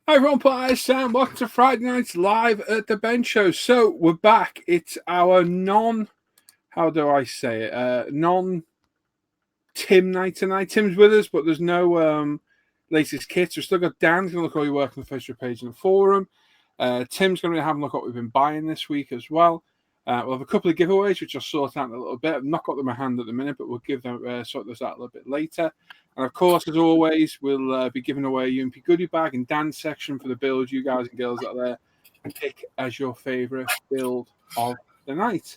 Hi everyone, I'm Sam. Welcome to Friday Night Live at the Bench Show. So we're back. It's our non-Tim night tonight. Tim's with us, but there's no latest kits. We've still got Dan's going to look at all your work on the Facebook page and the forum. Tim's going to have a look at what we've been buying this week as well. We'll have a couple of giveaways, which I'll sort out in a little bit. I've not got them in hand at the minute, but we'll give them sort those out a little bit later. And of course, as always, we'll be giving away a UMP goodie bag in Dan's section for the builds, you guys and girls out there, and pick as your favourite build of the night.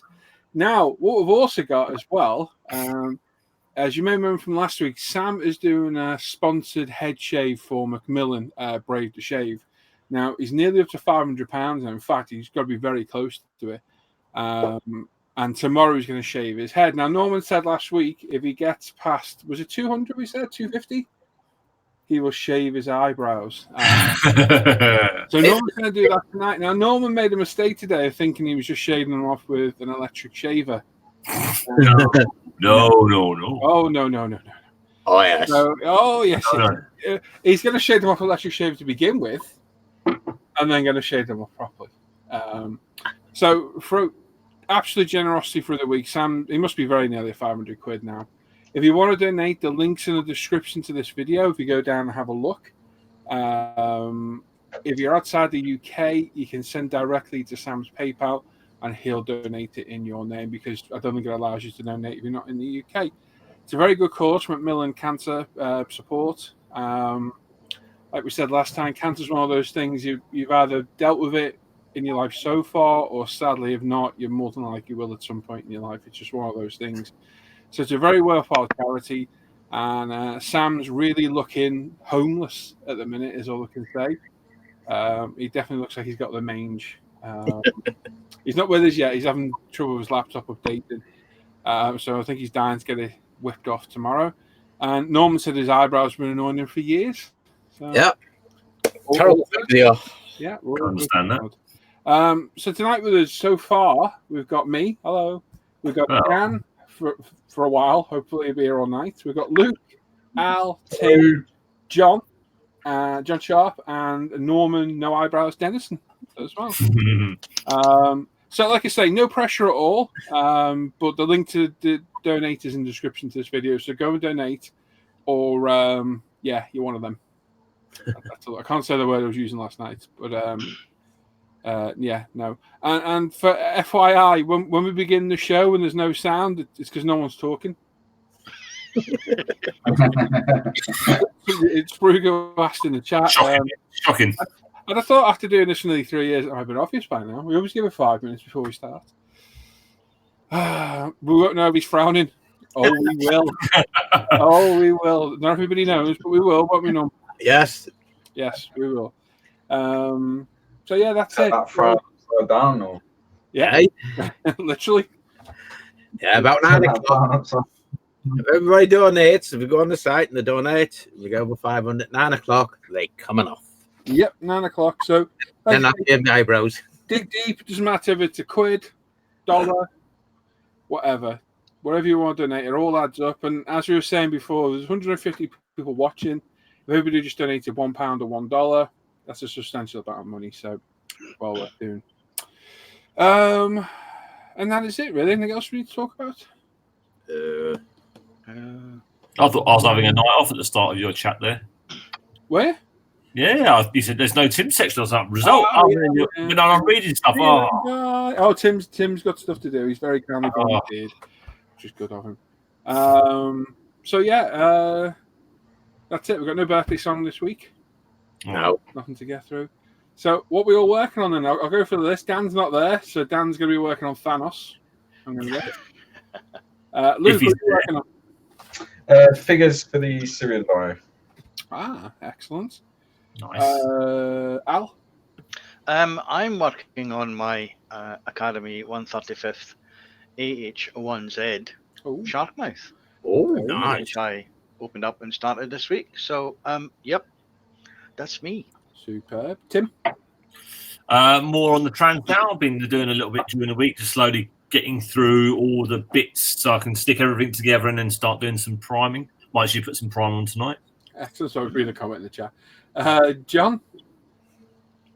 Now, what we've also got as well, as you may remember from last week, Sam is doing a sponsored head shave for Macmillan, Brave to Shave. Now, he's nearly up to £500, and in fact, he's got to be very close to it. And tomorrow he's going to shave his head. Now, Norman said last week, if he gets past, was it 200 we said, 250? He will shave his eyebrows. So Norman's going to do that tonight. Now, Norman made a mistake today of thinking he was just shaving them off with an electric shaver. No. Oh, no. Oh, yes. No. He's going to shave them off with electric shaver to begin with, and then going to shave them off properly. So, for absolute generosity for the week, Sam, he must be very nearly £500 now. If you want to donate, the link's in the description to this video. If you go down and have a look. If you're outside the UK, you can send directly to Sam's PayPal, and he'll donate it in your name, because I don't think it allows you to donate if you're not in the UK. It's a very good cause, Macmillan Cancer Support. Like we said last time, cancer is one of those things you've either dealt with it in your life so far, or sadly, if not, you're more than likely will at some point in your life. It's just one of those things. So it's a very worthwhile charity, and Sam's really looking homeless at the minute, is all I can say. He definitely looks like he's got the mange. He's not with us yet. He's having trouble with his laptop updating. So I think he's dying to get it whipped off tomorrow. And Norman said his eyebrows have been annoying him for years. So, yeah. Terrible video. Yeah, I understand that. So tonight with us so far, we've got me. Hello. We've got Dan for a while. Hopefully he'll be here all night. We've got Luke, Al, Tim, John Sharp, and Norman No Eyebrows Dennison as well. So like I say, no pressure at all. But the link to the donate is in the description to this video. So go and donate, or you're one of them. I can't say the word I was using last night, but no. And for FYI, when we begin the show and there's no sound, it's because no one's talking. It's Brugo asked in the chat. Shocking. And I thought after doing this for nearly 3 years, it might have been obvious by now. We always give it 5 minutes before we start. We won't know if he's frowning. Oh, we will. We will. Not everybody knows, but we will, won't we, Norm? Yes, we will. So yeah, that's it. That frown down, or yeah, literally. Yeah, about 9 o'clock. If everybody donates, if we go on the site and they donate, we go over 500. 9 o'clock, they coming off. Yep, 9 o'clock. So then I give the eyebrows. Dig deep. It doesn't matter if it's £1, $1, whatever. Whatever you want to donate, it all adds up. And as we were saying before, there's 150 people watching. If everybody just donated £1 or $1, that's a substantial amount of money. So, well worth doing. And that is it, really. Anything else we need to talk about? I thought I was having a night off at the start of your chat there. Where? Yeah, you said there's no Tim section or something. Result. I'm reading stuff. Tim's got stuff to do. He's very kindly volunteered, which is good of him. So yeah, that's it. We've got no birthday song this week. No, nothing to get through. So what we all working on then? I'll go for the list. Dan's not there, so Dan's going to be working on Thanos. I'm going to get. Luke, what are you working on? Figures for the Syrian lottery. Excellent. Nice. Al? I'm working on my Academy 135th AH1Z Sharkmouth. Oh, nice. Which I opened up and started this week. So, yep, that's me. Superb. Tim? More on the trans now. I've been doing a little bit during the week, just slowly getting through all the bits so I can stick everything together and then start doing some priming. Might actually put some prime on tonight. Excellent. So I'll read a comment in the chat. John?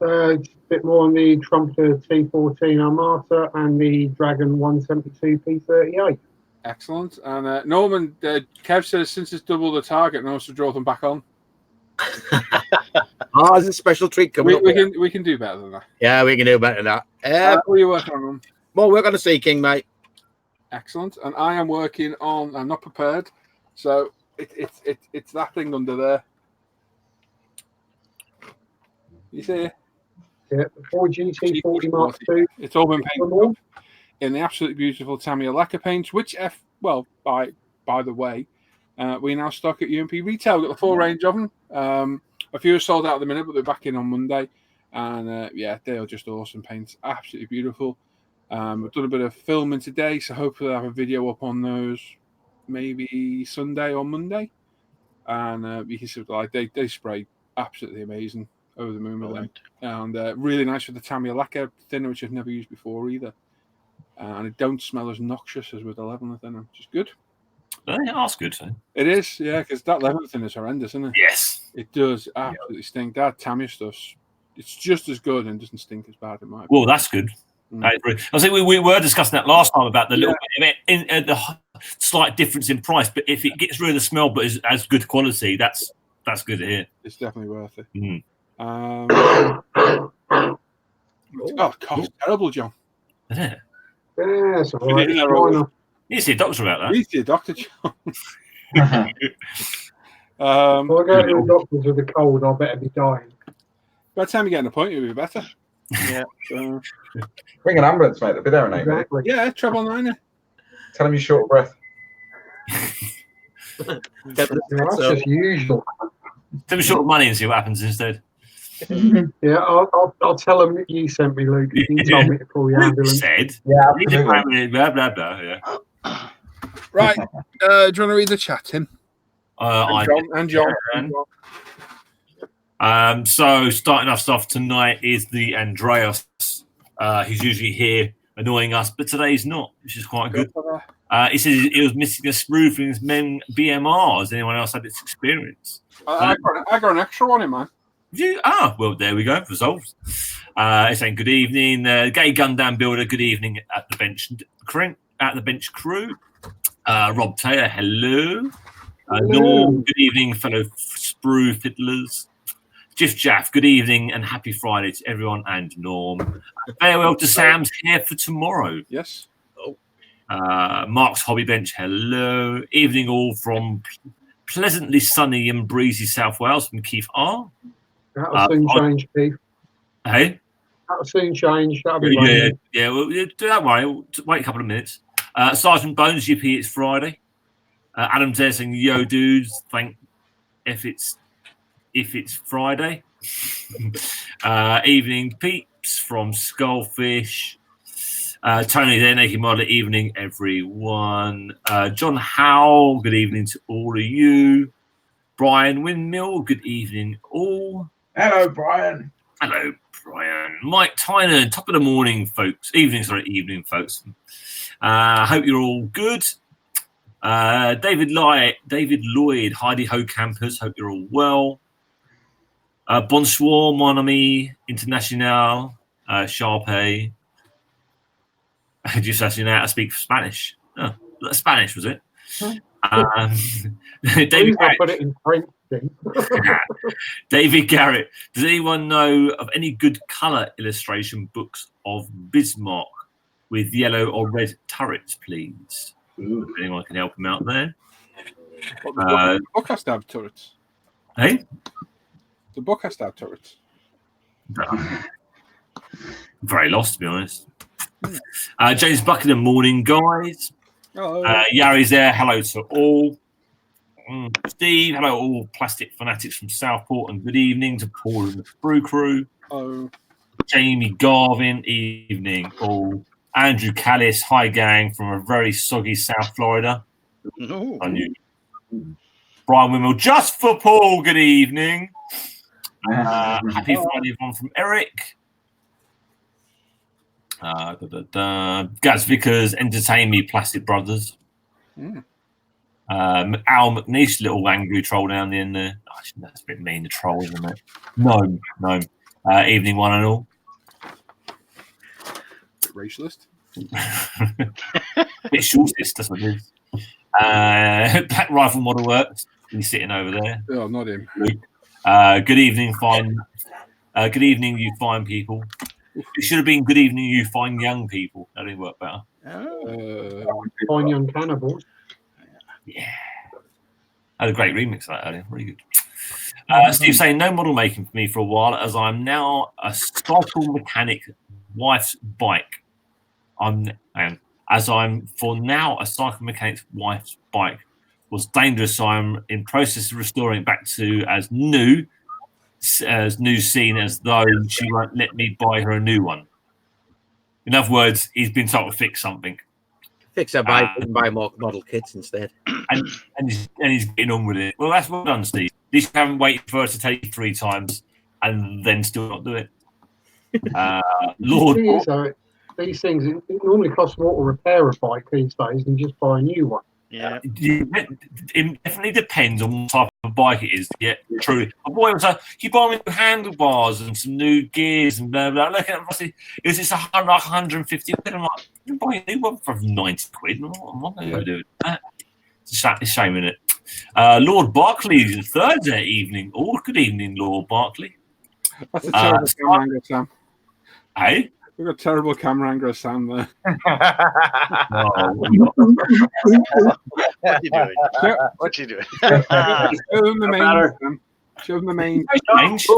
A bit more on the Trumpeter T14 Armata and the Dragon 172 P38. Excellent. And Norman, Kev says since it's double the target, knows to draw them back on. Oh, there's a special treat coming up. We can do better than that. Yeah, we can do better than that. What are you working on? More work on the Sea King, mate. Excellent. And I am working on. I'm not prepared, so it's that thing under there. You see it? Yeah, the 4GT40 Mark II. It's all been painted in the absolutely beautiful Tamiya lacquer paints, which, by the way, we now stock at UMP Retail. We've got the full range of them. A few are sold out at the minute, but they're back in on Monday. And they are just awesome paints. Absolutely beautiful. We've done a bit of filming today, so hopefully I'll have a video up on those maybe Sunday or Monday. And you can see they spray absolutely amazing. Over the moon with them. And really nice with the Tamiya lacquer thinner, which I've never used before either. And it don't smell as noxious as with the Leveler thinner, which is good. Yeah, that's good. So. It is, yeah, because that Leveler thinner is horrendous, isn't it? Yes. It does absolutely stink. That Tamiya stuff's it's just as good and doesn't stink as bad in my opinion. Well, that's good. I think we were discussing that last time about the little bit in the slight difference in price, but if it gets rid of the smell but is as good quality, that's good to hear. It's definitely worth it. Mm. Cough, terrible, John. Isn't it? Yeah, it's all right. You see a doctor about that. You see a doctor, John. If I go to the doctors with a cold, I better be dying. By the time you get an appointment, you'll be better. Yeah. Ring an ambulance, mate. They'll be there in 8 minutes. Yeah, treble niner. Tell them you're short of breath. That's just usual. Tell me short of money and see what happens instead. Yeah, I'll tell them that you sent me, Luke. You told me to call the ambulance. Said. Yeah, blah, blah, blah, yeah. Right. Do you want to read the chat, Tim? And John. So starting us off tonight is the Andreas. He's usually here annoying us, but today's not, which is quite good. He says it was missing a sprue from his men BMR. Has anyone else had this experience? I got an extra one in mine. Well, there we go. Resolved. It's saying good evening, Gay Gundam Builder. Good evening at the bench crew. Rob Taylor, hello. Norm, good evening, fellow sprue fiddlers. Jiff Jaff, good evening and happy Friday to everyone and Norm. Farewell to Sam's here for tomorrow. Yes. Mark's Hobby Bench, hello. Evening all from pleasantly sunny and breezy South Wales from Keith R. That'll soon change, Keith. Hey? That'll soon change. That'll be well, don't worry. Wait a couple of minutes. Sergeant Bones, GP, it's Friday. Adam's there saying, yo, dudes, if it's Friday. Evening peeps from Skullfish. Tony there, Naked Model, evening, everyone. John Howell, good evening to all of you. Brian Windmill, good evening, all. Hello, Brian. Hello, Brian. Mike Tynan, top of the morning, folks. Evening, folks. Hope you're all good. David Lloyd, Heidi Ho Campers, hope you're all well. Bonsoir, mon ami, international, Sharpay. Just asking how to speak Spanish. Oh, Spanish, was it? David Garrett. put it in French. David Garrett. Does anyone know of any good colour illustration books of Bismarck with yellow or red turrets, please? If anyone can help him out there. The book has to have turrets. Hey? The book has to have turrets. Very lost, to be honest. James Buckingham, morning, guys. Hello. Yari's there. Hello to all. Steve, hello all plastic fanatics from Southport, and good evening to Paul and the Brew Crew. Hello. Jamie Garvin, evening all. Andrew Callis, hi gang from a very soggy South Florida. Unusual. Brian Wimmel, just for Paul, good evening. Happy Friday, everyone from Eric. Gaz Vickers, entertain me, Plastic Brothers. Al McNeice, little angry troll down the end there. Oh, that's a bit mean, the troll, isn't it? No. Evening, one and all. Racialist. Bit shortest, that's what it is. Black Rifle Model Works. He's sitting over there. Oh, not him. Good evening, fine. Good evening, you fine people. It should have been good evening, you fine young people. That didn't work better. Fine young cannibals. Yeah. I had a great remix of that earlier. Really good. Steve saying, no model making for me for a while as I'm now a cycle mechanic wife's bike. As I'm for now a cycle mechanic's wife's bike was dangerous, so I'm in process of restoring it back to as new seen as though she won't let me buy her a new one. In other words, he's been told to fix something. Fix her bike and buy more model kits instead. And he's getting on with it. Well, that's well done, Steve. At least you haven't waited for her to take you 3 times and then still not do it. Lord, these things, it normally costs more to repair a bike these days than just buy a new one. Yeah. It definitely depends on what type of bike it is. Yeah, true. My boy was like, you buy me new handlebars and some new gears and blah, blah. Look at it. It's 150 quid. I'm like, you buy a new one for 90 quid. I'm not going to do that. It's a shame, isn't it? Lord Barclay, Thursday evening. Oh, good evening, Lord Barclay. That's a terrible camera angle, Sam. Hey? We've got terrible camera angle, Sam, there. What you doing? What you doing? Show them the main, Sam. Show them the main. Mange? See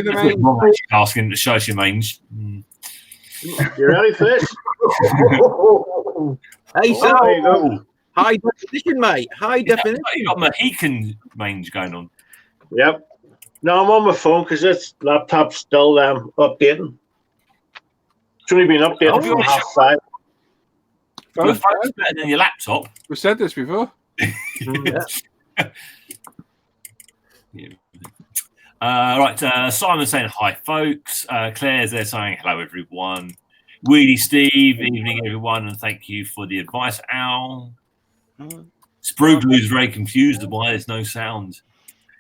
the main. Asking to show us your mange. You ready for this? Hey, so There you go. high definition, mate. High definition. You got Mohican mange going on. Yep. No, I'm on my phone because this laptop's still updating. It's only been updated from 5:30. Your phone's better than your laptop. We've said this before. Right, Simon saying hi, folks. Claire's there saying hello, everyone. Weedy Steve, evening, everyone, and thank you for the advice, Al. Spruglu's very confused why there's no sound.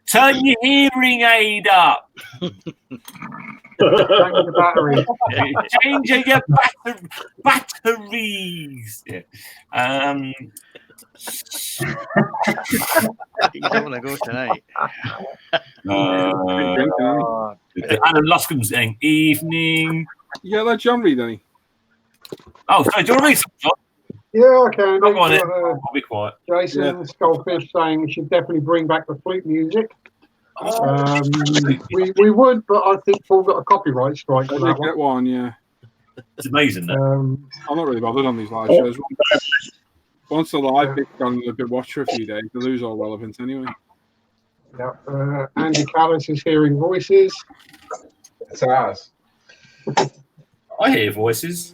Turn your hearing aid up. Change your batteries. Yeah. He's having a go tonight. Adam Luscombe's saying evening. You got that John read, any? Oh, sorry, do you want to read something, John? Yeah, I can. Go on, I'll be quiet. Jason Skullfish saying we should definitely bring back the flute music. We would, but I think Paul got a copyright strike for that Get one, yeah. It's amazing, though. one. I'm not really bothered on these live shows. Once the live bit's gone, a bit watch for a few days, they lose all relevance anyway. Yeah, Andy Callis is hearing voices. It's ours. I hear voices.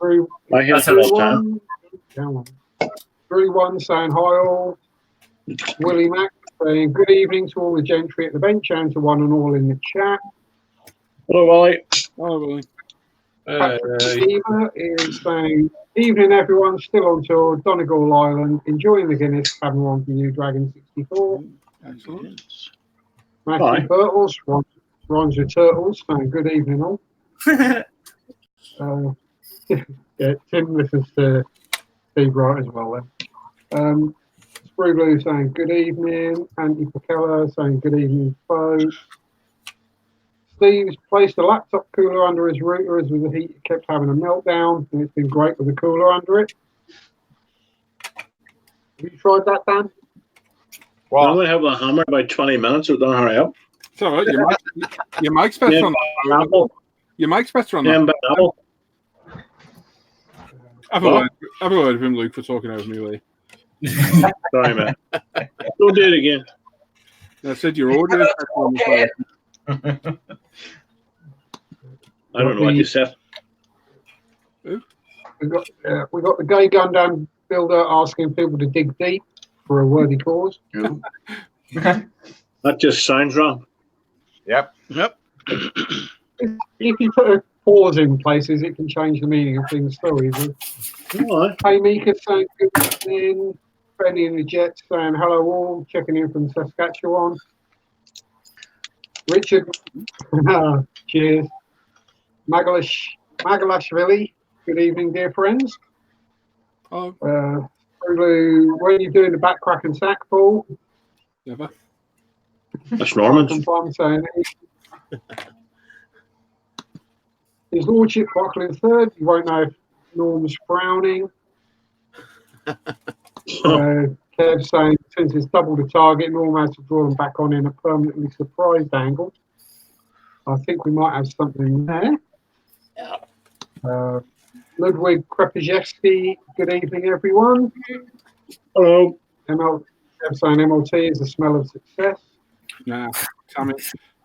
Drew, I hear it all the time. Drew one saying hi all. Willie Mac saying good evening to all the gentry at the bench and to one and all in the chat. Hello, Wally. Oh, really? Patrick Stever is saying evening everyone, still on tour, Donegal Island, enjoying the Guinness, having one for you, Dragon 64. Excellent. Matthew Turtles, rhymes with turtles, saying good evening all. Yeah, Tim listens to Steve Wright as well then. Sprue Blue saying good evening. Andy Pacella saying good evening, folks. Steve's placed a laptop cooler under his router as the heat kept having a meltdown, and it's been great with the cooler under it. Have you tried that, Dan? Well, I'm going to have a hammer by 20 minutes, so don't hurry up. It's all right. Your mic's better on that. Your mic's better on that. Have a word with him, Luke, for talking over me, Lee. Sorry, man. Don't do it again. I said your audio is better on the phone. I don't know what you said. We got the gay Gundam builder asking people to dig deep for a worthy cause. That just sounds wrong. Yep. If you put a pause in places, it can change the meaning of things so easily. All right. Hey, Mika saying good evening. Benny and the Jets saying hello all, checking in from Saskatchewan. Richard, cheers. Magalashvili, good evening, dear friends. Oh, When are you doing the back crack and sack, Paul? never. That's Norman's. I'm saying His Lordship Buckling third. You won't know if Norm's frowning. Kev saying since it's double the target, Norm has to draw them back on in a permanently surprised angle. I think we might have something there. Ludwig Krepijewski, good evening, everyone. Hello. Kev saying MLT is the smell of success. Nah,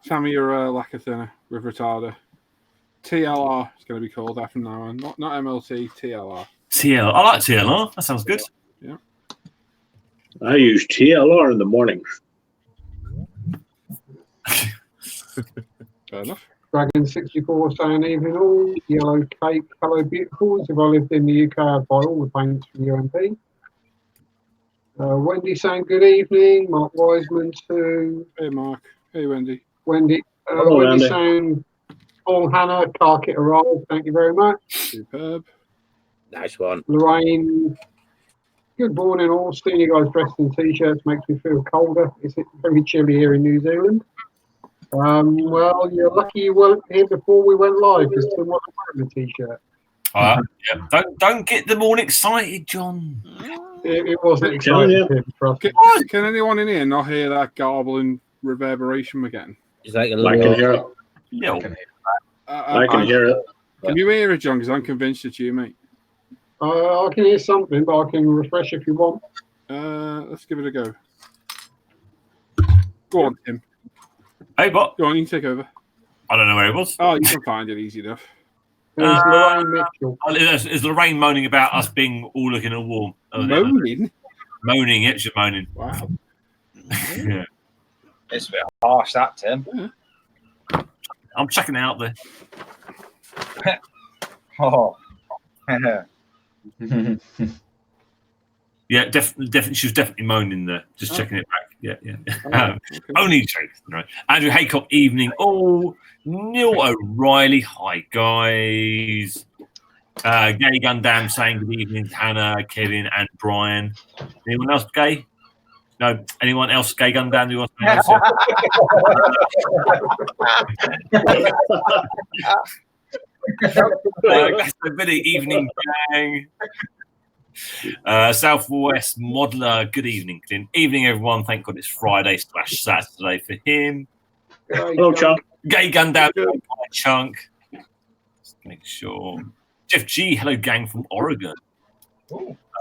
Sammy, you're a Lackathena with retarder. TLR is going to be called that from now on. Not MLT, TLR. TLR. I like TLR. That sounds good. Yeah. I use TLR in the mornings. Fair enough. Dragon 64 saying evening all. Yellow cake, hello beautifuls. If I lived in the UK, I'd buy all the paints from UMP. Wendy saying good evening. Mark Wiseman too. Hey, Mark. Hey, Wendy. Wendy. Hello, Wendy Andy. saying Paul Hannah, car kit arrived. Thank you very much. Superb. Nice one. Lorraine. Good morning all. Seeing you guys dressed in t-shirts makes me feel colder. It's very chilly here in New Zealand. Well, you're lucky you weren't here before we went live because Tim wasn't wearing the t-shirt. Yeah. Don't get them all excited, John. It wasn't exciting, Tim, trust me. Can anyone in here not hear that garble and reverberation again? It's like a I can little. hear it. Yeah. I can hear it. Can you hear it, John? Because I'm convinced it's you, mate. I can hear something, but I can refresh if you want. Let's give it a go. Go on, Tim. Hey, what? Go on, you can take over. I don't know where it was. Oh, you can find it easy enough. It's Lorraine Mitchell. Is Lorraine moaning about us being all looking all warm? Moaning? Moaning, yeah, she's moaning. Wow. Yeah. It's a bit harsh, that, Tim. I'm checking it out there. Oh. Yeah, definitely. She was definitely moaning there. Just checking it back. Yeah. Okay. Only joking, right? Andrew Haycock, evening. Oh, Neil O'Reilly. Hi, guys. Gay Gundam saying good evening to Hannah, Kevin, and Brian. Anyone else gay? No. Anyone else gay Gundam? Who wants to Billy, evening, gang. Southwest Modeler, good evening, Clint. Evening, everyone. Thank God it's Friday / Saturday for him. Hello, Chuck. Gay Gundam, Chunk. Just make sure. Jeff G, hello, gang from Oregon.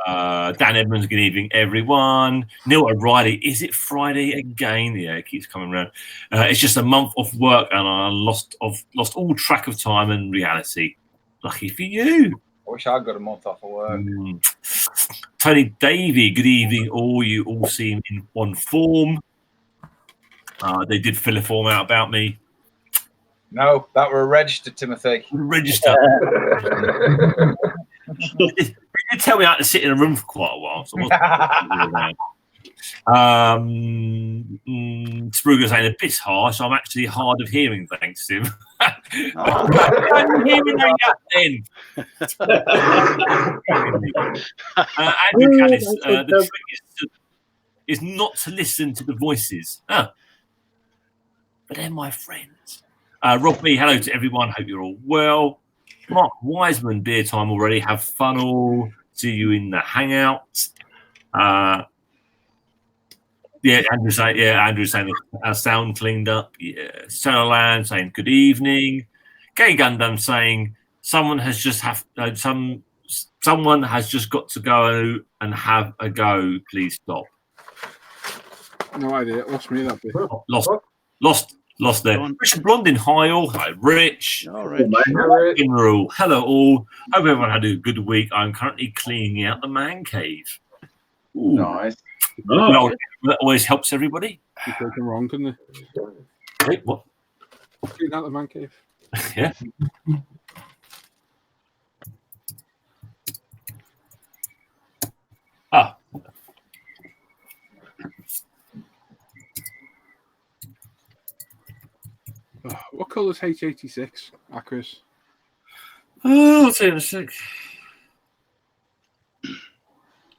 Dan Edmonds, good evening, everyone. Neil O'Reilly, is it Friday again? Yeah, it keeps coming around. It's just a month off work, and I lost all track of time and reality. Lucky for you. I wish I'd got a month off of work. Tony Davey, good evening. All you all seem in one form. They did fill a form out about me. No, that were registered, Timothy. Register. They did tell me I had to sit in a room for quite a while. So Spruger saying a bit harsh. I'm actually hard of hearing, thanks, Tim. I'm hearing that then. Andrew Callis, the trick is not to listen to the voices. But they're my friends. Rob B, hello to everyone. Hope you're all well. Mark Wiseman, beer time already. Have fun all. See you in the hangout. Andrew's saying our sound cleaned up. Yeah. Sonoland saying good evening. Gay Gundam saying someone has just got to go and have a go. Please stop. No idea. Lost me that bit. Lost there. Richard Blondin, hi all. Hi, Rich. All right. General, hello all. Hope everyone had a good week. I'm currently cleaning out the man cave. Ooh. Nice. Well, that always helps everybody. You take them wrong, couldn't they? Wait, what? Clean out the man cave. Yeah. Ah. What colour's H86, Akris? Oh, I'll tell you in a sec.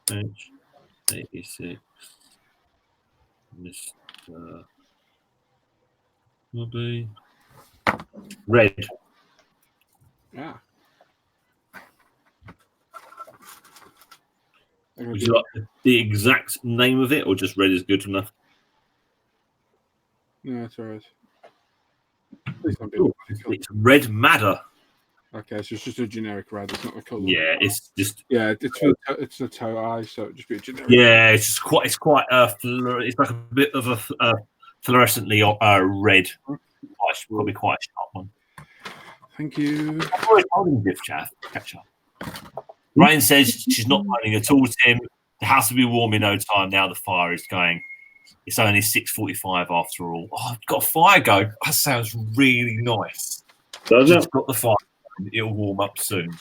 H86. Mr. Will be red. Yeah. Would you like the exact name of it, or just red is good enough? No, that's all right. Please don't be Ooh, it's Red Madder. Okay, so it's just a generic red. It's not the colour. Yeah, it's just. Yeah, it's a toe eye, so it'd just be a generic. Yeah, it's just quite. It's quite. It's like a bit of a fluorescently red. Probably quite a sharp one. Thank you. Holding Biff Chaff. Catch up. Ryan says she's not running at all, Tim. The house will be warm in no time. Now the fire is going. It's only 6:45 after all. Oh, I've got a fire go. That sounds really nice. Does Just it? got the fire. It'll warm up soon.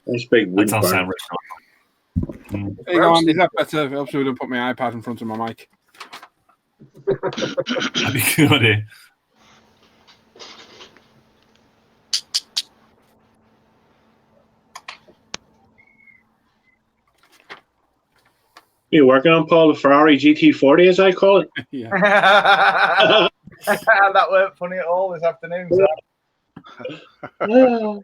Nice big That wood does burn. sound really nice. There you go, Andy. Is that better? Helps me to put my iPad in front of my mic. That'd be a good idea. You working on Paul the Ferrari GT40 as I call it? Yeah. That weren't funny at all this afternoon. So.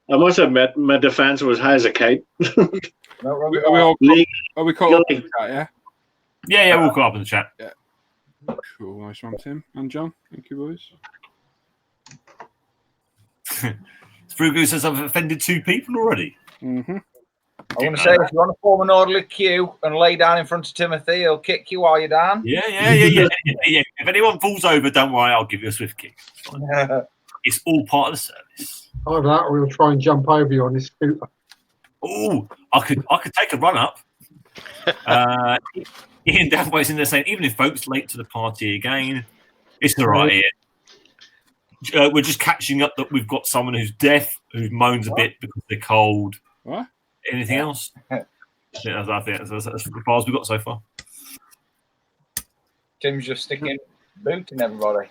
I must admit, my defense was high as a kite. No, Are we caught up in the chat, yeah? Yeah, we'll call up in the chat. Cool. Nice one, Tim. And John. Thank you, boys. Frugu says I've offended 2 people already. Mm-hmm. I want to say, if you want to form an orderly queue and lay down in front of Timothy, he'll kick you while you're down. Yeah. If anyone falls over, don't worry, I'll give you a swift kick. It's all part of the service. Either that, or we'll try and jump over you on his scooter. Oh, I could take a run up. Ian Dathwaite's in there saying, even if folks late to the party again, it's all right, Ian. We're just catching up that we've got someone who's deaf, who moans a bit because they're cold. What? Anything else? I think that's as far as we've got so far. Tim's just sticking boot in everybody.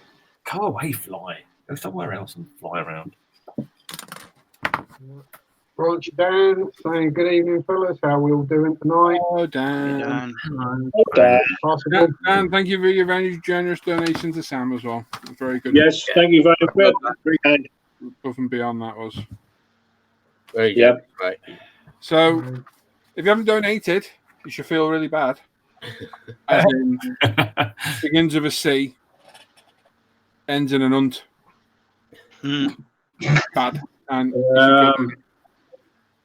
Go away, fly. Go somewhere else and fly around. Branch Dan saying, good evening, fellas. How are we all doing tonight? Oh, Dan. Dan, thank you for your very generous donation to Sam as well. Very good. Yes, thank you very much. Very kind. Above and beyond that was. Very good. Yep. Right. So, if you haven't donated, you should feel really bad. As in, begins with a C, ends in an unt. Bad. And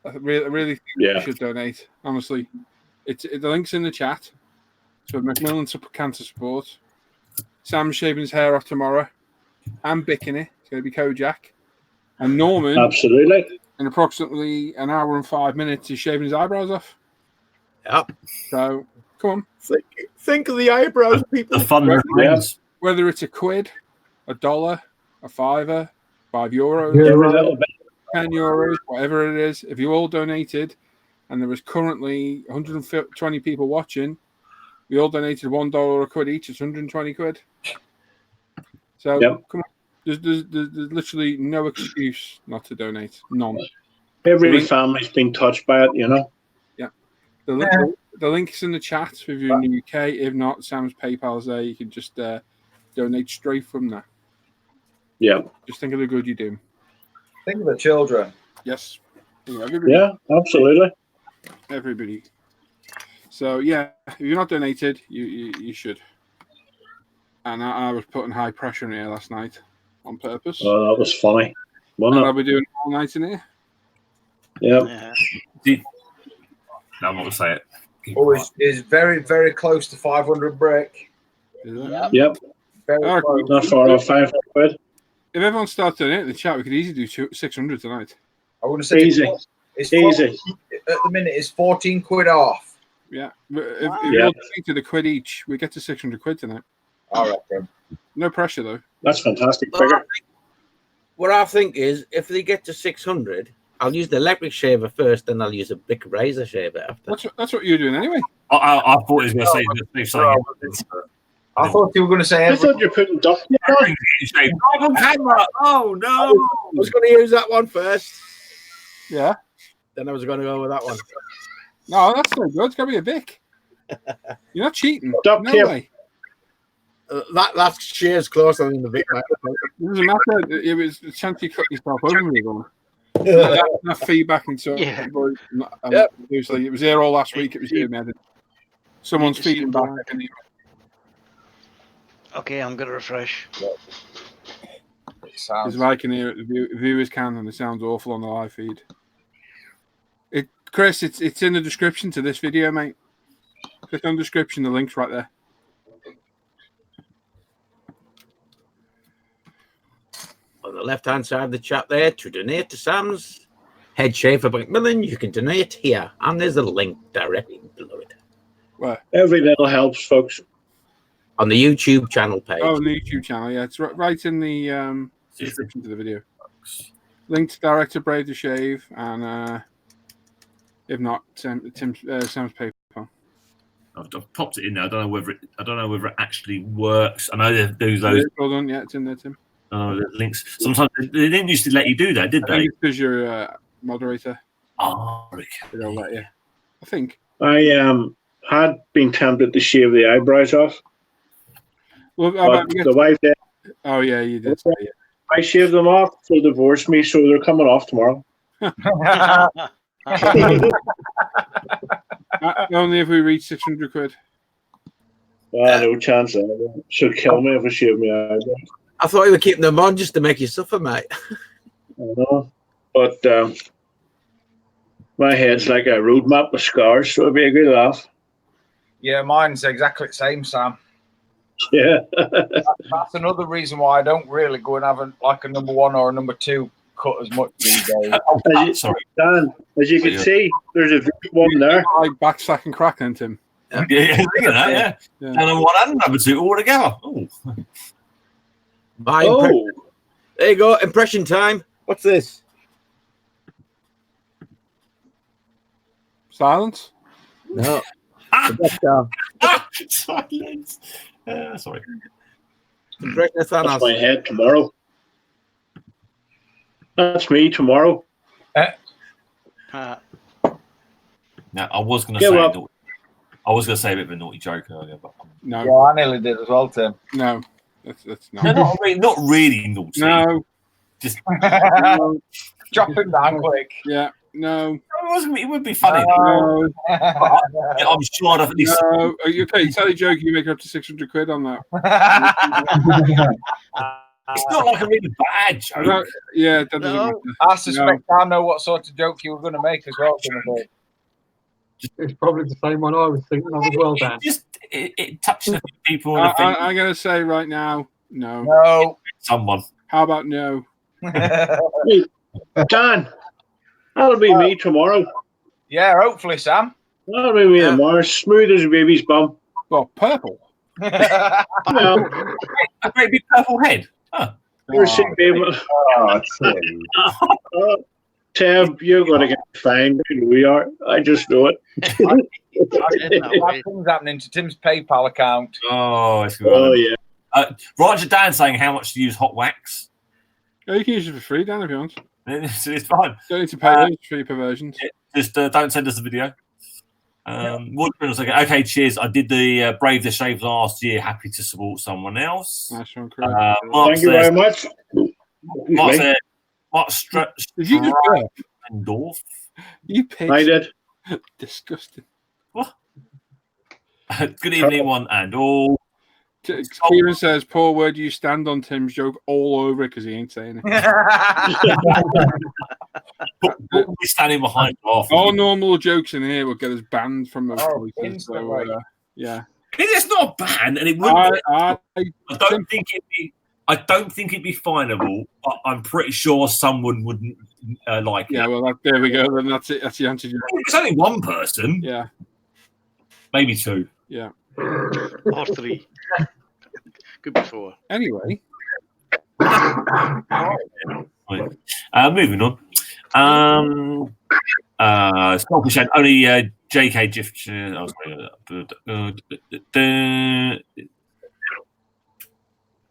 I really think you should donate. Honestly, the link's in the chat. So Macmillan Cancer Support. Sam's shaving his hair off tomorrow. I'm bicking it. It's going to be Kojak. And Norman, absolutely, in approximately an hour and 5 minutes, is shaving his eyebrows off. Yep. So come on. Think of the eyebrows, people. The fun remains. Whether it's $1, $1, a $5, €5, every little bit. €10, whatever it is. If you all donated, and there was currently 120 people watching, we all donated $1 or £1 each. It's 120 quid. So come on. There's literally no excuse not to donate. None. Every family's been touched by it, you know. Yeah. The link's in the chat if you're in the UK. If not, Sam's PayPal's there. You can just donate straight from there. Yeah. Just think of the good you do. Think of the children. Yes. Everybody. Yeah, absolutely. Everybody. So yeah, if you're not donated, you should. And I was putting high pressure in here last night on purpose. Oh, that was funny. And I'll be doing it all night in here. Yeah. No, I'm not going to say it. Oh, it's very, very close to 500 brick. Is it? Yep. Very close. Not far off 500 quid. If everyone starts doing it in the chat, we could easily do 600 tonight. I wouldn't say easy. It's easy. At the minute, it's 14 quid off. Yeah. If you all donated $1 each, we get to 600 quid tonight. All right, then. No pressure, though. That's fantastic figure. What I think is, if they get to 600, I'll use the electric shaver first, then I'll use a big razor shaver after. That's what you're doing anyway. I thought he was going to say something. I thought you were going to say I thought you're putting duct tape on. On camera. Oh no! I was going to use that one first. Yeah. Then I was going to go with that one. No, that's no good. It's got to be a Bic. You're not cheating. Duct No tape. way. That shares closer than the big man. It doesn't matter. It was a chance you cut yourself over me going. That feedback and so Yeah. Yep. Obviously, it was there all last week. It was here, man. Someone's Need to see feeding the back. black. I can hear Okay, I'm gonna refresh. It it. sounds. Because I can hear it, the viewers can, and it sounds awful on the live feed. Chris, it's in the description to this video, mate. Click on description. The link's right there. On the left-hand side of the chat there, to donate to Sam's head shaver Macmillan, you can donate here. And there's a link directly below it. Where? Every little helps, folks. On the YouTube channel page. Oh, the YouTube channel. Yeah, it's right in the description to the video. Linked direct to Brave to Shave, and if not, Sam's PayPal. I've popped it in there. I don't know whether it actually works. I know there's those Well done. Yeah, it's in there, Tim. links. Sometimes they didn't used to let you do that, did I they? think it's because you're a moderator. Oh, They don't let you. I think. I had been tempted to shave the eyebrows off, Well, but the wife said oh yeah, you did. Say it. I shaved them off. They divorced me, so they're coming off tomorrow. Only if we reach 600 quid. No chance. She'll kill me if I shave my eyebrows. I thought you were keeping them on just to make you suffer, mate. I know, but my head's like a road map with scars, so it'd be a good laugh. Yeah, mine's exactly the same, Sam. Yeah. That's another reason why I don't really go and have a number one or a number two cut as much these days. Sorry. Dan, as you can see, there's a big one there. Like backslack and crack then, Tim. Yeah, look at that, yeah. Yeah. And one and number two all together. Oh. My impression. Oh, There you go. Impression time. What's this? Silence. No. Silence. Sorry. Impression of that's my Thanos. head tomorrow. That's me tomorrow. Uh, Now, I was going to Yeah, say, well- I was going to say a bit of a naughty joke earlier, but No, Yeah, I nearly did as well, Tim. no, that's no, not. not really naughty. No, Just no, Chop him down quick. yeah, no, it would be funny. no, Yeah, I'm sure I'd have at least. no. Okay, you tell a joke, you make up to 600 quid on that. It's not like a really bad I joke. don't- yeah, that doesn't No. matter. I suspect I know what sort of joke you were going to make as well, Timothy. It's probably the same one I was thinking of as well, Dan. It touches a few people. And I'm going to say right now, no. No. someone. How about no? Dan, that'll be me tomorrow. Yeah, hopefully, Sam. That'll be me tomorrow. Smooth as a baby's bum. Well, purple. Well, A great big purple head. Huh. you're sick, baby. Tab, you're going to get fined. We are. I just know it. Bad things happening to Tim's PayPal account. Oh, it's Oh, yeah. Roger Dan saying how much to use hot wax. Yeah, you can use it for free, Dan, if you want. It's fine. Don't need to pay those for your perversions. Just don't send us the video. Okay, cheers. I did the Brave the Shave last year. Happy to support someone else. Nice one, Chris. Thank you very much. Mark said, Did you just burp? Strandorf. You pig. I did. Disgusting. Good evening, one and all. Kieran says, poor word you stand on Tim's joke all over it because he ain't saying it. We're standing behind off. All normal jokes in here will get us banned from those Oh, places. So, instantly. yeah. It's not bad, and it wouldn't. I I don't think it'd be finable, but I'm pretty sure someone wouldn't like it. yeah, well, there we go. Then that's it. That's the answer. It's only one person, Yeah, maybe two. yeah. or three. Could be four. Anyway, Moving on. Scottish and only JK gift.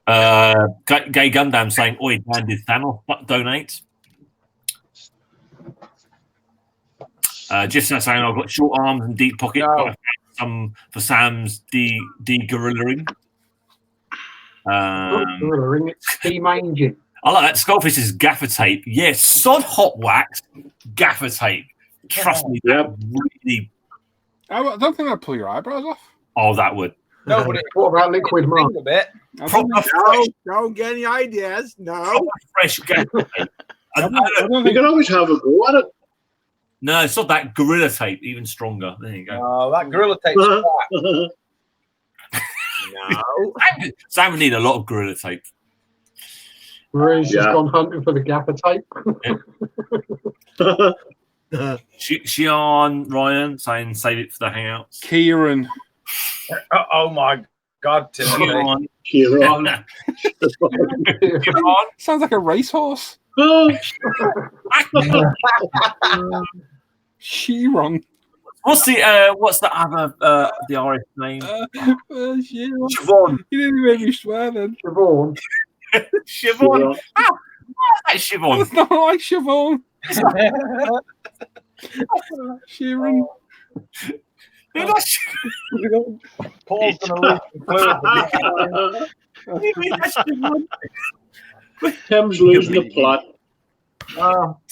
Gay Gundam saying, "Oi, Dan, did Thanos donate?" Just saying, I've got short arms and deep pockets, but I found some for Sam's de-gorillaing. Gorillaing, it's steam engine. I like that. Skullfish is gaffer tape. Yes, sod hot wax, gaffer tape. Trust me, that really. I don't think that'd pull your eyebrows off. Oh, that would. No, but What about liquid mark? a bit. Proper fresh, Don't get any ideas. No. proper fresh gaffer tape. You can always have a go at it. No, it's not that gorilla tape. Even stronger. There you go. Oh, that gorilla tape's crap. No. Sam would need a lot of gorilla tape. Marie's just gone hunting for the gaffer tape. Shion Ryan saying, "Save it for the hangouts." Kieran. Oh my God, Timothy. Shion. Sounds like a racehorse. Chiron. What's the other the Irish name? Chiron. Siobhan. You didn't make me swear then. Siobhan. Siobhan. That's Siobhan. It's not like Siobhan. Chiron. Paul's going to lose the Tim's losing the plot.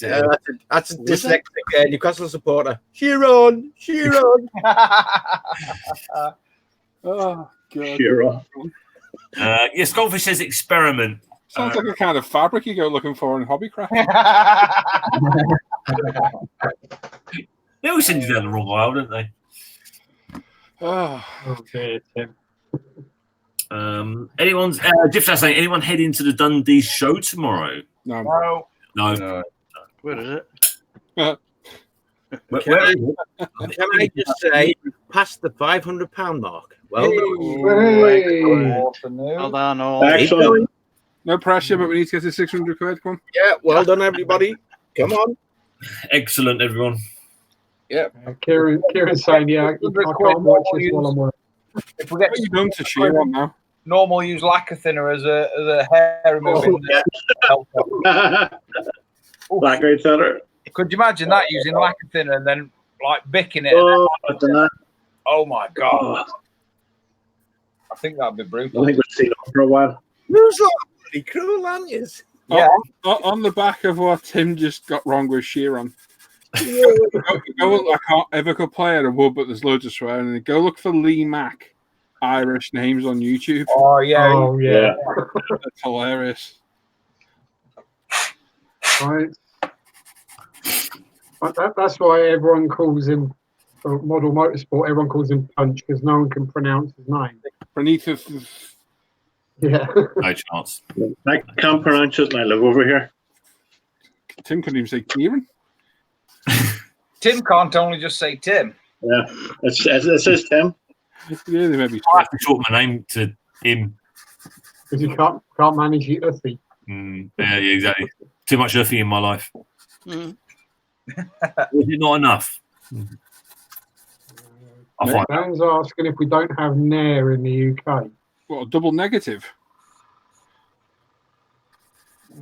That's a dyslexic Newcastle supporter. Chiron. Oh, God. Shira. Yes, Goldfish says experiment. Sounds like a kind of fabric you go looking for in Hobbycraft. They always send you down the wrong aisle, don't they? Oh, Okay, Tim. Anyone's Jeff saying anyone heading to the Dundee show tomorrow? no. No. Where is it? Can I just say, past the £500 mark? Well done. Well done, all. Excellent. No pressure, but we need to get to 600 quid. Come on. Yeah, well done, everybody. Come on. Excellent, everyone. Kieran's saying, yeah, I can't watch this while I'm working. If we get What are you doing to Chiron now? normal, use lacquer thinner as a hair removing. Blackguard Center. Could you imagine that using lacquer thinner and then like bicking it? Oh my God! I think that'd be I brutal. think we've seen it for a while. Who's that? Pretty cruel, aren't you? Yeah. On the back of what Tim just got wrong with Chiron. Go look like ever could play it, I would, but there's loads of swearing. Go look for Lee Mack Irish names on YouTube. Oh yeah. Oh, yeah. That's hilarious. Right. That's why everyone calls him, for Model Motorsport, everyone calls him Punch, because no one can pronounce his name. Pranithas. Yeah. No chance. I can't pronounce it and I live over here. Tim couldn't even say Kieran. Tim can't only just say Tim. Yeah, it says Tim. Yeah, they may be. I have to shorten my name to him. Because you can't manage your Uffy. Yeah, exactly. Too much earthy in my life. Mm. Was it not enough? I find Dan's asking if we don't have Nair in the UK. What, a double negative?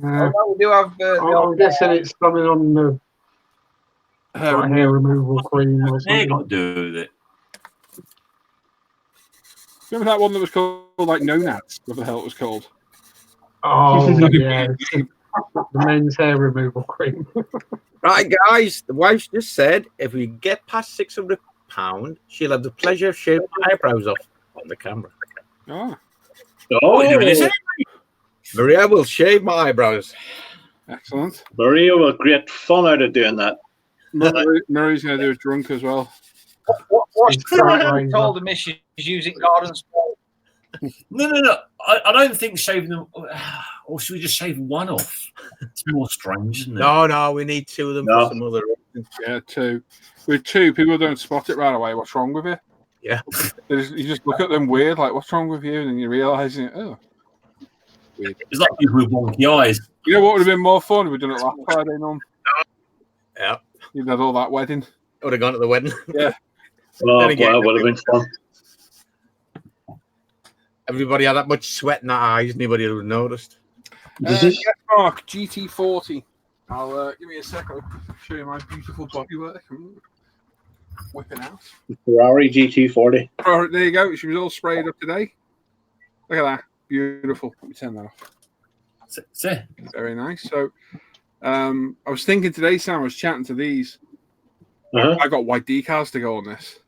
Oh, no, we do have. I'm guessing it's something on the hair removal cream or they something. got to do with it. Remember that one that was called like Nonads? What the hell it was called? Oh, yeah. The men's hair removal cream. Right, guys, the wife just said if we get past £600, she'll have the pleasure of shaving my eyebrows off on the camera. Ah, What are you doing, is it? Maria will shave my eyebrows. excellent. Maria will get fun out of doing that. Murray's going to do a drunk as well. What's It's right, told him is she's using garden spray. No. I don't think shaving them. Or should we just shave one off? It's more strange, isn't it? No, we need two of them No. for some other reason. Yeah, two. With two, people don't spot it right away. What's wrong with it? Yeah. You just look at them weird, like, what's wrong with you? And then you realise, oh, weird. It's like people with wonky eyes. You know what would have been more fun if we'd done it last Friday, Norm? Yeah. You'd had all that wedding. I would have gone to the wedding. Yeah. Oh, Then again, that would have been fun. everybody had that much sweat in their eyes, anybody would have noticed. Yes, Mark, GT40. I'll give me a second. I'll show you my beautiful bodywork. Whipping out. Ferrari GT40. Oh, there you go. She was all sprayed up today. Look at that. Beautiful. Let me turn that off. That's it. Very nice. So, I was thinking today, Sam, I was chatting to these. Uh-huh. I got white decals to go on this.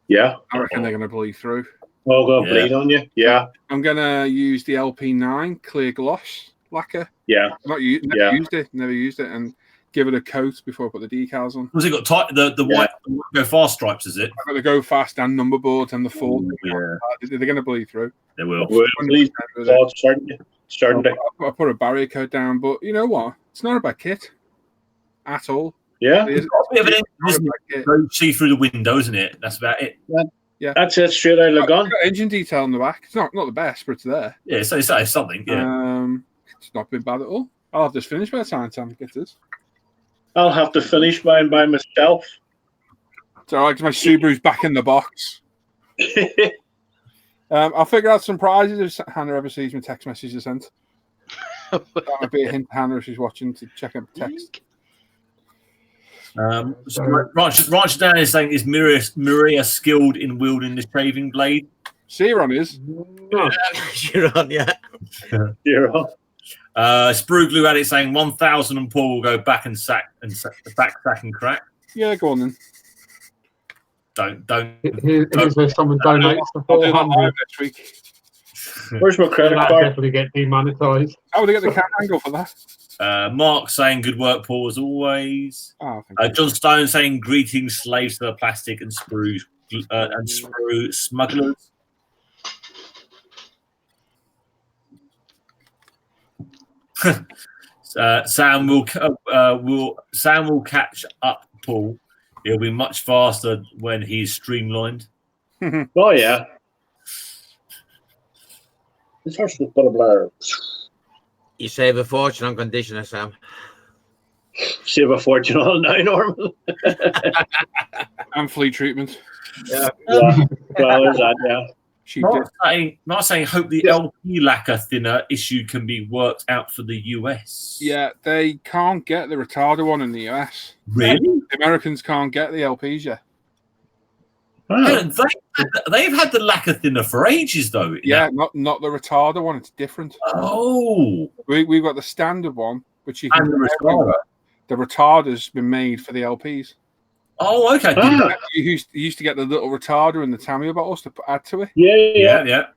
Yeah. I reckon they're going to bleed through. Oh, going to bleed on you. Yeah. I'm going to use the LP9 clear gloss lacquer. Yeah. Never used it, and give it a coat before I put the decals on. Was it got tight? The white go fast stripes, is it? I've got the go fast and number boards and the full. Yeah. They're going to bleed through. They will. Bleed. Oh, it's starting to. I put a barrier coat down, but you know what? It's not a bad kit at all. Yeah. Go see through the window, isn't it? That's about it. Yeah. That's it. Straight out of the gun. Engine detail on the back. It's not the best, but it's there. Yeah, so it's something. Yeah. It's not been bad at all. I'll have this finished by the time Sam gets this. I'll have to finish mine by myself. It's all right, 'cause my Subaru's back in the box. I'll figure out some prizes if Hannah ever sees my text message I sent. That might be a hint to Hannah if she's watching to check out the text. Ranch Dan is saying, is Maria skilled in wielding the shaving blade? Searon is. No. You're on, yeah. You're on. Sprue Glue Addict saying 1,000 and Paul will go back and sack and crack. Yeah, go on then. Don't. Here's where someone donates the I'll do that 400. live next week. Where's my credit That card? definitely get demonetized. How would I get the camera angle for that? Mark saying good work, Paul, as always. Oh, thank you. John Stone saying greetings, slaves to the plastic and sprue smugglers. Sam will catch up, Paul. He'll be much faster when he's streamlined. Oh, yeah. This horse was got a blur. You save a fortune on conditioner, Sam. Save a fortune on now, normal. And flea treatment. Yeah. Well, there's that, yeah. Not saying hope the LP lacquer thinner issue can be worked out for the US. Yeah, they can't get the retarder one in the US. Really? The Americans can't get the LPs yet. Oh. They've had the lacquer thinner for ages, though. Yeah, not the retarder one. It's different. Oh. We've got the standard one, which you can. And the retarder. The retarder's been made for the LPs. Oh, okay. You used to get the little retarder in the Tamiya bottles to add to it. Yeah.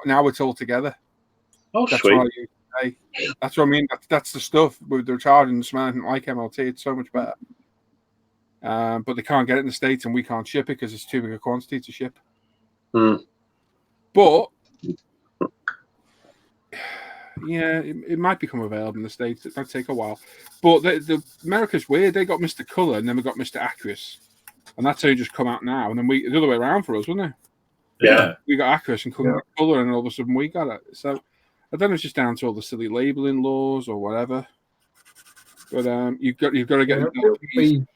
Now it's all together. Oh, That's sweet. what I use today. That's what I mean. That's the stuff with the retarder and the smell like MLT. It's so much better. But they can't get it in the States, and we can't ship it because it's too big a quantity to ship. But yeah, it might become available in the States. It might take a while. But the America's weird. They got Mr. Colour, and then we got Mr. Aqueous, and that's only just come out now. And then the other way around for us, wasn't it? Yeah. We got Aqueous and Colour, and all of a sudden we got it. So I don't know if it's just down to all the silly labelling laws or whatever. But you've got to get LPs.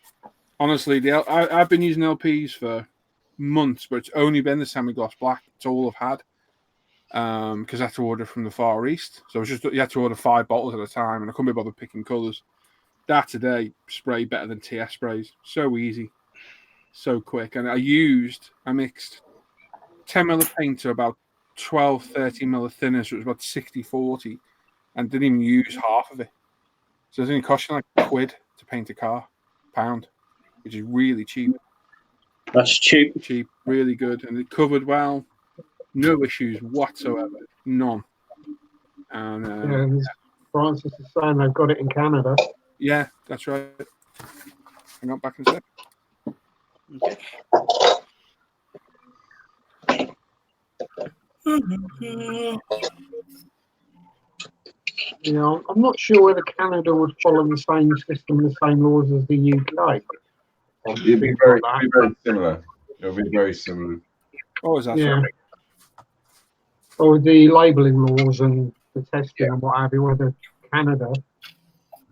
Honestly, I've been using LPs for months, but it's only been the semi-gloss black. It's all I've had. Because I had to order from the Far East. So you had to order 5 bottles at a time, and I couldn't be bothered picking colours. That today, spray better than TS sprays. So easy. So quick. And I mixed 10 ml of paint to about 12, 13 ml of thinner, so it was about 60-40, and didn't even use half of it. So it's only costing like £1 to paint a car, £1, which is really cheap. That's cheap. Cheap, really good. And it covered well. No issues whatsoever. None. And Francis is saying they've got it in Canada. yeah, that's right. Hang on, back in a sec. You know, I'm not sure whether Canada would follow the same system, the same laws as the UK. It'd be very similar. It'll be very similar. Oh, is that Yeah. right? Or the labelling laws and the testing and what have you, whether Canada,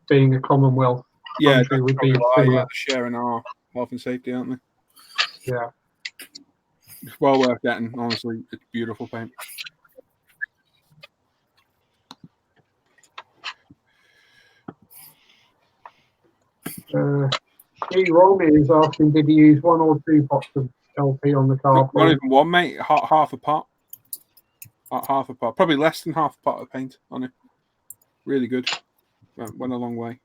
being a Commonwealth country, would be similar. sharing our health and safety, aren't they? Yeah. It's well worth getting, honestly. It's beautiful paint. G. Ron is asking, did you use 1 or 2 pots of LP on the car? Not even one, mate. Half a pot. Half a pot. Probably less than half a pot of paint on it. Really good. Went a long way.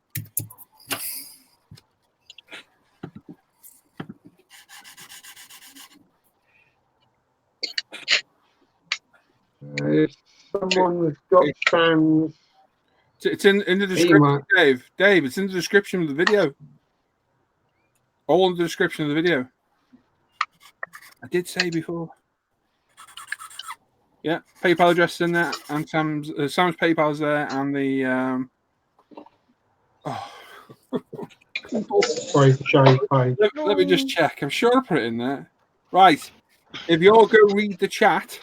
If someone's got Sam's... It's in the description, Dave. Dave, it's in the description of the video. All in the description of the video. I did say before. Yeah, PayPal address is in there, and Sam's PayPal's there, and the let me just check. I'm sure I put it in there. Right. If you all go read the chat,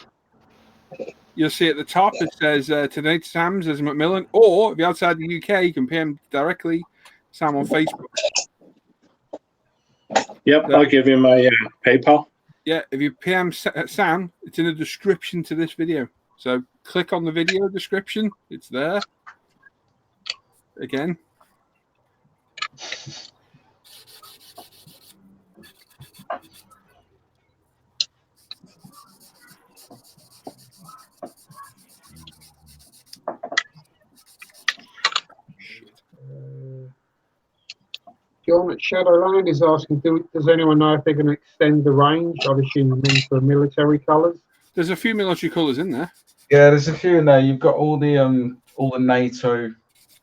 you'll see at the top it says tonight Sam's is Macmillan, or if you're outside the UK, you can PM directly Sam on Facebook. Yep, I'll give you my PayPal. Yeah, if you PM Sam, it's in the description to this video. So click on the video description. It's there. Again. John at Shadowland is asking, does anyone know if they're going to extend the range? I'd assume you mean for military colours. There's a few military colours in there. Yeah, there's a few in there. You've got all the NATO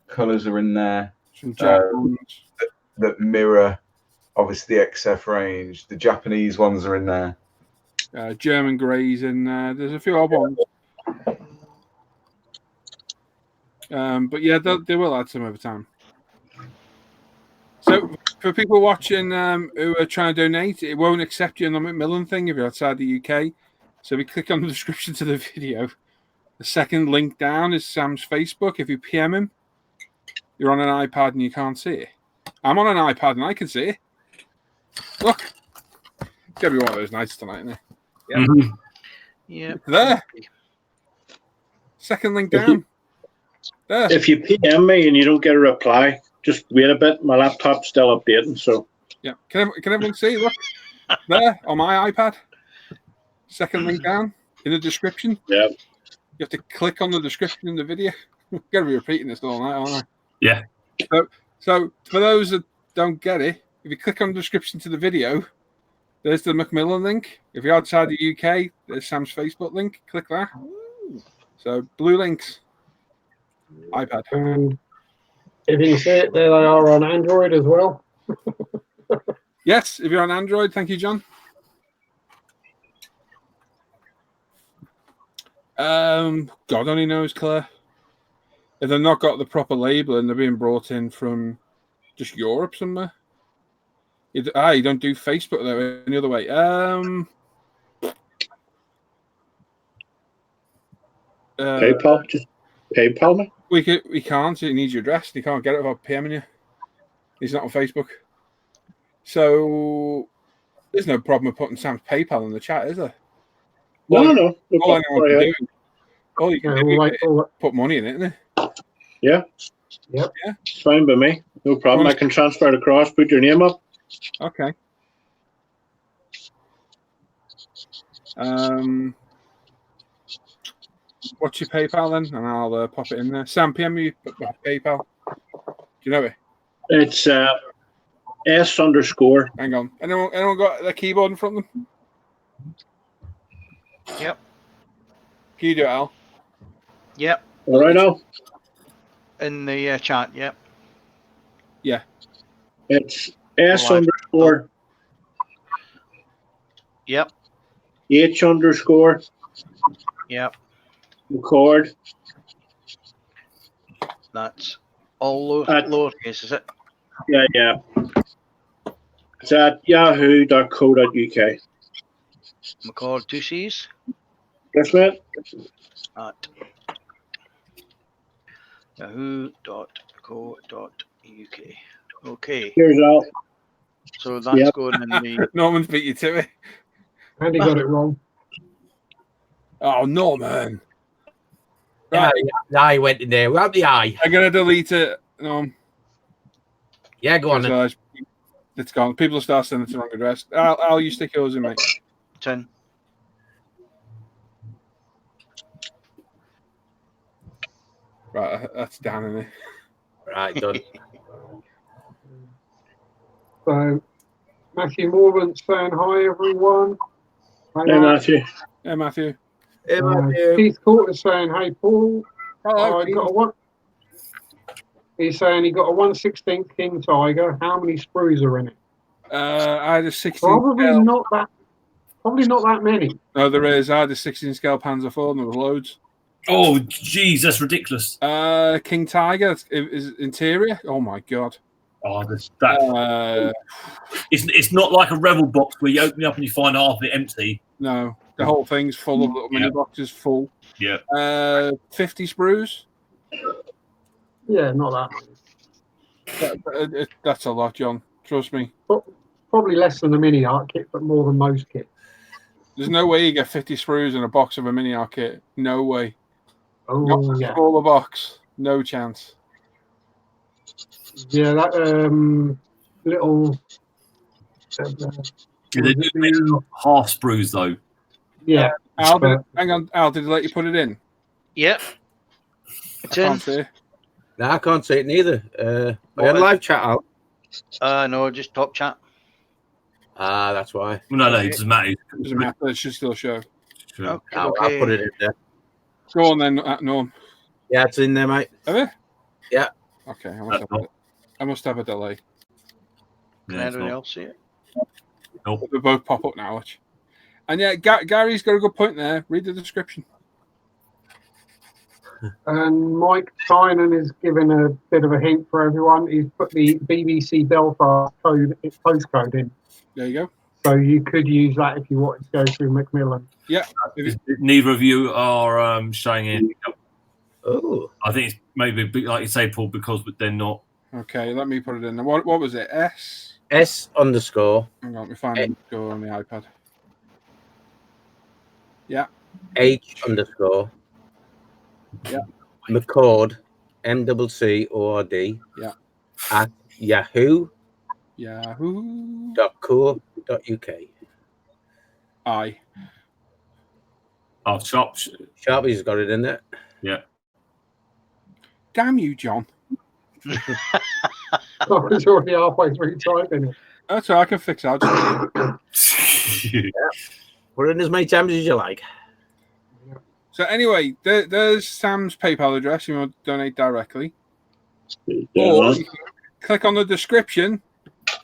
colours are in there. That mirror, obviously, the XF range. The Japanese ones are in there. German greys in there. There's a few odd ones. But yeah, they will add some over time. So for people watching who are trying to donate, it won't accept you on the Macmillan thing if you're outside the UK. So if you click on the description to the video, the second link down is Sam's Facebook. If you PM him, you're on an iPad and you can't see it. I'm on an iPad and I can see it. Look. It's going to be one of those nights tonight, isn't it? Yeah. Mm-hmm. Yeah. There. Second link down. There. If you PM me and you don't get a reply, just wait a bit. My laptop's still updating, so... Yeah. Can everyone see? Look. There, on my iPad. Second link down in the description. Yeah. You have to click on the description in the video. I'm going to be repeating this all night, aren't I? Yeah. So for those that don't get it, if you click on the description to the video, there's the Macmillan link. If you're outside the UK, there's Sam's Facebook link. Click that. So blue links. iPad. If you can see it, there they are on Android as well. Yes, if you're on Android, thank you, John. God only knows, Claire. If they've not got the proper label and they're being brought in from just Europe somewhere. You don't do Facebook though, any other way. PayPal? Just PayPal me? We can't. It needs your address. You can't get it without PMing you. He's not on Facebook. So there's no problem with putting Sam's PayPal in the chat, is there? No. All anyone can do, all you can do is put money in it, isn't it? Yeah. Yep. Yeah. It's fine by me. No problem. I can transfer it across, put your name up. Okay. What's your PayPal then? And I'll pop it in there. Sam, PM me PayPal. Do you know it? It's S_. Hang on. Anyone got their keyboard in front of them? Yep. Can you do it, Al? Yep. All right now. In the chat, yep. Yeah. It's S_. Yep. H_. Yep. Record. That's all lowercase, is it? Yeah. It's at yahoo.co.uk. McCall 2 C's. Yes, mate. At yahoo.co.uk. Okay. Here's Al. So that's going in the. Norman's beat you to it. Andy got it wrong. Oh, Norman. Right. The eye went in there. Without the eye. I'm going to delete it. No. Yeah, go on then. It's gone. People start sending it to the wrong address. Al, you stick yours in, mate. 10. Right, that's down in it. Right, done. So, Matthew Morland saying hi, everyone. Hi, Hey, Matthew. Yeah, Matthew. Hey, Matthew. Keith Court is saying, hey, Paul. Hello, I got a one. He's saying he got a 1/16 King Tiger. How many sprues are in it? I had a 16 Probably scale. not that. Probably not that many. No, there is. I had a 16 scale Panzer IV, and there was loads. Oh, jeez, that's ridiculous. King Tiger is interior. Oh my god. Oh, it's not like a Rebel box where you open it up and you find half of it empty. No, the whole thing's full of little mini boxes, full. Yeah. 50 sprues. Yeah, not that. That's a lot, John. Trust me. Probably less than a mini art kit, but more than most kits. There's no way you get 50 sprues in a box of a mini art kit. No way. Oh, Not yeah. smaller box. No chance. Yeah, that little. They do half sprues though. Yeah. Al, hang on. Al, did they let you put it in? Yep. I can't see. No, I can't see it neither. Are you on live chat out? No, just top chat. Ah, that's why. Well, no, it doesn't matter. It doesn't matter. It should still show. Sure. I'll put it in there. Go on then, Norm. Yeah, it's in there, mate. Have you? Yeah. Okay, I must have a delay. Can anyone else see it? Nope. They both pop up now, watch. And yeah, Gary's got a good point there. Read the description. And Mike Tynan is giving a bit of a hint for everyone. He's put the BBC Belfast postcode in. There you go. So you could use that if you wanted to go through Macmillan. Yeah. Neither of you are showing anything up. Oh. I think it's maybe like you say, Paul, because they're not. Okay, let me put it in there. What was it? S? S underscore. Hang on, let me find it on the iPad. Yeah. H underscore. Yeah. McCord, MCCORD. Yeah. At yahoo.co.uk. Oh, Sharpie's got it in there. Yeah. Damn you, John. I was already halfway through typing it. That's all right, I can fix it. Put it in as many times as you like. So anyway, there's Sam's PayPal address. You want to donate directly. Or you can click on the description,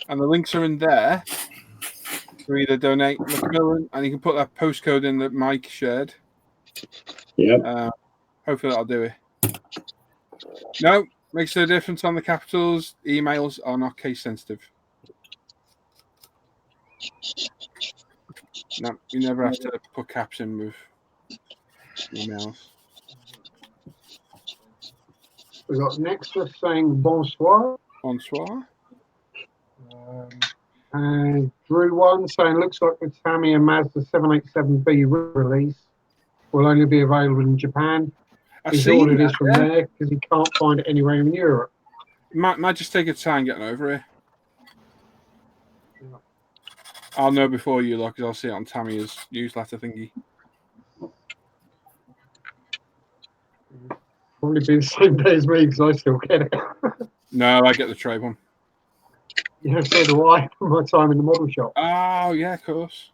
and the links are in there. To either donate Macmillan, and you can put that postcode in that Mike shared. Yeah. Hopefully that'll do it. No, makes no difference on the capitals. Emails are not case sensitive. No, you never have to put caps in with emails. We've got Nexus saying bonsoir. Bonsoir. And Drew One saying looks like the Tammy and Mazda 787B release will only be available in Japan. He's ordered this from there because he can't find it anywhere in Europe. Might just take a time getting over here. Yeah. I'll know before you look, because I'll see it on Tammy's newsletter thingy. Probably be the same day as me because I still get it. No, I get the trade one. Yeah, so do I from my time in the model shop. Oh, yeah, of course.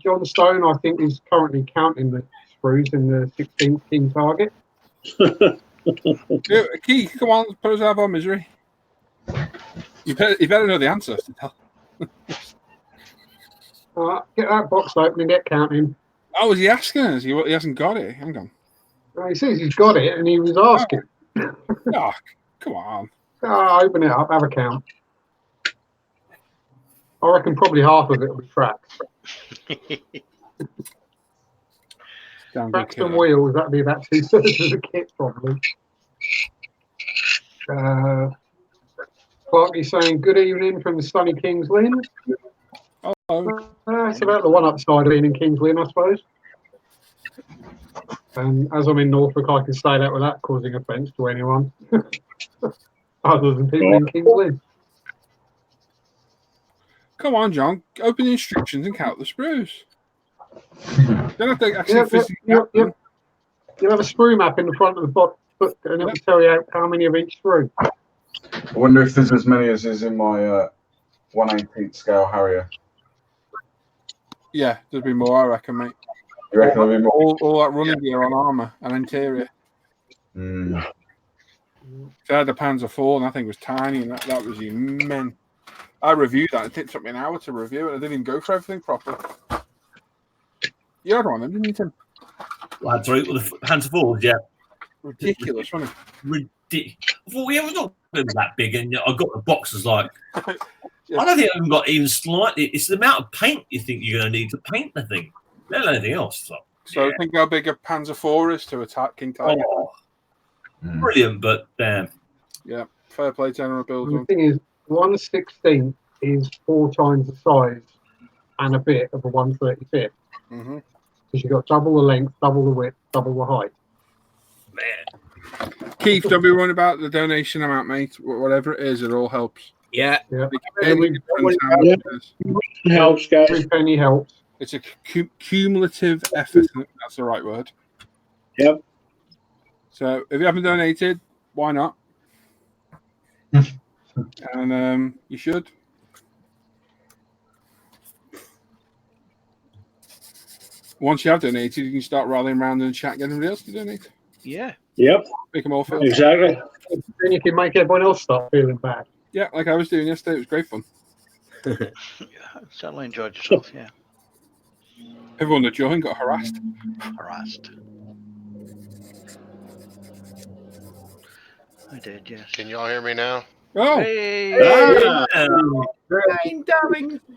John Stone, I think, is currently counting the sprues in the 16th King target. Keith, come on, put us out of our misery. You better know the answer. Get that box open and get counting. Oh, is he asking us? He hasn't got it. Hang on. No, he says he's got it and he was asking. Oh, come on. Open it up, have a count. I reckon probably half of it will be tracks. Tracks and wheels, that'd be about 2/3 of the kit, probably. Clarky's saying, good evening from the sunny King's Lynn. Oh. It's about the one upside of being in King's Lynn, I suppose. And as I'm in Norfolk, I can say that without causing offence to anyone. other than people in King's Lynn. Come on, John. Open the instructions and count the sprues. You don't have to actually physically count them. You'll have a sprue map in the front of the book, and it will tell you how many of each sprue. I wonder if there's as many as is in my 1/18 scale Harrier. Yeah, there'd be more, I reckon, mate. You reckon there'll be more? All that running gear on armour and interior. Mm. So I had the Panzer IV, and that thing was tiny, and that was immense. I reviewed that. It took me an hour to review it. I didn't even go for everything properly. You had one, didn't you, Tim? Well, sorry, with the Panzer IV, yeah. Ridiculous, wasn't it? Ridiculous. I thought, yeah, it was not that big, and I got the boxes like. Yeah. I don't think I've got even slightly. It's the amount of paint you think you're going to need to paint the thing, not anything else. So think how big a Panzer IV is to attack King Tiger. Oh, brilliant, but damn. Yeah, fair play, General Build. The thing is, 1/16 is 4 times the size and a bit of a 1/35. Mm-hmm. Because you've got double the length, double the width, double the height. Man. Keith, don't be worrying about the donation amount, mate. Whatever it is, it all helps. Yeah. Every helps, guys. Every penny helps. It's a cumulative effort. That's the right word. Yep. So if you haven't donated, why not? And you should. Once you have donated, you can start rallying around in the chat, getting everybody else to donate. Yeah. Yep. Make them all feel Exactly. Then you can make everyone else start feeling bad. Yeah, like I was doing yesterday. It was great fun. Yeah, certainly enjoyed yourself. Yeah. Everyone that joined got harassed. I did, yes. Can y'all hear me now? Oh, Hey!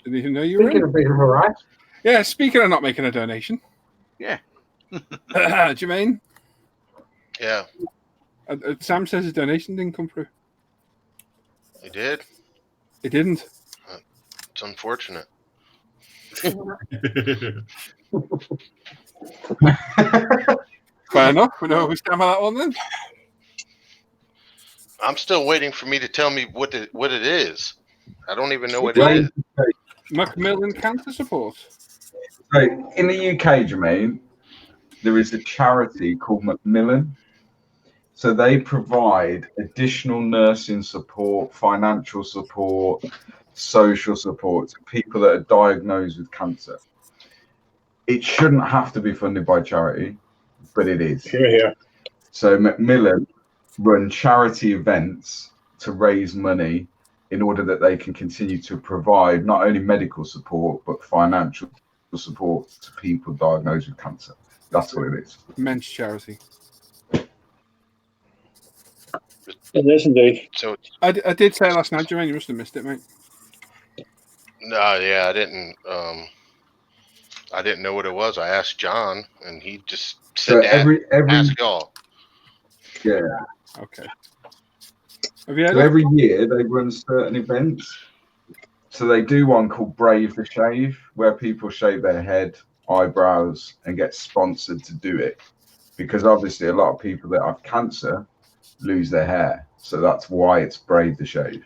didn't even know you were Speaking in. of being harassed, Yeah, speaking of not making a donation. Yeah. Jermaine, Yeah, Sam says his donation didn't come through. you did. It didn't. It's unfortunate. Fair enough. We know where we stand on that one then. I'm still waiting for me to tell me what it is. I don't even know what it is. Macmillan Cancer Support. So in the UK, Jermaine, there is a charity called Macmillan. So they provide additional nursing support, financial support, social support to people that are diagnosed with cancer. It shouldn't have to be funded by charity, but it is. Here. So Macmillan run charity events to raise money in order that they can continue to provide not only medical support, but financial support to people diagnosed with cancer. That's what it is. Men's charity. It is indeed. So I did say last night, Jermaine, you must have missed it, mate. no, yeah, I didn't know what it was. I asked John, and he just So said every ask y'all. yeah. Okay. Have you heard So of every year they run certain events. So they do one called Brave the Shave, where people shave their head, eyebrows, and get sponsored to do it. Because obviously a lot of people that have cancer lose their hair. So that's why it's Brave the Shave.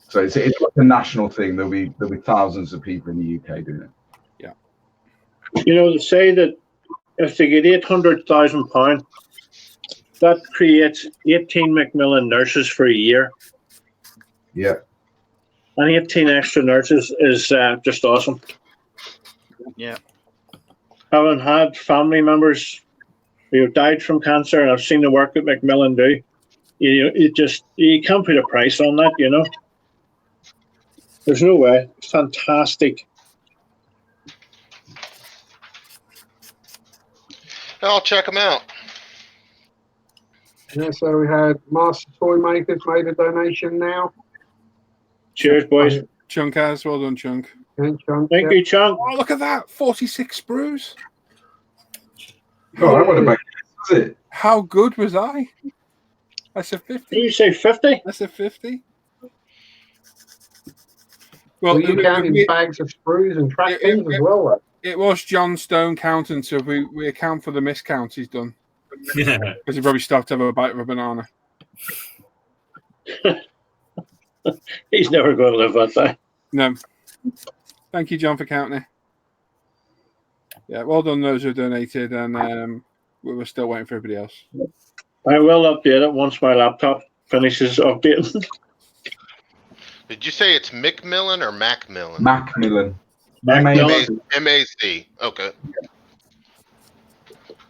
So it's like a national thing. There'll be thousands of people in the UK doing it. Yeah. You know, they say that if they get £800,000, that creates 18 Macmillan nurses for a year. Yeah. And 18 extra nurses is just awesome. Yeah. Having had family members who have died from cancer, and I've seen the work that Macmillan do, you can't put a price on that, you know. There's no way. It's fantastic. I'll check them out. yeah, so we had Master Toy Makers made a donation now. Cheers, boys. Chunk has? Well done, Chunk. Thank you. Thank you, Chunk. Oh, look at that. 46 sprues. Oh, I want to make it. Is it? How good was I? I said 50. Did you say 50? I said 50. Well, you counting bags of sprues and track pins as well, though. It was John Stone counting, so we account for the miscounts he's done. Yeah. Because he probably stopped to have a bite of a banana. He's never going to live that day. No. Thank you, John, for counting. Yeah, well done those who donated, and we were still waiting for everybody else. I will update it once my laptop finishes updating. Did you say it's Macmillan or Macmillan? Macmillan. Macmillan. M-A-C. Okay.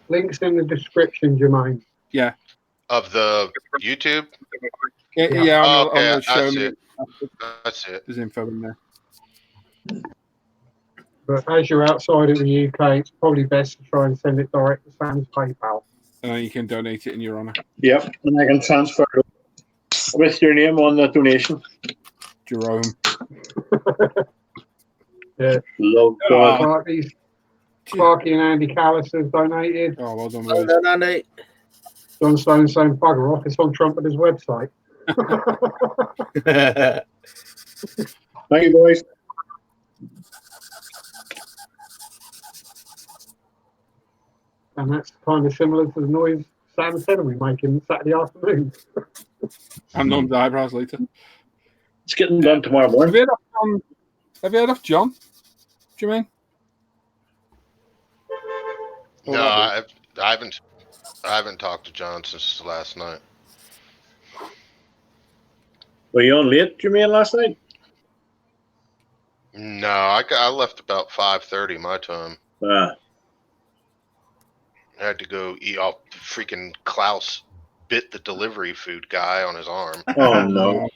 Links in the description, Jermaine. Yeah. Of the YouTube? Yeah, on okay, the show. That's it. There's info in there. But as you're outside of the UK, it's probably best to try and send it direct to Sam's PayPal. You can donate it in your honour. Yep, and I can transfer it with your name on the donation. Jerome. Yeah. Love God. Clarky and Andy Callis have donated. Oh, well done, Well done, Andy. John Stone saying bugger off. It's on Trumpeter's website. Thank you, boys. And that's kind of similar to the noise Sam said we making Saturday afternoon. And on the eyebrows later. It's getting done tomorrow morning. Have you heard of John? Jermaine? No, I haven't talked to John since last night. Were you on late, Jermaine, last night? No, I left about 5:30 my time. I had to go eat off freaking Klaus bit the delivery food guy on his arm. Oh no!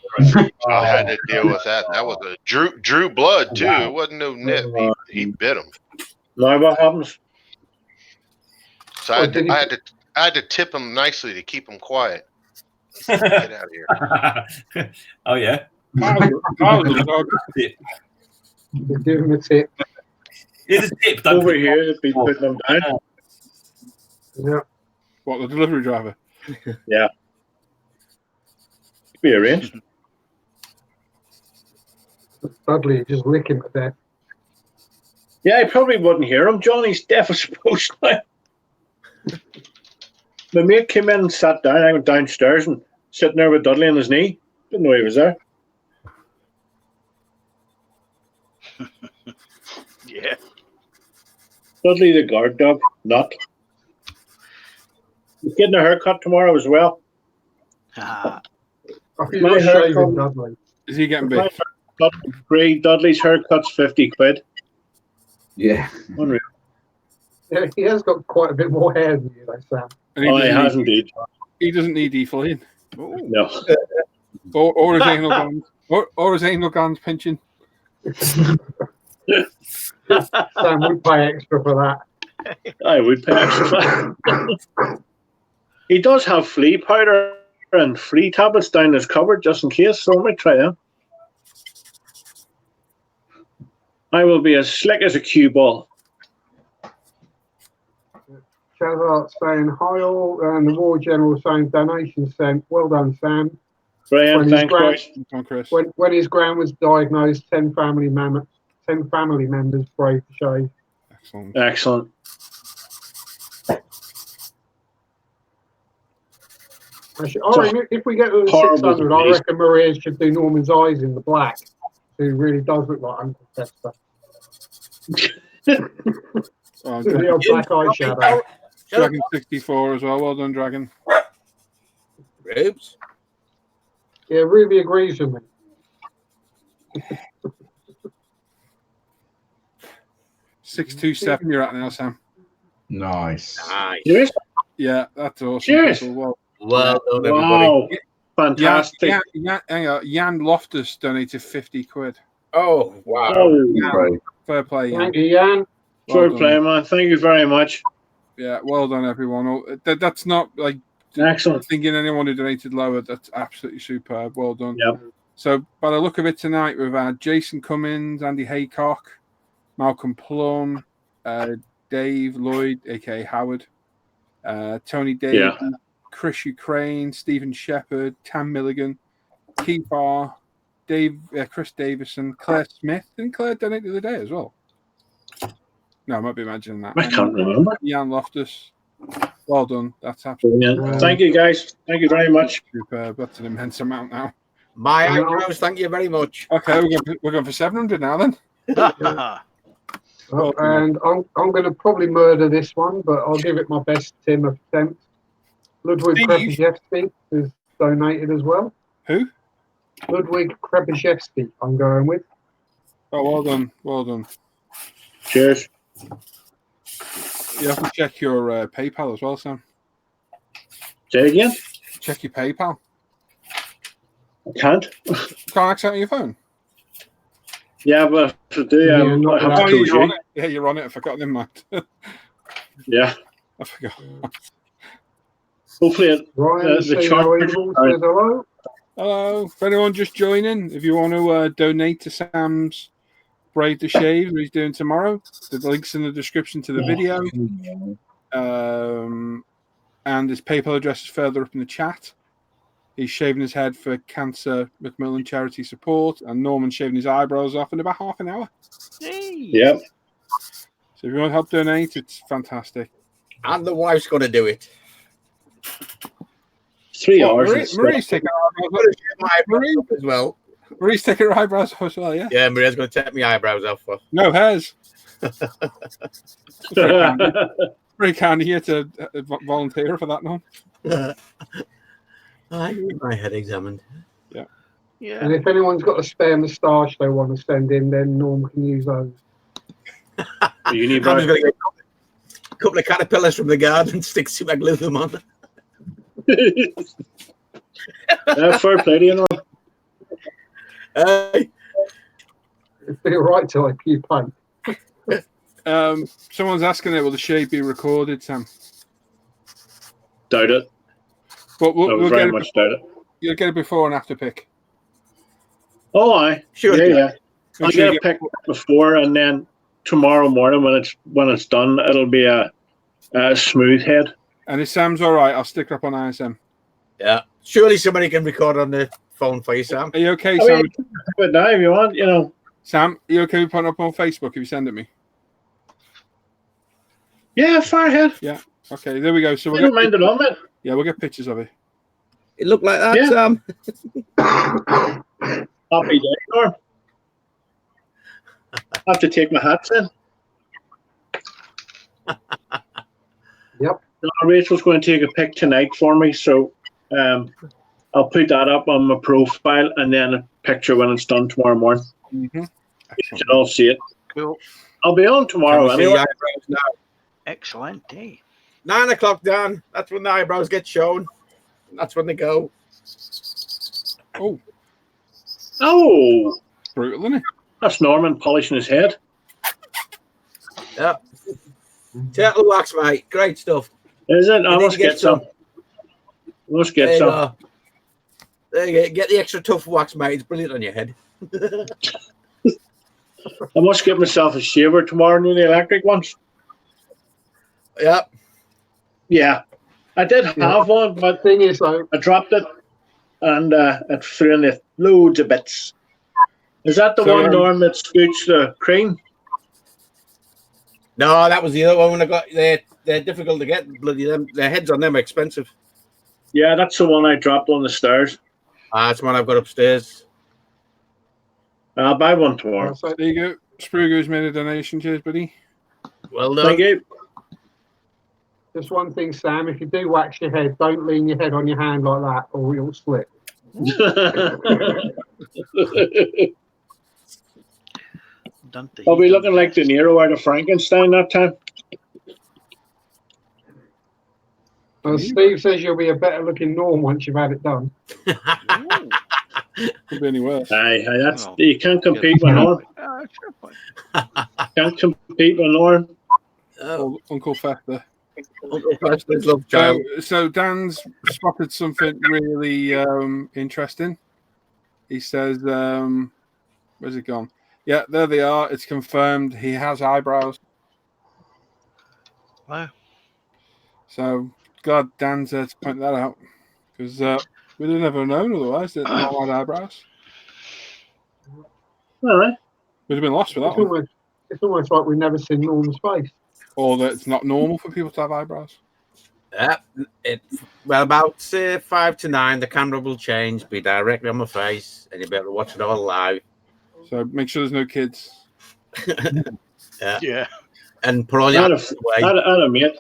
I had to deal with that. That was a drew blood too. It wasn't no nip. He bit him. Now what happens? So I had to tip him nicely to keep him quiet. Get out of here. Oh yeah. Give him a tip. Here's a tip. Over here, they'd be putting them down. Yeah. What, the delivery driver? Yeah. Be arranged. Dudley, just lick him to death. Yeah, I probably wouldn't hear him. Johnny's deaf as supposed to. My mate came in and sat down. I went downstairs and sitting there with Dudley on his knee. Didn't know he was there. Yeah. Dudley the guard dog, not. He's getting a haircut tomorrow as well. I feel My like shaving haircut, Dudley. Is he getting big? Dudley's haircut's £50. Yeah. Unreal. Yeah, he has got quite a bit more hair than you, though, Sam. And He has indeed. He doesn't need deflating. No. Or his anal glands. Or his anal glands pinching. Sam would pay extra for that. I would pay extra for that. He does have flea powder and flea tablets down his cupboard just in case, so I might try them. I will be as slick as a cue ball. Chazart saying hi all, and the War General saying donation sent. Well done, Sam. Brilliant, thanks, boys. On, Chris. When his gran was diagnosed, 10 family members braved to shave. Excellent. Excellent. Actually, I reckon if we get to the 600, I reckon Maria should do Norman's eyes in the black. Who really does look like Uncle Chester. The old black eyeshadow. Dragon 64 as well. Well done, Dragon. Rubes. Yeah, Ruby agrees with me. 627 you're at now, Sam. Nice. Yes? Yeah, that's awesome. Cheers. Well Well done, everybody. Wow. Fantastic. Jan Loftus donated 50 quid. Oh, wow. Oh, Fair play, Jan. Thank you, Jan. fair play, man. Thank you very much. Yeah, well done, everyone. That's not like Excellent. thinking anyone who donated lower. That's absolutely superb. Well done. Yep. So, by the look of it tonight, we've had Jason Cummins, Andy Haycock, Malcolm Plum, Dave Lloyd, aka Howard, Tony Davis, Chris Ukraine, Stephen Shepherd, Tam Milligan, Keith R, Chris Davison, Claire Smith. Didn't Claire donate the other day as well? No, I might be imagining that. I can't remember. Jan Loftus. Well done. That's absolutely Brilliant. Thank you, guys. Thank you very much. superb. That's an immense amount now. My eyebrows, thank you very much. Okay, we're going for 700 now then. And I'm going to probably murder this one, but I'll give it my best Tim attempt. Ludwig Krepaszewski has donated as well. Who? Ludwig Krepaszewski, I'm going with. Oh, well done. Well done. Cheers. You have to check your PayPal as well, Sam. Say it again? Check your PayPal. I can't. Can't access it on your phone? Yeah, but today I have to you're on it. Yeah, you're on it. I forgot. Never mind. Yeah. I forgot. Hopefully the charge. Hello. Hello. If anyone just joining, if you want to donate to Sam's Braid to Shave, that he's doing tomorrow, the link's in the description to the video. And his PayPal address is further up in the chat. He's shaving his head for Cancer Macmillan Charity Support, and Norman's shaving his eyebrows off in about half an hour. Yep. So if you want to help donate, it's fantastic. And the wife's going to do it. 3 hours. Marie's taking her eyebrows off as well. Marie's taking her eyebrows off as well, yeah? Yeah, Maria's going to take my eyebrows off. No hairs. Very kind of you to volunteer for that, no? I need my head examined. Yeah. And if anyone's got a spare moustache they want to send in, then Norm can use those. You need I'm just going to get a couple of caterpillars from the garden, stick some, I glue them on. Fair play to you, Norm. It's the right to like you paint. Someone's asking will the shave be recorded, Sam? Doubt it. But we'll very get much doubt it. You'll get a before and after pic. Oh, aye. Sure. Yeah. I'll get a pic before, and then tomorrow morning when it's done, it'll be a smooth head. And if Sam's all right, I'll stick her up on ISM. Yeah. Surely somebody can record on the phone for you, Sam. Are you okay, Sam? But now, if you want, Sam, are you okay with putting up on Facebook if you send it me? Yeah, far ahead. Yeah. Okay, there we go. So I don't mind it on it. Yeah, we'll get pictures of it. It looked like that, Sam. Happy day, Norm. I have to take my hats in. Yep. Rachel's going to take a pic tonight for me, so I'll put that up on my profile and then a picture when it's done tomorrow morning. Mm-hmm. You can all see it. Cool. I'll be on tomorrow anyway. Excellent day. 9 o'clock, Dan. That's when the eyebrows get shown. That's when they go. Oh. Oh. Brutal, isn't it? That's Norman polishing his head. Yeah. Turtle wax, mate. Great stuff. Is it? I must get some. Must get some. Go. There you go. Get the extra tough wax, mate. It's brilliant on your head. I must get myself a shaver tomorrow, the electric ones. Yeah. Yeah. I did have one, but thing is, I dropped it and it threw in the loads of bits. Is that the one, Norm, that scoots the cream? No, that was the other one. When I got they're difficult to get. Bloody them, their heads on them are expensive. Yeah, that's the one I dropped on the stairs. That's one I've got upstairs. I'll buy one tomorrow. There you go. Sprugo's made a donation. Cheers, buddy. Well done. Thank you. Just one thing, Sam. If you do wax your head, don't lean your head on your hand like that, or you'll slip. I'll be looking like De Niro out of Frankenstein that time. Well, Steve says you'll be a better looking Norm once you've had it done. Could be any worse. Aye, that's you can't compete with Norm. Can't compete with Norm. Uncle Fester. Uncle Fester's love child. So Dan's spotted something really interesting. He says, where's it gone? Yeah, there they are. It's confirmed. He has eyebrows. Wow. So, God, Dan's there to point that out. Because we'd have never known otherwise that Norm had eyebrows. All right. We'd have been lost with that one. It's almost like we've never seen Norm's face. Or that it's not normal for people to have eyebrows. Well, about 5 to 9, the camera will change, be directly on my face, and you'll be able to watch it all live. So make sure there's no kids. Yeah. And put all I your had hands away. a mate.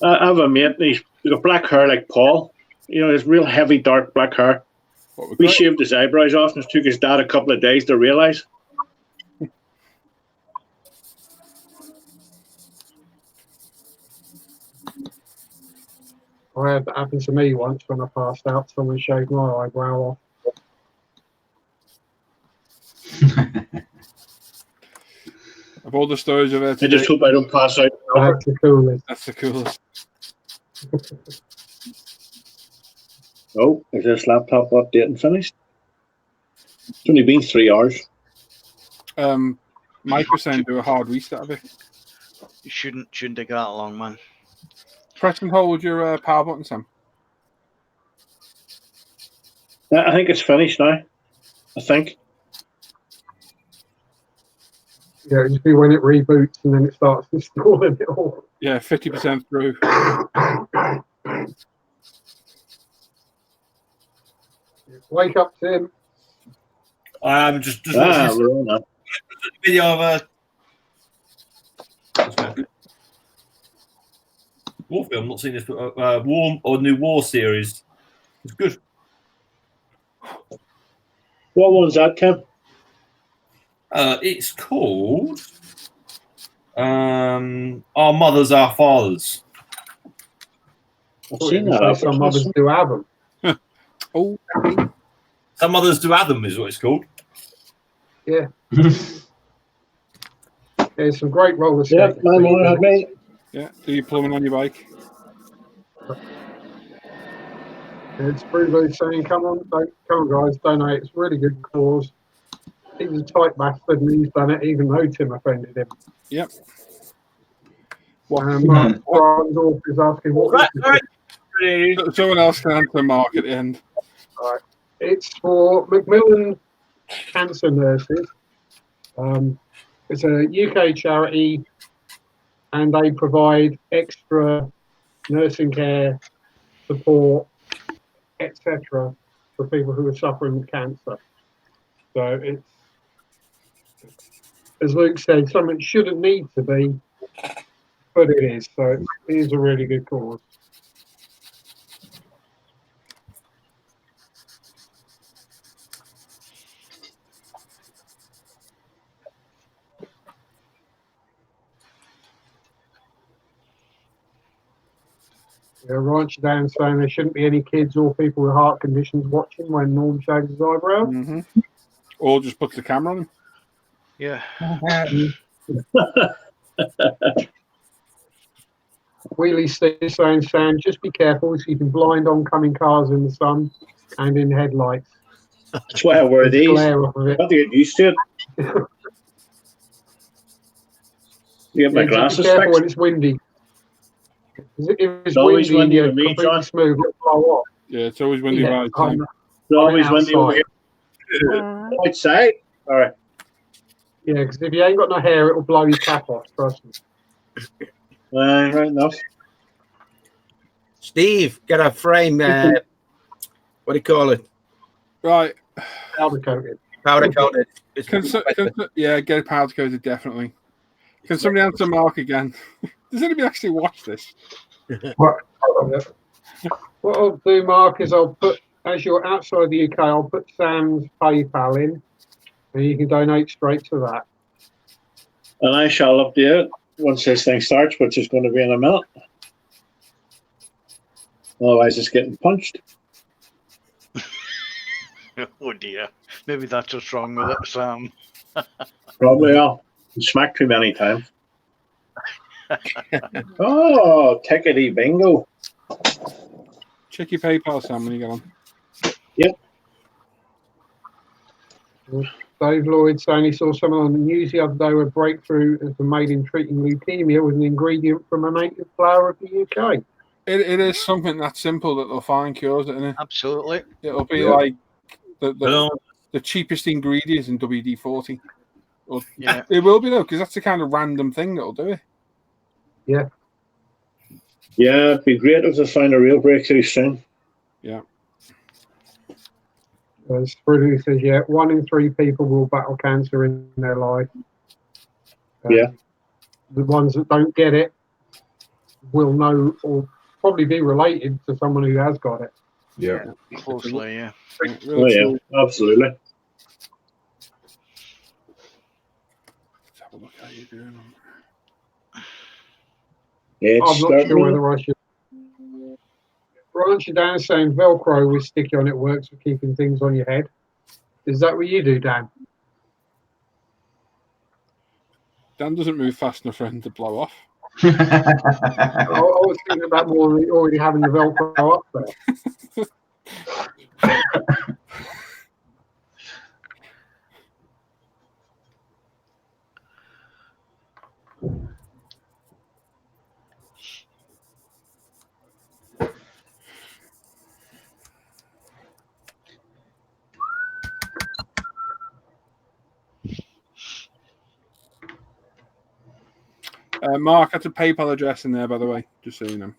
I have a mate. He's got black hair like Paul. You know, his real heavy, dark black hair. We shaved his eyebrows off, and it took his dad a couple of days to realise. I had that happen to me once when I passed out. Someone shaved my eyebrow off. Of all the stories I've heard I just hope I don't pass out. That's the coolest. That's the coolest. Oh, is this laptop updating finished? It's only been 3 hours. Mike was saying do a hard restart of it. You shouldn't take that long, man. Press and hold your power button, Sam. I think it's finished now. I think. Yeah, it'll just be when it reboots and then it starts installing it all. Yeah, 50% through. Wake up, Tim. I'm just watching we're on that. video of Warfare. I've not seen this, but new War series. It's good. What one's that, Kim? It's called Our Mothers, Our Fathers. I've seen that. Some mothers do have them. Oh, Some Mothers Do Have Them is what it's called. Yeah. There's some great roller Yeah, skating. my mother had me. yeah. Do you plumbing on your bike? It's Bruno saying, come on guys, donate. It's a really good cause. He's a tight bastard and he's done it even though Tim offended him. Yep. Mark Brandorf is asking what Someone else can answer Mark at the end. Right. It's for Macmillan Cancer Nurses. It's a UK charity and they provide extra nursing care, support, etc. for people who are suffering with cancer. So it's, as Luke said, something shouldn't need to be, but it is. So it is a really good cause. Yeah, Ranch down saying there shouldn't be any kids or people with heart conditions watching when Norm shaves his eyebrows. Mm-hmm. Or just puts the camera on him. Yeah. Wheelie Steve saying, Sam, just be careful so you can blind oncoming cars in the sun and in headlights. That's why I wear these. Glare off of it. I have to get used to it. You get my glasses Be careful fixed. when it's windy. If it's always windy windy and with you're me, completely John. smooth, it'll blow off. Yeah, it's always windy Yeah, by the time. It's always windy over outside. here. Outside? All right. Yeah, because if you ain't got no hair, it'll blow your cap off, trust me. Right enough. Steve, get a frame. What do you call it? Right. Powder coated. Powder coated. Yeah, get it powder coated, definitely. Can somebody answer Mark again? Does anybody actually watch this? What I'll do, Mark, is I'll put, as you're outside the UK, I'll put Sam's PayPal in, and you can donate straight to that. And I shall update it once this thing starts, which is going to be in a minute. Otherwise, it's getting punched. Oh dear. Maybe that's what's wrong with it, Sam. Probably, yeah. Smacked too many times. Oh, tickety bingo. Check your PayPal, Sam, when you get on. Yep. Dave Lloyd saying he saw someone on the news the other day where breakthrough has been made in treating leukemia with an ingredient from a native flower of the UK. It is something that simple that they'll find cures it, isn't it? Absolutely. It'll be like the cheapest ingredients in WD-40. Yeah. It will be, though, because that's the kind of random thing that'll do it. Yeah. Yeah, it'd be great if they find a real breakthrough soon. Yeah. As Freddie says, yeah, 1 in 3 people will battle cancer in their life. Yeah. The ones that don't get it will know or probably be related to someone who has got it. Yeah. Closely, yeah. Oh, yeah, absolutely. Let's have a look how you're doing. Yeah, it's I'm not sure starting. whether I should branch it down saying Velcro with sticky on it works for keeping things on your head. Is that what you do, Dan? Dan doesn't move fast enough for him to blow off. I was thinking about more already having the Velcro up there. Mark, that's a PayPal address in there, by the way, just so you know.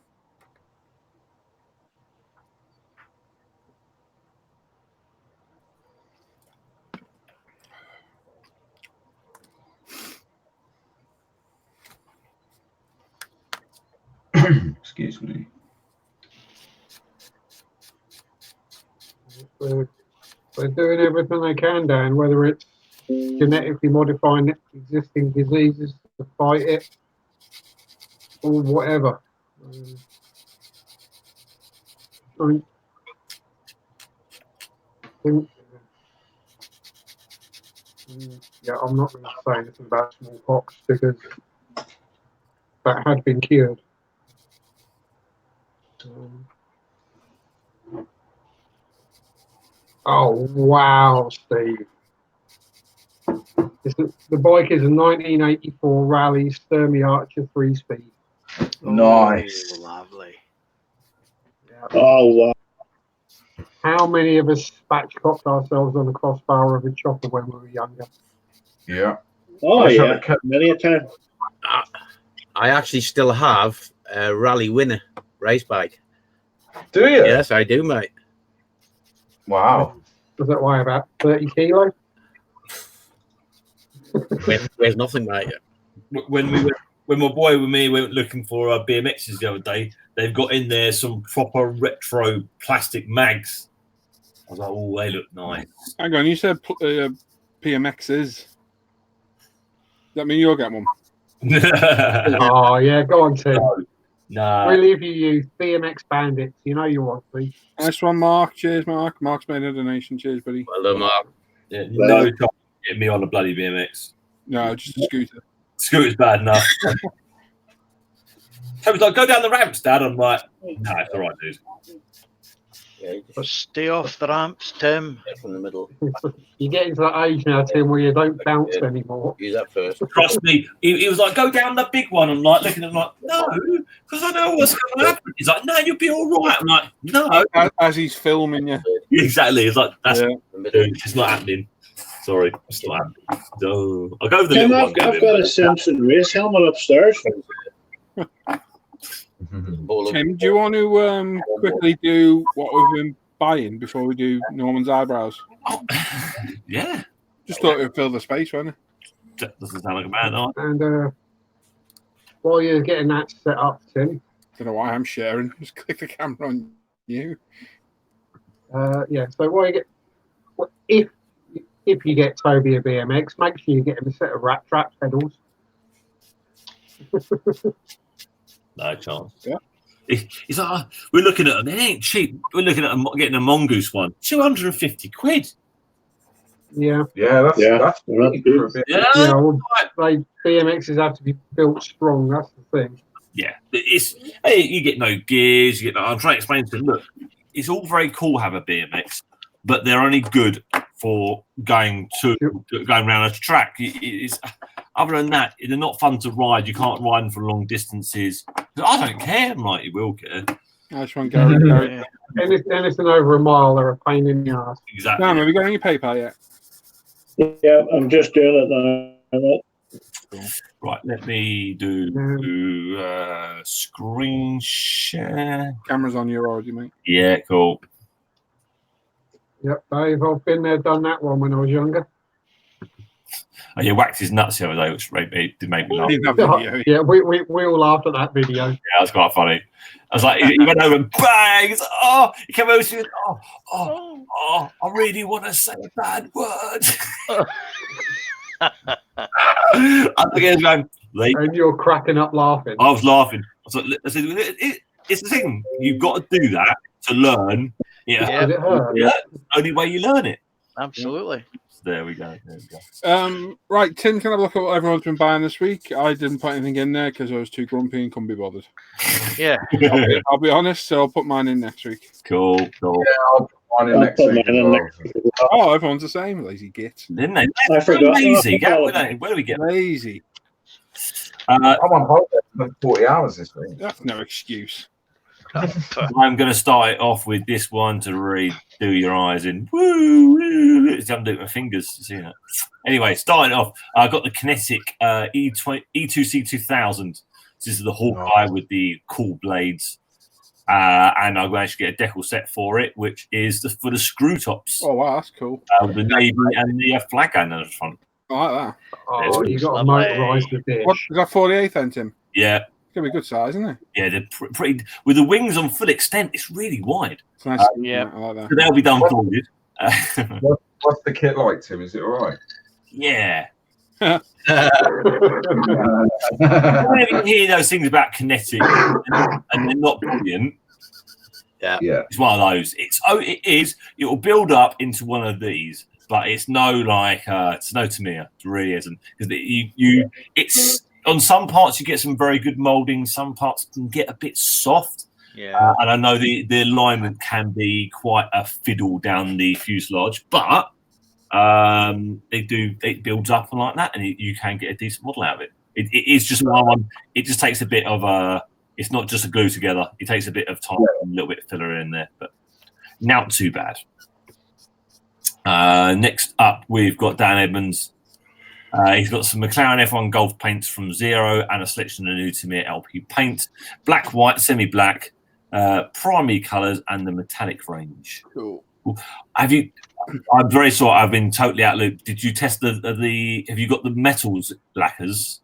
Excuse me. They're doing everything they can, Dan, whether it's genetically modifying existing diseases to fight it or whatever. Yeah, I'm not going to say anything about smallpox because that had been cured. Oh, wow, Steve. The bike is a 1984 Rally Sturmey Archer 3-speed. Nice. Oh, lovely. Oh, wow. How many of us spatchcocked ourselves on the crossbar of a chopper when we were younger? Yeah. Oh, Wish I yeah. had kept- Many a time. I actually still have a Rally Winner race bike. Do you? Yes, I do, mate. Wow. Was that why about 30 kilo? Weighs nothing, mate. When my boy with me went looking for BMXs the other day, they've got in there some proper retro plastic mags. I was like, oh, they look nice. Hang on, you said PMXs. Does that mean you'll get one? Oh, yeah, go on, Tim. Nah. We'll leave you BMX bandits. You know you want to. Nice one, Mark. Cheers, Mark. Mark's made a donation. Cheers, buddy. Well done, Mark. Yeah, no time to get me on a bloody BMX. No, just a scooter. Scooter's bad enough. So was like, go down the ramps, Dad. I'm like, no, it's all right, dude. But stay off the ramps, Tim. From the middle. You get into that age now, Tim, where you don't bounce anymore. Use that first. Trust me, he was like, go down the big one. I'm like, looking at him like, no, because I know what's going to happen. He's like, no, you'll be all right. I'm like, no. As he's filming you. Exactly. It's like, that's Yeah. dude, it's not happening. Sorry, it's not happening. No. I'll go with the Tim, little I've one. got a Simpson race helmet upstairs. Tim, do you want to quickly do what we've been buying before we do Norman's eyebrows? Oh, yeah. Just thought it would fill the space, wouldn't it? That doesn't sound like a bad idea. And while you're getting that set up, Tim. Don't know why I'm sharing. Just click the camera on you. Yeah. So while you get, if you get Toby a BMX, make sure you get him a set of rat trap pedals. No chance. Yeah. He's like, oh, we're looking at them. They ain't cheap. We're looking at getting a mongoose one. 250 quid. Yeah. Yeah, that's cheap for a bit. Yeah. Yeah. Well, BMXs have to be built strong. That's the thing. Yeah. Hey, you get no gears. You get. I'm trying to explain to them. Look, it's all very cool to have a BMX, but they're only good for going around a track. It's, other than that, they're not fun to ride. You can't ride them for long distances. I don't care. I'm like, you will care. Nice one, Gary. Anything over a mile, they're a pain in the ass. Exactly. No, have you got any PayPal yet? Yeah, I'm just doing it now. Right, let me do screen share. Camera's on you already, mate. Yeah, cool. Yep, Dave, I've been there, done that one when I was younger. Oh, yeah, whacked his nuts the other day, which did make me laugh. Leave that video. Yeah, we all laughed at that video. Yeah, that was quite funny. I was like, he went over and bang! He's like, oh, he came over to me, I really want to say a bad word. I think he was going, and you're cracking up laughing. I was laughing. I said, it's the thing. You've got to do that to learn. Yeah, Did it hurt? Yeah, only way you learn it. Absolutely. So there we go. Right, Tim, can I have a look at what everyone's been buying this week? I didn't put anything in there because I was too grumpy and couldn't be bothered. Yeah. I'll be honest, so I'll put mine in next week. Cool. Yeah, I'll put mine in next week. Oh, everyone's the same. Lazy git. Didn't they? I forgot. Lazy. Where do we get lazy? I'm on holiday for 40 hours this week. That's no excuse. I'm going to start it off with this one to really do your eyes in. Woo, woo. I'm doing my fingers. See that? Anyway, starting off, I got the Kinetic E2C2000. This is the Hawkeye with the cool blades. And I'm going to get a decal set for it, which is for the screw tops. Oh, wow, that's cool. With the navy and the flag on the front. I like that. Oh, you got to motorise the dish. What, is that 48 then, Tim? Yeah. It's going to be a good size, isn't it? Yeah, they're pretty. With the wings on full extent, it's really wide. It's nice. Yeah. I like that. So they'll be done folded. What's the kit like, Tim? Is it all right? Yeah. Whenever you hear those things about Kinetic and they're not brilliant, yeah, it's one of those. It is. It will build up into one of these, but it's no it's no Tamiya. It really isn't, because it's on some parts you get some very good molding. Some parts can get a bit soft. Yeah, and I know the alignment can be quite a fiddle down the fuselage, but it builds up and like that, and you can get a decent model out of it. It is just one. It just takes a bit of it's not just a glue together. It takes a bit of time and a little bit of filler in there, but not too bad. Next up, we've got Dan Edmonds. He's got some McLaren F1 Golf paints from Zero and a selection of new Tamiya LP paint, black, white, semi-black, primary colours, and the metallic range. Cool. I'm very sorry, I've been totally out of loop. Did you test have you got the metals lacquers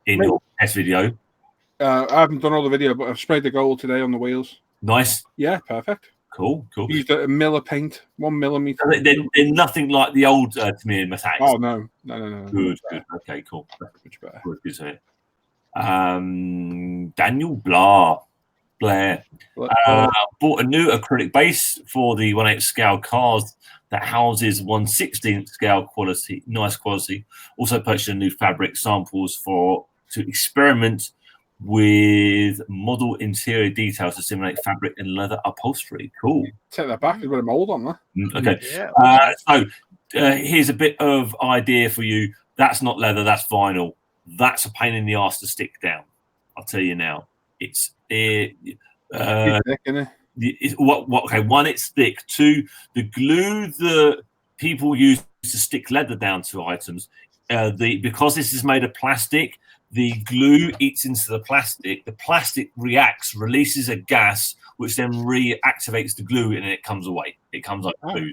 in your test video? I haven't done all the video, but I've sprayed the gold today on the wheels. Nice. Yeah, perfect. Cool. Used a mil of paint, 1 millimeter. They're nothing like the old Tamiya metallics. Oh, no. Good. Okay, cool. Much better. Good to hear. Daniel Blair. Bought a new acrylic base for the 1/8 scale cars that houses 1/16 scale quality, nice quality. Also purchased a new fabric samples to experiment with model interior details to simulate fabric and leather upholstery. Cool. Take that back. There's got a mold on that. Okay. Yeah. So here's a bit of idea for you. That's not leather. That's vinyl. That's a pain in the ass to stick down. I'll tell you now. It's thick, isn't it? Okay, one, it's thick. Two, the glue that people use to stick leather down to items, because this is made of plastic, the glue eats into the plastic reacts, releases a gas, which then reactivates the glue, and then it comes away. It comes like glue.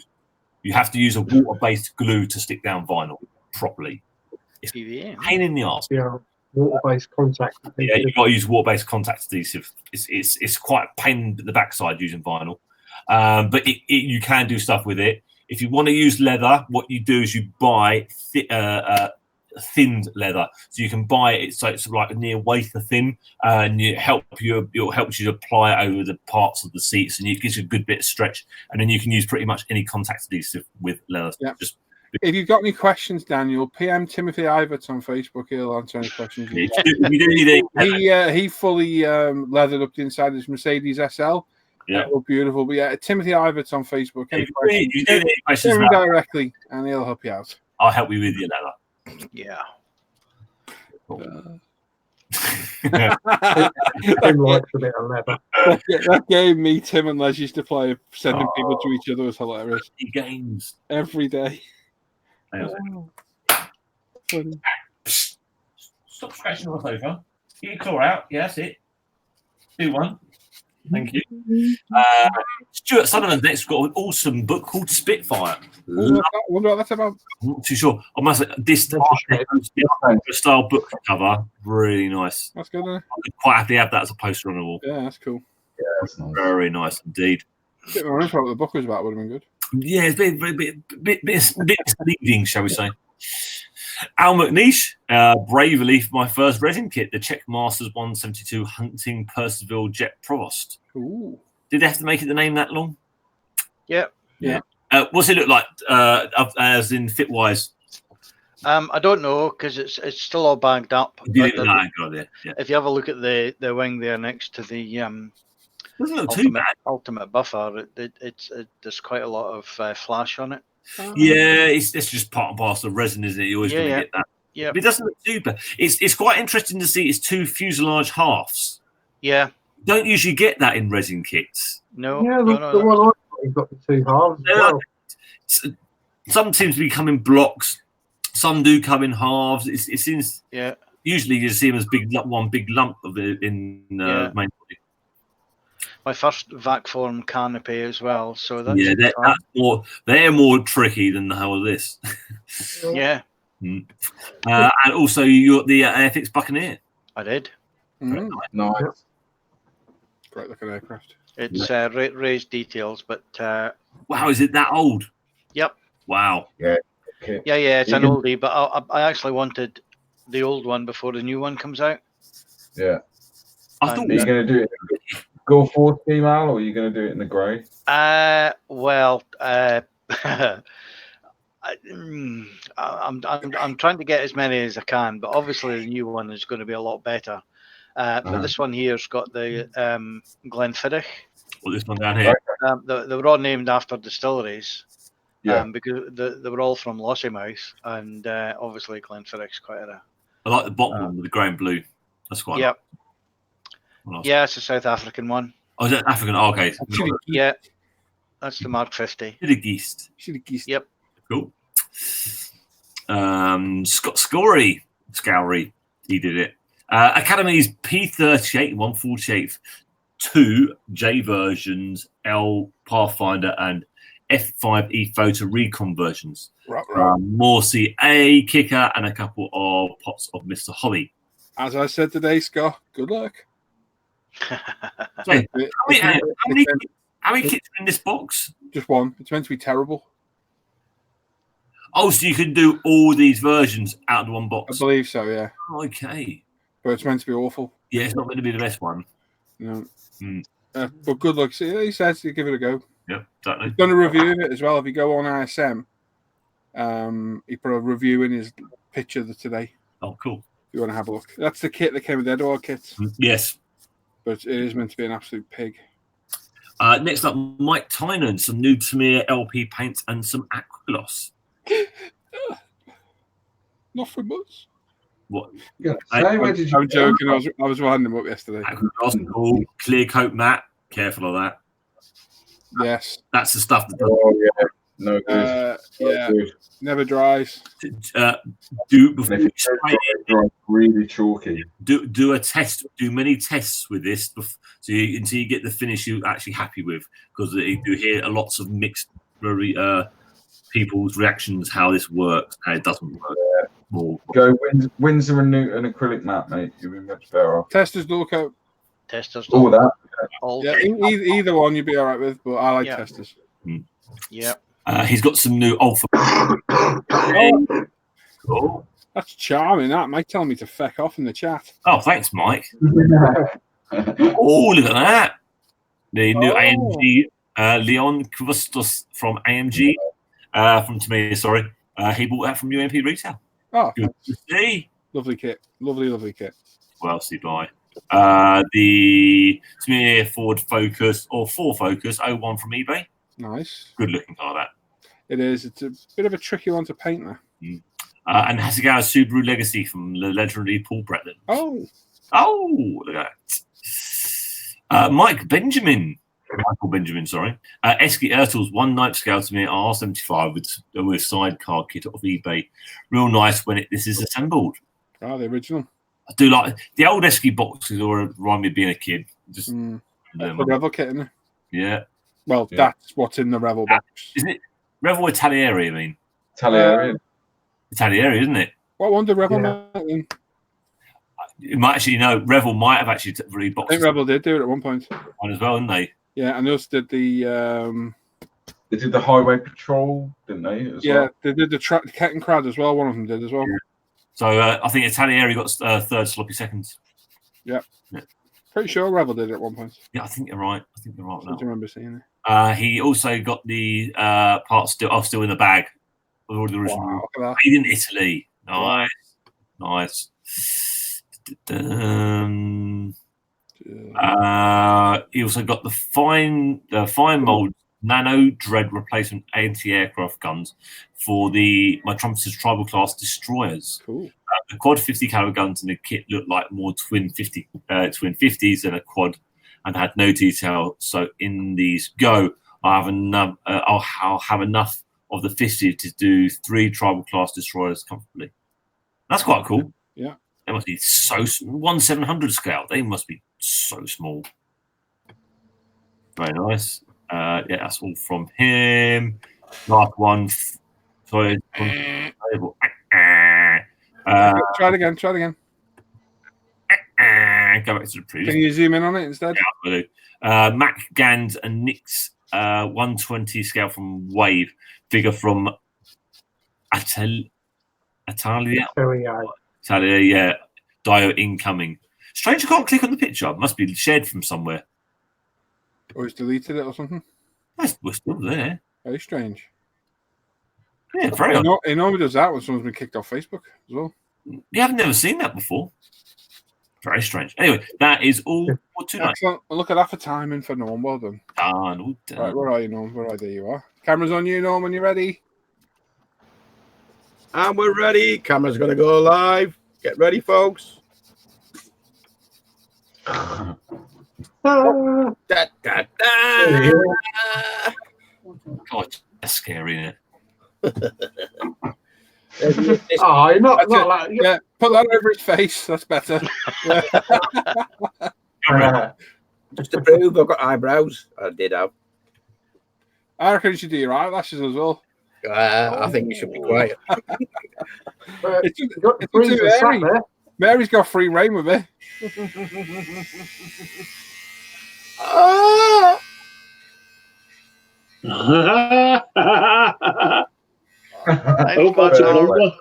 You have to use a water-based glue to stick down vinyl properly. It's a pain in the arse. Yeah, water-based contact. Yeah, you've got to use water-based contact adhesive. It's quite a pain in the backside using vinyl, but you can do stuff with it. If you want to use leather, what you do is you buy thinned leather, so you can buy it so it's like near wafer thin, and it'll help you to apply it over the parts of the seats, and it gives you a good bit of stretch, and then you can use pretty much any contact adhesive with leather. Yeah. If you've got any questions, Daniel, PM Timothy Ivett on Facebook. He'll answer any questions. You do need it. He fully leathered up the inside of his Mercedes SL. Yeah, that looked beautiful. But yeah, Timothy Ivett on Facebook. Any questions? You do need questions him directly, and he'll help you out. I'll help you with your leather. Yeah. Tim likes a bit of leather. That game me, Tim, and Les used to play, sending people to each other, was hilarious. Games every day. Funny. Stop scratching on the sofa. Get your claw out. Yeah, that's it. Do one. Thank you. Stuart Sullivan's next got an awesome book called Spitfire. Wonder what that's about. I'm not too sure. I must say, this style book cover, really nice. That's good, isn't it? I'd quite happily have that as a poster on the wall. Yeah, that's cool. Yeah, that's nice. Very nice indeed. A bit more info what the book was about would have been good. Yeah, it's bit misleading, shall we say. Al McNeish, bravely for my first resin kit, the Czech Masters 172 Hunting Percival Jet Provost. Ooh. Did they have to make it the name that long? Yeah. What's it look like, as in fit wise? I don't know because it's still all bagged up. If you have a look at the wing there next to the doesn't look too bad. ultimate buffer, there's quite a lot of flash on it. Yeah, it's just part and parcel of resin, isn't it? You always going to get that. Yeah, but it doesn't look too bad. It's quite interesting to see it's two fuselage halves. Yeah. Don't usually get that in resin kits. No. Yeah, no. the one I've got the two halves. As well. Some seems to be come in blocks. Some do come in halves. It seems. Yeah. Usually you see them as one big lump of it in main body. My first vac form canopy as well. So that's that's more. They're more tricky than the whole of this. Yeah. And also you got the Airfix Buccaneer. I did. Nice. Great looking aircraft. It's raised details, but wow, is it that old? Yep. Wow. Yeah. Okay. Yeah. It's an oldie, but I actually wanted the old one before the new one comes out. Yeah. I thought are you going to do it in Go 4 scheme, Al, or are you going to do it in the grey? I'm trying to get as many as I can, but obviously the new one is going to be a lot better. But this one here's got the Glenfiddich. Well, this one down here. They were all named after distilleries. Yeah. Because they were all from Lossiemouth, and obviously Glenfiddich's quite a. I like the bottom one with the grey and blue. That's quite. Yep. Nice. Yeah, it's a South African one. Oh, is that African? Oh, okay. Yeah, that's the Mark 50. Geest. Yep. Cool. Scott Scoury, he did it. Academy's P38, 148th, 2 J versions, L Pathfinder and F5E photo recon versions. Morsi A kicker and a couple of pots of Mr. Hobby. As I said today, Scott, good luck. How many kits are in this box? Just one. It's meant to be terrible. Oh, so you can do all these versions out of the one box? I believe so, yeah. Okay. But it's meant to be awful. Yeah, it's not meant to be the best one. No. But good luck. See, he says to give it a go. Yep, exactly. He's done a review of it as well. If you go on ISM, he put a review in his picture today. Oh, cool. If you want to have a look. That's the kit that came with the Edward kits. Yes. But it is meant to be an absolute pig. Next up, Mike Tynan, some new Tamir LP paints and some Aquagloss. Not from us. What? I'm joking. I was winding them up yesterday. Aquagloss, cool. Clear coat matte. Careful of that. Yes. That's the stuff that. Oh, yeah. No good. Yeah. Good. Never dries. Really chalky. Do a test. Do many tests with this until you get the finish you're actually happy with, because you do hear lots of mixed people's reactions how this works and it doesn't work. Go Windsor and Newton acrylic matte, mate. You'll be much better off. Testers dual coat. Testers. All that. Yeah, either one you'd be all right with, but I like testers. Yeah. He's got some new Alpha. Cool. That's charming. That Mike telling me to feck off in the chat. Oh, thanks, Mike. Oh, look at that. The new AMG Leon Kvustos from AMG, from Tamir, sorry. He bought that from UMP Retail. Oh, good to see. Lovely kit. Lovely kit. What else did he buy? The Tamir Ford Focus or Ford Focus 01 from eBay. Nice. Good looking car, that. It is. It's a bit of a tricky one to paint there. And Hasegawa Subaru Legacy from the legendary Paul Breton. Oh, look at that. Michael Benjamin, sorry. Eski Ertles, 1 Night Scale to me R75 with sidecar kit off eBay. Real nice when this is assembled. Oh, the original. I do like the old Esky boxes, or remind me of being a kid. Just the Revel kit, isn't it? Yeah. Well, that's what's in the Revel box. Isn't it Revel or Talieri? I mean, Talieri. Talieri, isn't it? What one did Revel make? It might actually, Revel might have actually reboxed. I think Revel did do it at one point. One as well, didn't they? Yeah, and they also did the. They did the Highway Patrol, didn't they? They did the Cat and Crad as well. One of them did as well. Yeah. So I think Talieri got third, sloppy seconds. Yeah. Pretty sure Revel did it at one point. Yeah, I think you're right. I don't remember seeing it. He also got the parts still in the bag with all the original. Wow, look at that. Made in Italy. Nice. He also got the fine mold nano dread replacement anti-aircraft guns for my Trumpeters tribal class destroyers. Cool. The quad 50 caliber guns in the kit looked like more twin 50s than a quad, and had no detail. So in these I'll have enough of the 50 to do 3 tribal class destroyers comfortably. That's quite cool. Yeah. They must be so 1/700 scale. They must be so small. Very nice. Yeah, that's all from him. Mark one. Sorry. Try it again. Go back to the previous. Can you zoom in on it instead? Yeah, I do. Mac Gans and Nick's 120 scale from Wave figure from Italia, yeah. Dio incoming. Strange, I can't click on the picture. It must be shared from somewhere. Or it's deleted it or something. We're still there. Very strange. Yeah, very odd. It normally does that when someone's been kicked off Facebook as well. Yeah, I've never seen that before. Very strange. Anyway, that is all for tonight. Excellent. Well, look at that for timing for Norm. Well done. Done. Right, where are you, Norm? There you are. Camera's on you, Norm, when you're ready. And we're ready. Camera's going to go live. Get ready, folks. Da, da, da. God, that's scary, isn't it? You're not like... Yeah, put that over his face. That's better. Just to prove I've got eyebrows. I did have. I reckon you should do your eyelashes as well. I think you should be quiet. It's too hairy. Mary's got free reign with it. Hope that's a blooper.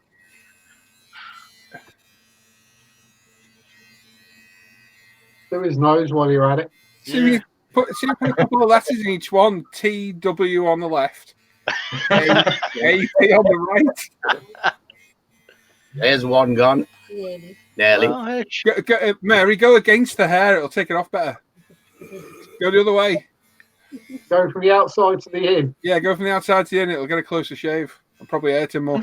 Do his nose while you're at it. See, you put a couple of letters in each one. TW on the left. A on the right. There's one gone. Nearly. Mary, go against the hair. It'll take it off better. Go the other way. Go from the outside to the in. Yeah, go from the outside to the in. It'll get a closer shave. I'll probably hurt him more.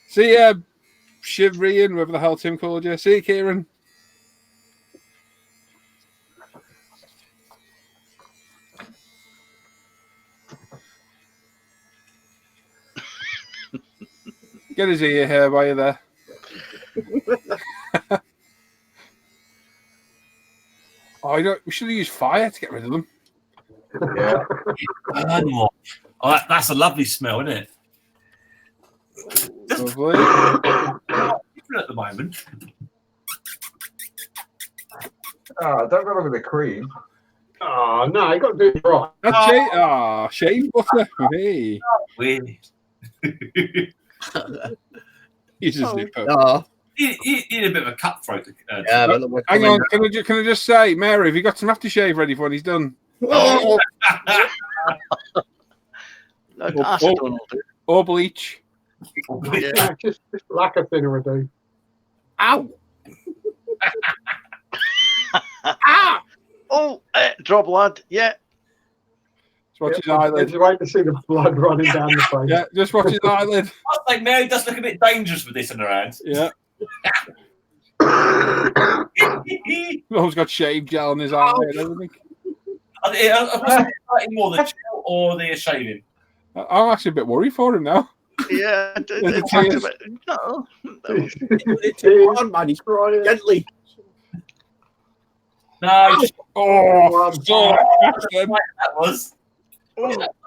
See ya, Shivrian, whatever the hell Tim called you. See you, Kieran. Get his ear hair while you're there. We should have used fire to get rid of them. Yeah. That's a lovely smell, isn't it? Lovely. At the moment. Don't go over the cream. Oh, no, you got to do it right. That's shave butter. Hey. Weird. You just need a bit of a cutthroat. Hang on, can I just say, Mary, have you got some aftershave ready for when he's done? Or bleach. Yeah, just lack of thinner will do. Ow! Ah! Oh, drop blood. Yeah. Just watch his eyelid. Just wait to see the blood running down the face. Yeah, just watch his eyelid. I think Mary does look a bit dangerous with this in her hands. Yeah. He's got shave gel on his eye and everything. I'm more the chill or the shaving. I'm actually a bit worried for him now. Yeah, It's talks about no. Come on, man, he's crying gently. No, Oh, that was.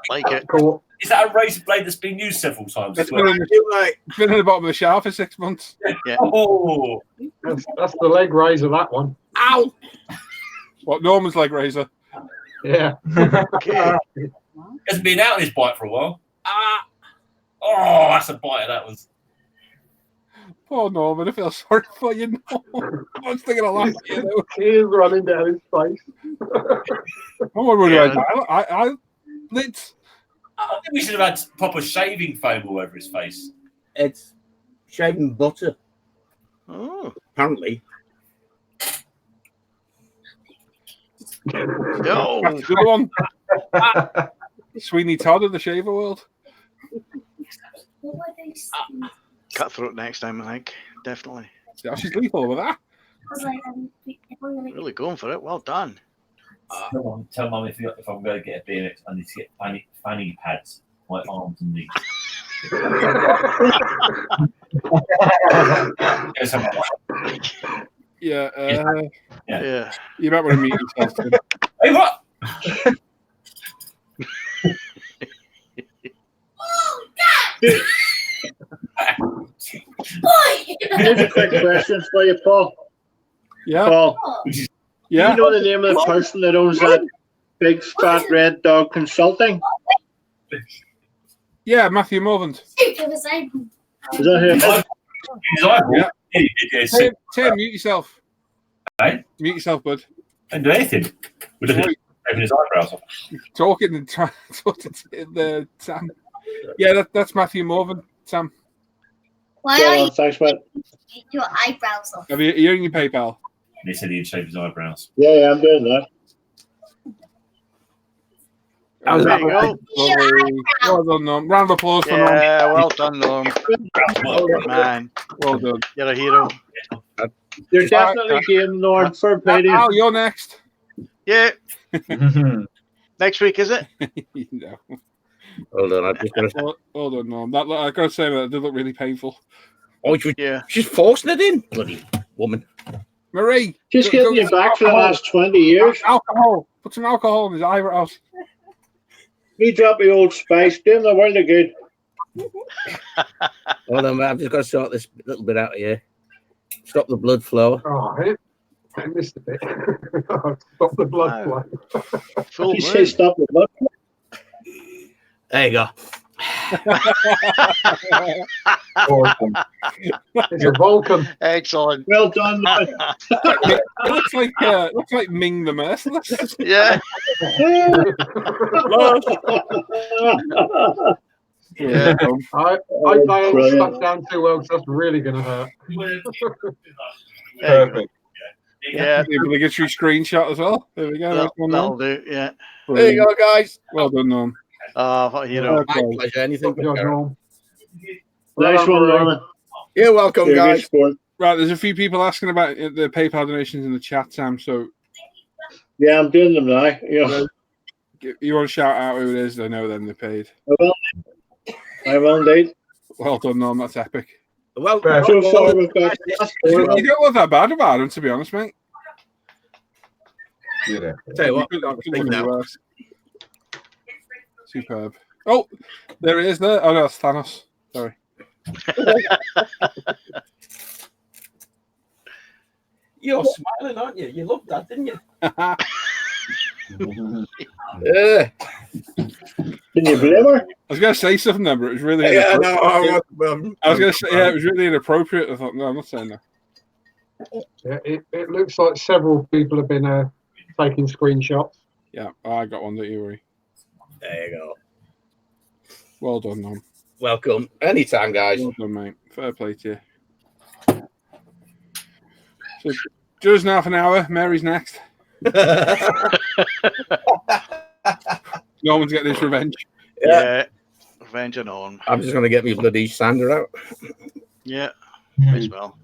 Like it. Cool. Is that a razor blade that's been used several times? It's as well? been in the bottom of the shower for 6 months. Yeah. Oh, That's the leg razor, that one. ow! What, Norman's leg razor? Yeah. Okay. Hasn't been out on his bike for a while. Ah! Oh, that's a bite. That was. Poor Norman, I feel sorry for you, Norman. I was thinking of last year. Tears running down his face. I'm worried Yeah. about that. I blitz. I think we should have had proper shaving foam all over his face. It's shaving butter, Oh. apparently. No. That's a good one. Sweeney Todd of the shaver world. Cutthroat next time, I think. Definitely. Yeah, she's lethal with that. Really going for it. Well done. Tell Mum if I'm going to get a BMX, I need to get fanny pads, my arms and knees. Yeah, Yeah. you might want to meet yourself. Tim. Hey, what? Here's a quick question for you, Paul. Yeah, Paul, yeah. do you know the name of the person that owns that big fat red dog consulting? Yeah, Matthew Morvant. Is that him? Yeah. Tim, mute yourself. Hey? Mute yourself, bud. I didn't do anything. We're looking at having his eyebrows off. Talking and trying to talk to the Sam. Yeah, that's Matthew Morvant, Sam. Why Yeah, are you thanks, mate. taking your eyebrows off? Are you in your PayPal? And he said he'd shave his eyebrows. Yeah, I'm doing that. There you go. Lovely. Well done, Norm. Round of applause for Norm. Yeah, well done, Norm. Man, Well done. you're a hero. You're definitely game, Norm, for payday. Al, you're next. Yeah. Next week, is it? No. Hold on, I've just got to... Well done, Norm. That I got to say that did look really painful. Oh, Yeah. she's forcing it in. Bloody woman. Marie, Just getting you back for the last 20 years. Alcohol. Put some alcohol in his eyebrows. Me drop the old spice, doing the world of good. Hold on, mate, I've just got to sort this little bit out of here. Stop the blood flow. Oh, I missed a bit. Stop the blood flow. Full You say moon. stop the blood. There you go. Awesome. It's a Vulcan. Excellent. Well done, man. It looks like Ming the Merciless. Yeah. Yeah. I Brilliant. stuck down too well because that's really going to hurt. Perfect. Yeah. The obligatory screenshot as well. There we go. Nice one, That'll Norm. do. Yeah. There you go, guys. Well done, Norm. Oh, what a hero. My pleasure. Anything Good job, but Norm. Nice one, Norman. You're welcome, You're a good guys. sport. Right, there's a few people asking about the PayPal donations in the chat, Sam. So Yeah, I'm doing them now. Yeah, you want to shout out who it is? They know then they paid. I will indeed. Well done, Norm. That's epic. Well, So far, we've got You don't look that bad about him, to be honest, mate. Yeah. tell you what, You couldn't think look any now. worse. Superb. Oh, there it is. There. Oh no, that's Thanos. Sorry. You're smiling, aren't you? You loved that, didn't you? Can you blame her? I was going to say something there, but it was really Yeah, inappropriate. no, I was going to say, yeah, it was really inappropriate. I thought, no, I'm not saying that. Yeah, it looks like several people have been taking screenshots. Yeah, I got one, don't you worry. There you go. Well done, Norm. Welcome. Anytime, guys. Well done, mate. Fair play to you. So, just half an hour. Mary's next. Norman's getting his revenge. Yeah. Revenge and on. I'm just going to get me bloody sander out. Yeah. As well.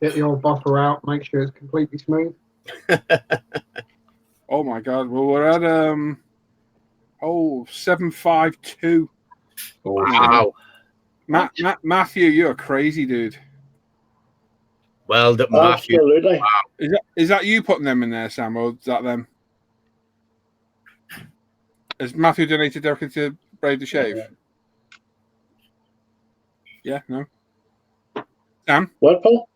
Get the old buffer out. Make sure it's completely smooth. Oh my god. Well, we're at 752. Wow. Matthew, you're crazy, dude. Well, Matthew. Absolutely. Is that you putting them in there, Sam, or is that them? Has Matthew donated directly to Brave the Shave? Yeah, no. Sam? What, Paul?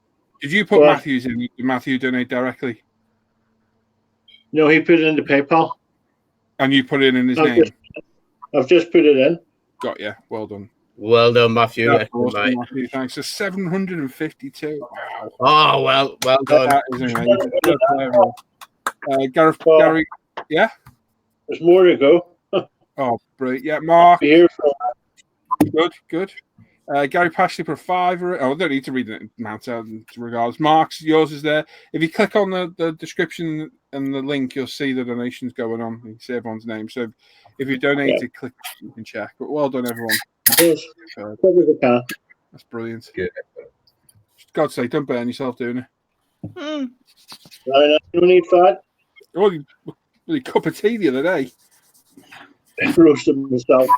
Did you put What? Matthew's in? Did Matthew donate directly? No, he put it into PayPal. And you put it in his name? I've just put it in. Got you. Well done. Well done, Matthew. That's awesome, Matthew. Thanks. So 752. Wow. Oh, well done. That is amazing. Gary, yeah? There's more to go. Oh, brilliant. Yeah, Mark. Here Good. Gary Pashley for $5. Oh, I don't need to read it out regardless. Mark's, yours is there. If you click on the description and the link, you'll see the donations going on. You can see everyone's name. So if you donated, click, you can check. But well done, everyone. Yes. That's brilliant. Good. God's sake, don't burn yourself doing it. I don't need fat. Oh, you cup of tea the other day. Roasted myself.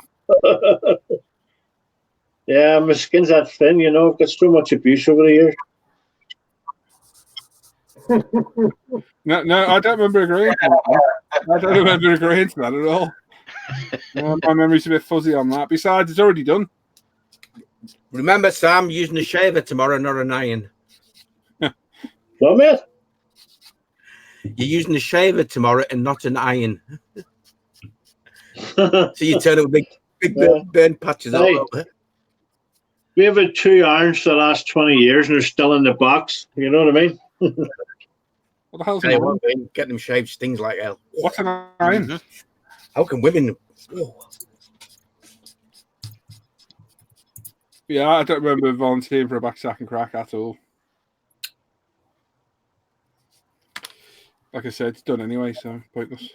Yeah, my skin's that thin, you know. I've got so much abuse over the years. No, I don't remember agreeing. I don't remember agreeing to that at all. My memory's a bit fuzzy on that. Besides, it's already done. Remember, Sam, using a shaver tomorrow, not an iron. What, mate? You're using a shaver tomorrow and not an iron. So you turn up big burn patches all over. We have had 2 irons for the last 20 years and they're still in the box. You know what I mean? What the hell's Hey, an iron? getting them shaved stings like hell. What's an iron? Mm-hmm. How can women? Oh. Yeah, I don't remember volunteering for a back-sack and crack at all. Like I said, it's done anyway, so pointless.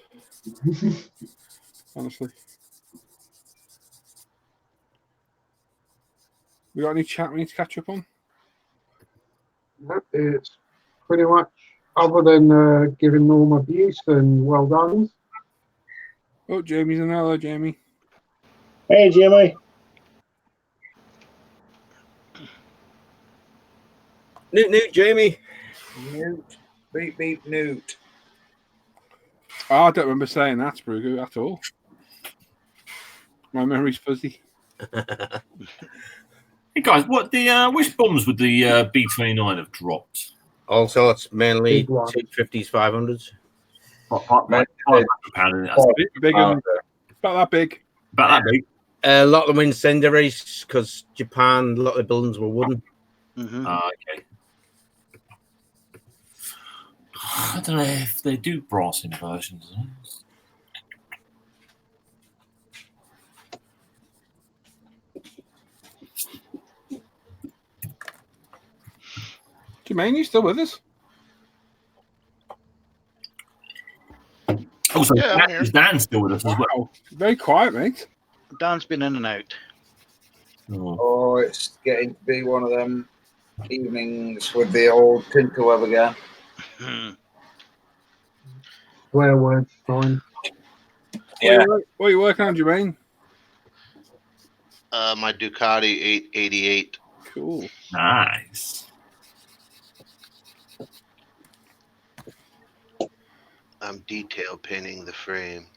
Honestly. We got any chat we need to catch up on? No, it's pretty much, other than giving Norm abuse and well done. Oh, Jamie's in there. Hello, Jamie. Hey, Jamie. Newt, Jamie. Newt. Beep, beep, Newt. Oh, I don't remember saying that, Sprugu, at all. My memory's fuzzy. Hey guys, what which bombs would the B29 have dropped? All sorts, mainly 250s, 500s. Big one. About that big. About that big. A lot of them incendiaries because Japan, a lot of the buildings were wooden. Mm-hmm. Okay. I don't know if they do brass inversions. Jermaine, you still with us? Also, Yeah, is Dan still with us as well? Very quiet, mate. Dan's been in and out. Oh, it's getting to be one of them evenings with the old Tinkerweb again. Swear words, fine. Yeah. What are you working on, Jermaine? My Ducati 888. Cool. Nice. I'm detail painting the frame.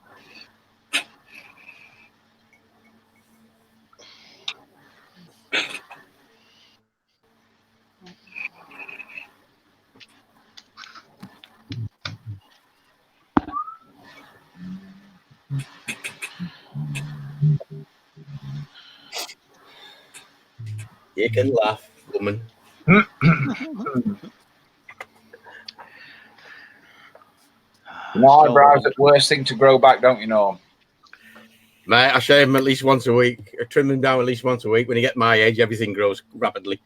You can laugh, woman. No, eyebrows are the worst thing to grow back, don't you know? Mate, I shave them at least once a week. I trim them down at least once a week. When you get my age, everything grows rapidly.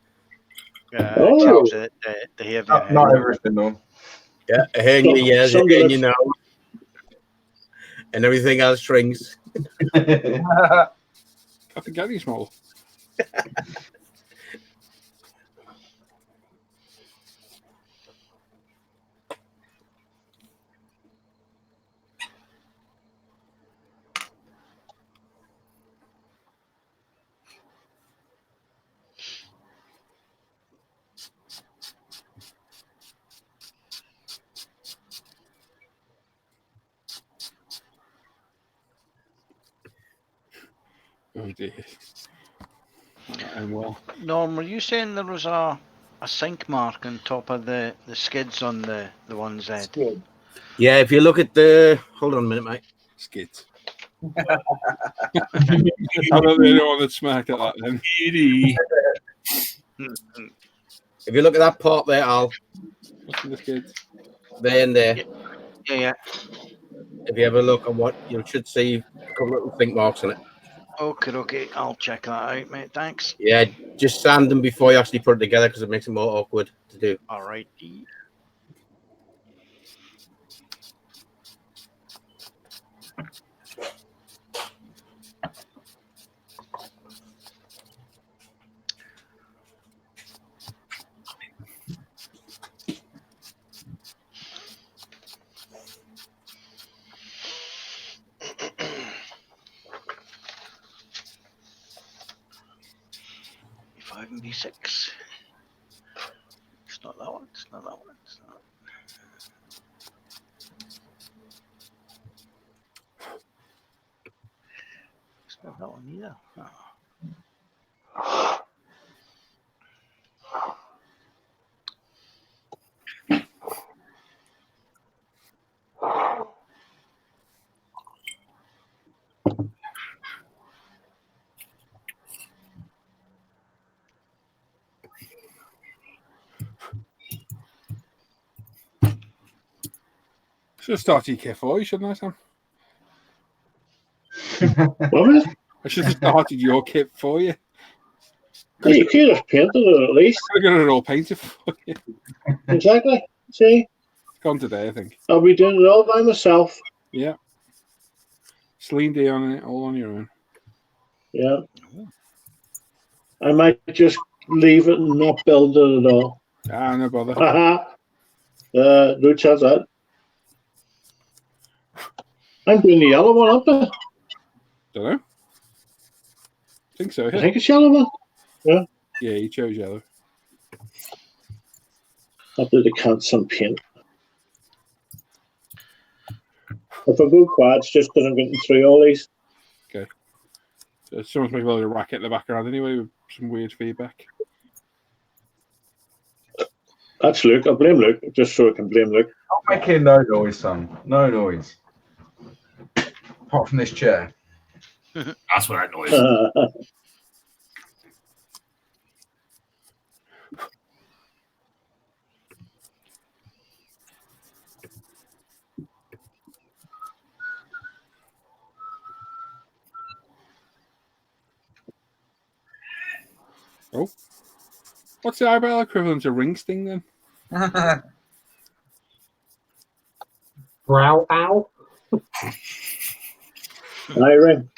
The hair. Not everything, though. Yeah, a hair in your ears, a hair in your nose, and everything else shrinks. I think any small. dear. I'm well. Norm, were you saying there was a sink mark on top of the skids on the one Z? Yeah, if you look at the... Hold on a minute, mate. Skids. I'm not the only one that smacked at that then. If you look at that part there, Al. What's in the skids? There and there. Yeah. If you have a look on what you should see, a couple of little think marks on it. Okay. I'll check that out, mate. Thanks. Yeah, just sand them before you actually put it together because it makes it more awkward to do. All right. 5 and B6. It's not that one. It's not that one. It's not. It's not that one either. No. Should have started kit for you, shouldn't I, Sam? What? I should have started your kit for you. Yeah, you could have painted it at least. I got it all painted for you. Exactly. See? Gone today, I think. I'll be doing it all by myself. Yeah. Celine D on it, all on your own. Yeah. I might just leave it and not build it at all. Ah, no bother. No chance of that. I'm doing the yellow one, aren't I? Don't know. I think so. I think it's yellow one. Yeah. Yeah, you chose yellow. I'll do the canson paint. If I go quads, just because I'm getting through all these. Okay. So someone's making a little racket in the background anyway with some weird feedback. That's Luke. I'll blame Luke, just so I can blame Luke. I'm making no noise, son. No noise. Apart from this chair. That's what that noise. Oh. What's the eyebrow equivalent to ring sting then? Brow owl. Eye ring.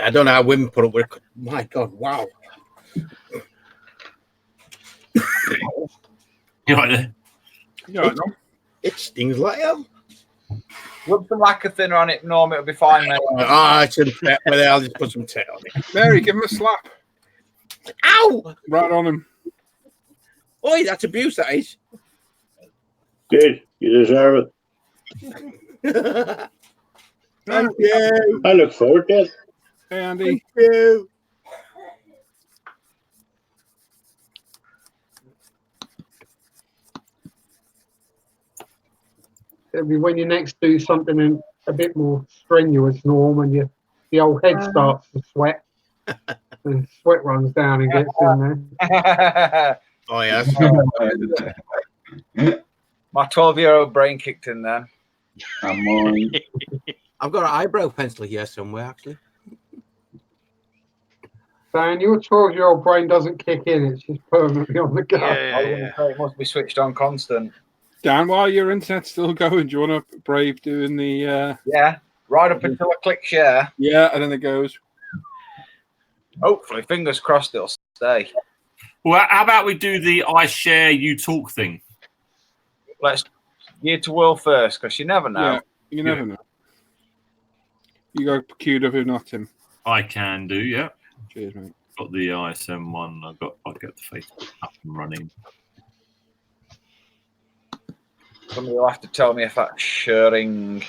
I don't know how women put up with it. My God, wow. You right there? It stings like hell. Rub some lacquer thinner on it, Norm. It'll be fine, mate. I shouldn't bet, but I'll just put some tape on it. Mary, give him a slap. Ow! Right on him. Oi, that's abuse, that is. Good. You deserve it. Thank you. I look forward to it. Hey, Andy. Thank you. It'll be when you next do something in a bit more strenuous, Norm, and the old head starts to sweat. And sweat runs down and gets in there. Oh, yeah. My 12-year-old brain kicked in then. Come on. I've got an eyebrow pencil here somewhere, actually. Saying your 12-year-old brain doesn't kick in, it's just permanently on the go. It must be switched on constant. Dan, while your internet's still going, do you want to brave doing the... Yeah, right up until I click share. Yeah, and then it goes... Hopefully, fingers crossed it'll stay. Well, how about we do the I share, you talk thing? Let's gear to world first, because you never know. Yeah, you never know. You go queued up, if not, Tim. I can do, yeah. Cheers, mate. Got the ISM one. I'll get the Facebook up and running. Somebody will have to tell me if that's sharing.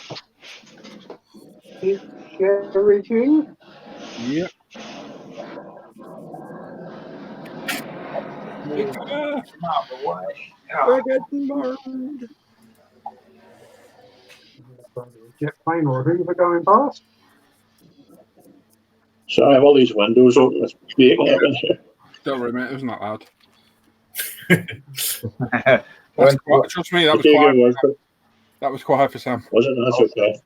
It's Sherry. Yep. Move out of the way. We're getting burned. Jet plane or a Hoover going past. So I have all these windows open. It's baking up in here. Don't worry, mate. It was not loud. Trust me, that was Take your quiet. word for it. That was quiet for Sam. Was it? That's okay.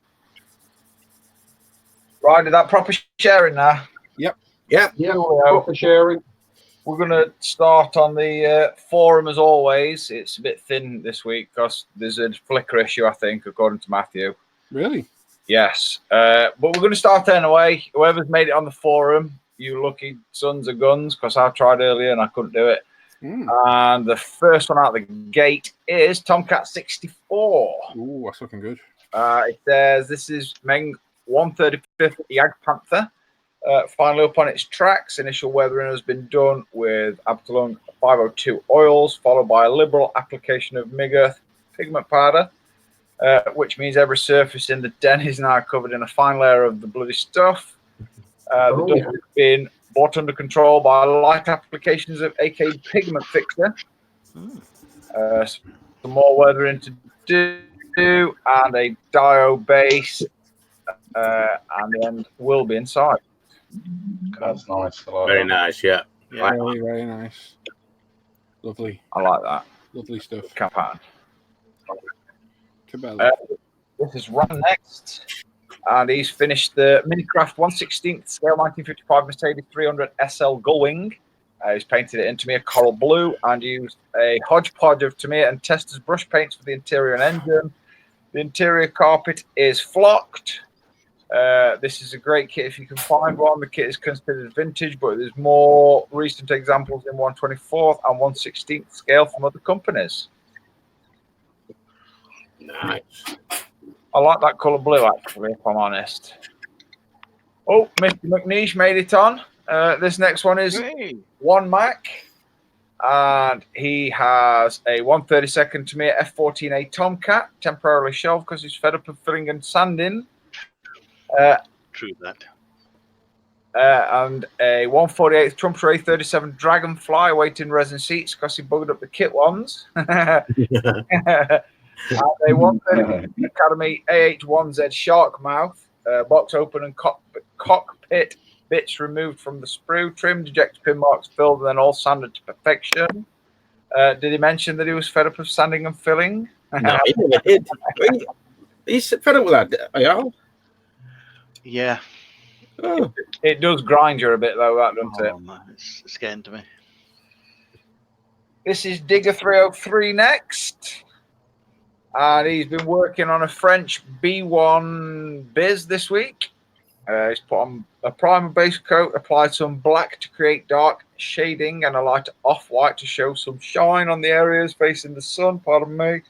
Right, did that proper sharing now? Yep. Yep. Yeah, proper sharing. We're going to start on the forum as always. It's a bit thin this week because there's a flicker issue, I think, according to Matthew. Really? Yes. But we're going to start anyway. Whoever's made it on the forum, you lucky sons of guns, because I tried earlier and I couldn't do it. And the first one out the gate is Tomcat 64. Ooh, that's looking good. It says this is Meng 135th Jag Panther. Finally up on its tracks. Initial weathering has been done with Abtalung 502 oils, followed by a liberal application of MIG pigment powder, which means every surface in the den is now covered in a fine layer of the bloody stuff. The dust has been brought under control by light applications of AK pigment fixer. Some more weathering to do, and a dio base, and the end will be inside. That's nice. Very nice, yeah. Very, very nice. Lovely. I like that. Lovely stuff. Capan. Cabela. This is Ron next. And he's finished the Minicraft 1/16th scale 1955 Mercedes 300 SL Gullwing. He's painted it in Tamiya coral blue and used a hodgepodge of Tamiya and Testors brush paints for the interior and engine. The interior carpet is flocked. This is a great kit if you can find one. The kit is considered vintage, but there's more recent examples in 1/24th and 1/16th scale from other companies. Nice. I like that colour blue, actually, if I'm honest. Oh, Mr. McNeish made it on. This next one is One Mac. And he has a 1/32nd Tamiya F14A Tomcat, temporarily shelved because he's fed up of filling and sanding. True that. And a 1/48th Trumpeter A37 Dragonfly awaiting resin seats because he bugged up the kit ones. And a 130 Academy AH1Z Shark Mouth, box open and cockpit bits removed from the sprue, trimmed, ejector pin marks filled, and then all sanded to perfection. Did he mention that he was fed up of sanding and filling? No, he never did. He's fed up with that, are you? Yeah. Oh. It does grind you a bit, though, that doesn't it? Man, it's getting to me. This is Digger 303 next. And he's been working on a French B1 Biz this week. He's put on a primer base coat, applied some black to create dark shading, and a light off-white to show some shine on the areas facing the sun. Pardon me.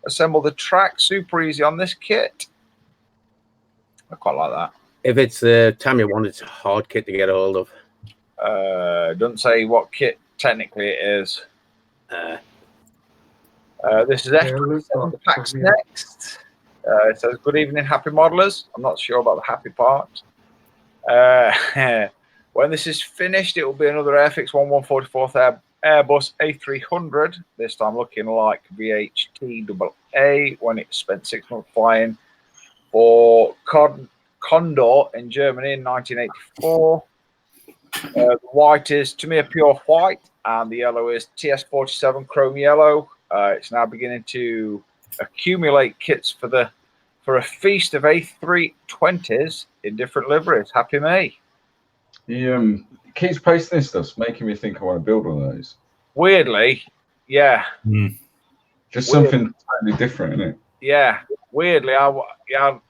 Assembled the track super easy on this kit. I quite like that. If it's Tamiya one, it's a hard kit to get a hold of. Doesn't say what kit technically it is. This is F27 packs next. It says, good evening, happy modelers. I'm not sure about the happy part. When this is finished, it will be another Airfix 1/144th Airbus A300, this time looking like VHT-AA when it spent 6 months flying for Condor in Germany in 1984. The white is Tamiya Pure White, and the yellow is TS47 Chrome Yellow. It's now beginning to accumulate kits for a feast of A320s in different liveries. Happy me. He keeps posting this stuff, making me think I want to build one of those. Weirdly, yeah. Just something totally different, isn't it? Yeah, weirdly,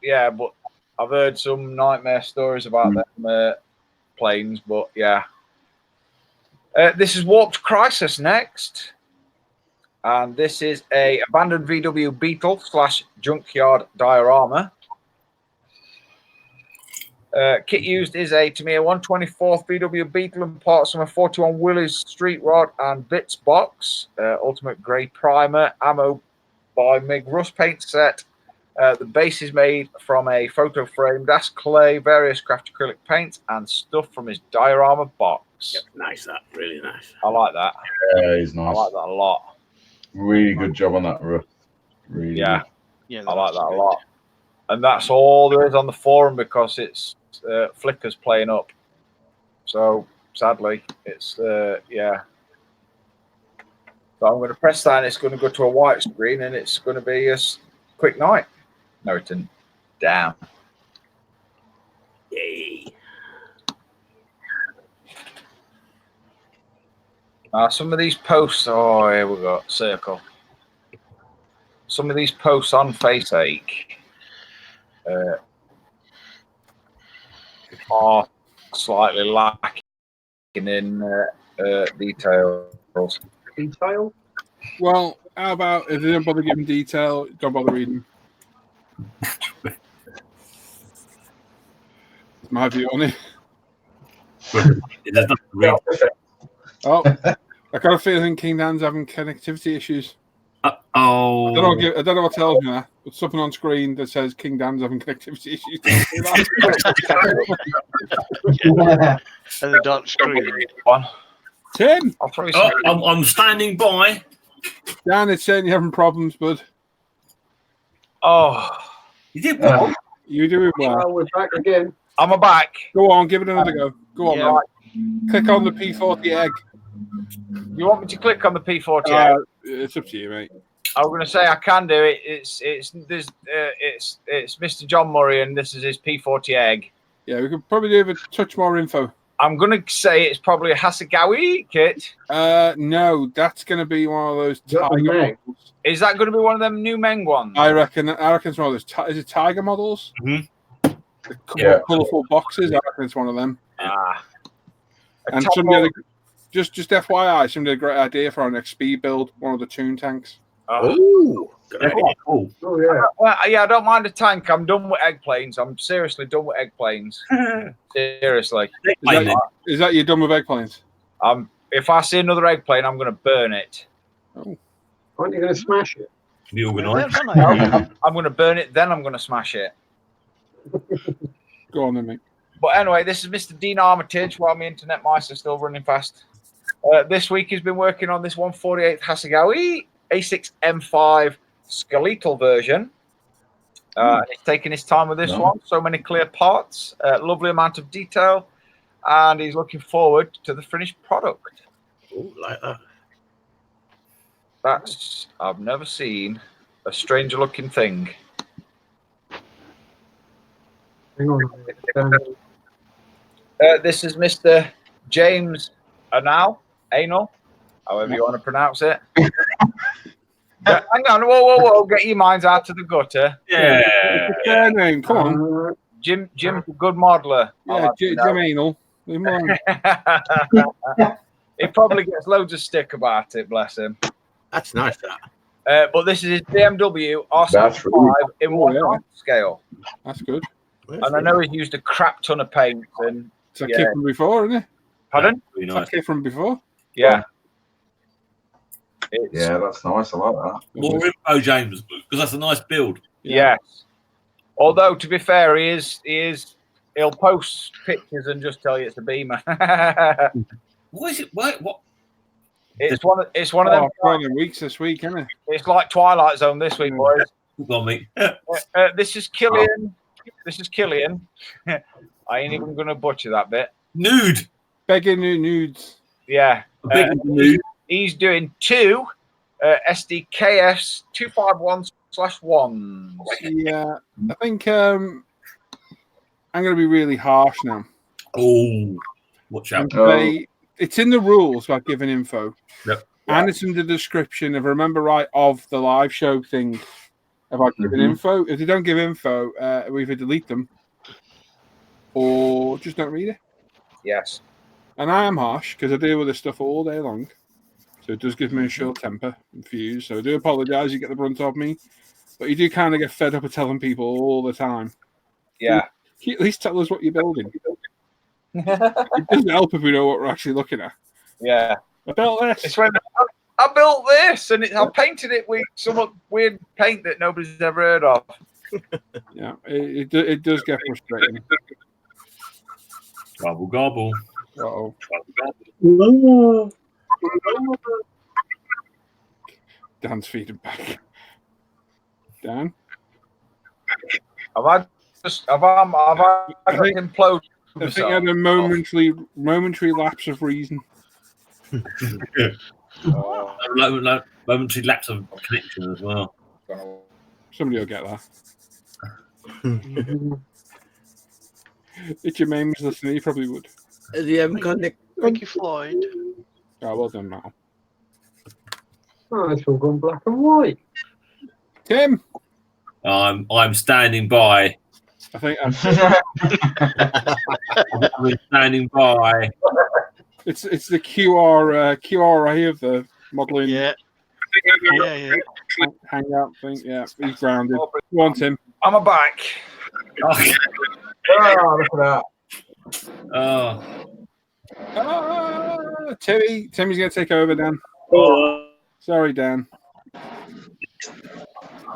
yeah, but I've heard some nightmare stories about them planes, but yeah. This is Warped Crisis next. And this is a abandoned VW Beetle / junkyard diorama. Kit used is a Tamiya 1/24th VW Beetle and parts from a 41 Willys street rod and bits box. Ultimate grey primer, ammo by MIG rust paint set, The base is made from a photo frame, das clay, various craft acrylic paints, and stuff from his diorama box. Yep, nice, that. Really nice. I like that. Yeah, he's nice. I like that a lot. Really good job on that roof. Really Yeah. good. Yeah, I like that a lot. And that's all there is on the forum because it's Flickr's playing up. So sadly, it's yeah. So I'm going to press that and it's going to go to a white screen and it's going to be a quick night. No, it didn't. Damn. Yay. Some of these posts, oh, here we go, circle. Some of these posts on Faceache are slightly lacking in details. Detail? Well, how about if they don't bother giving detail, don't bother reading? That's my view on it. Oh, I got a feeling King Dan's having connectivity issues. I don't know what tells me that, but something on screen that says King Dan's having connectivity issues. And the dark screen. Tim, I'll throw you I'm standing by. Dan, it's saying you're having problems, bud. Oh, you did well. You're doing well. Well, we're back again. I'm back. Go on, give it another go. Go on, Yeah. man. Click on the P40 egg. You want me to click on the P40? It's up to you, mate. I was going to say I can do it. It's Mr. John Murray, and this is his P40 egg. Yeah, we could probably do a touch more info. I'm going to say it's probably a Hasegawa kit. No, that's going to be one of those tiger models. Is that going to be one of them new Meng ones? I reckon it's one of those. Is it tiger models? Mm-hmm. The colourful boxes. I reckon it's one of them. And somebody just FYI, somebody had a great idea for our next speed build. One of the Toon tanks. Oh, good idea. Oh, yeah. Well, yeah, I don't mind a tank. I'm done with egg planes. I'm seriously done with egg planes. Seriously. Is that you're done with egg planes? If I see another egg plane, I'm going to burn it. Oh. Aren't you going to smash it? Be organised. I'm going to burn it, then I'm going to smash it. Go on then, mate. But anyway, this is Mr. Dean Armitage while my internet mice are still running fast. This week he's been working on this 148th Hasegawa A6 M5 skeletal version. He's taking his time with this one. So many clear parts, lovely amount of detail, and he's looking forward to the finished product. Ooh, like that. I've never seen a stranger looking thing. Hang on. This is Mr. James Anal, however you want to pronounce it. Hang on, whoa, get your minds out of the gutter. Yeah, name, come on. Jim's a good modeler. Yeah, Jim Anal. Leave him alone. He probably gets loads of stick about it, bless him. That's nice, that. But this is his BMW R75 in 1/9 scale. That's good. And I know he's used a crap ton of paint. And it's a kit from before, isn't it? Pardon? Really It's nice. a kit from before. Yeah. Yeah, that's nice. I like that. More info, James, because that's a nice build. Yes. Although to be fair, he'll post pictures and just tell you it's a Beamer. What is it? What? It's one of them. Weeks this week, isn't it? It's like Twilight Zone this week, boys. Go on, mate. This is Killian. This is Killian. I ain't even going to butcher that bit. Nude. Begging nudes. Yeah. Nude. He's doing two SDKFs 251/1s. Yeah, I think I'm going to be really harsh now. Oh, watch out. It's in the rules about giving info. Yep. And it's in the description, if I remember right, of the live show thing about giving info. If they don't give info, we either delete them or just don't read it. Yes. And I am harsh because I deal with this stuff all day long. So it does give me a short temper and fuse. So I do apologise, you get the brunt of me. But you do kind of get fed up of telling people all the time. Yeah. Can you at least tell us what you're building? It doesn't help if we know what we're actually looking at. Yeah. I built this. It's when I built this and I painted it with some weird paint that nobody's ever heard of. Yeah, it does get frustrating. Gobble gobble. Uh-oh. Oh. Dan's feeding back. Dan? Have I imploded I think I had a momentary lapse of reason. Momentary lapse of connection as well. Somebody will get that. If Jermaine was listening, he probably would. Ricky Floyd. Oh, well done, Mal. Oh, it's all gone black and white. Tim? I'm standing by. I think I'm standing by. It's the QRA of the modelling. Yeah. Hangout thing. Yeah, he's grounded. Go on, Tim. I'm a back. Okay. Oh, look at Oh. Timmy's going to take over, Dan. Oh. Sorry, Dan.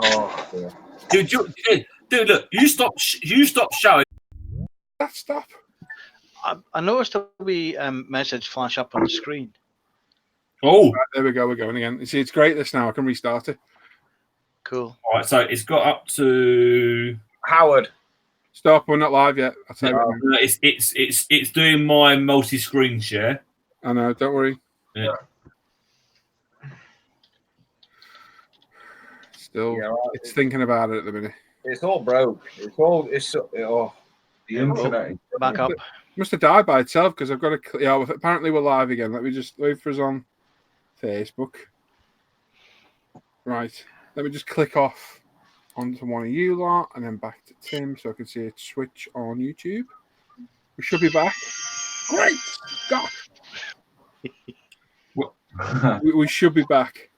Oh, dear. Dude, look, you stop showing. Stop. I noticed a wee message flash up on the screen. Oh, right, there we go. We're going again. You see, it's great. This now I can restart it. Cool. All right, so it's got up to Howard. Stop. We're not live yet. I'll tell you. It's doing my multi-screen share. I know. Don't worry. Yeah. Still, Yeah, right. it's thinking about it at the minute. It's all broke. The internet. Back up. Must have died by itself because I've got to. Yeah, well, apparently we're live again. Let me just wait for us on Facebook. Right. Let me just click off onto one of you lot and then back to Tim so I can see it switch on YouTube. We should be back. Great. God. we should be back.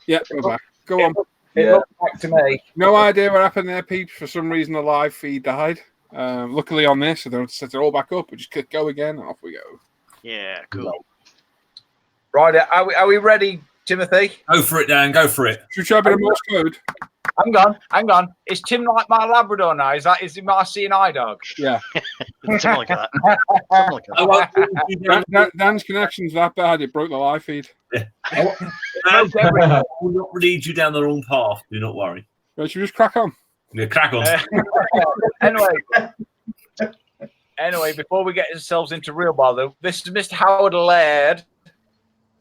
Yeah, we're back. Go on. It looked back to me. No idea what happened there, peeps. For some reason, the live feed died. Luckily on this, so they're set it all back up. We just click go again, and off we go. Yeah, cool. Right, are we ready, Timothy? Go for it, Dan. Go for it. Should we try a bit of Morse code? Hang on. Is Tim like my Labrador now? Is he my CNI dog? Yeah. Something like that. Dan's connection's that bad, it broke the live feed. I will not lead you down the wrong path. Do not worry. Right, should we just crack on? Yeah, crack on. Anyway, before we get ourselves into real bother, this is Mr. Howard Laird,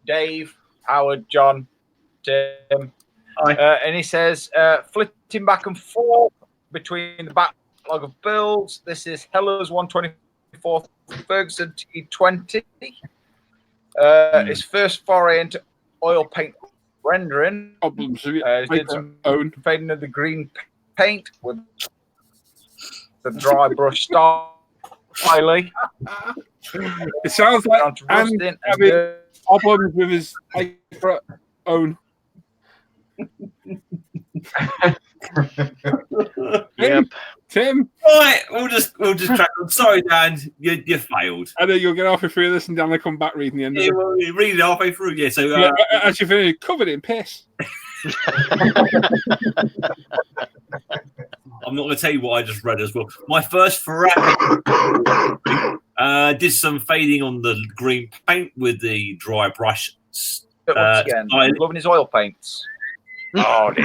Dave, Howard, John, Tim. And he says, flitting back and forth between the backlog of builds. This is Heller's 124th Ferguson T20. His first foray into oil paint rendering. Did some fading of the green paint with the dry brush style. It sounds like having problems with his own. Yep. Tim. Right, we'll just crack on. Sorry, Dan, you failed. I know you'll get halfway through this and Dan will come back reading the end of it. Well, you read it halfway through, yeah. So as you finish, covered in piss. I'm not going to tell you what I just read as well. My first foray did some fading on the green paint with the dry brush. Once again, loving his oil paints. Oh dear.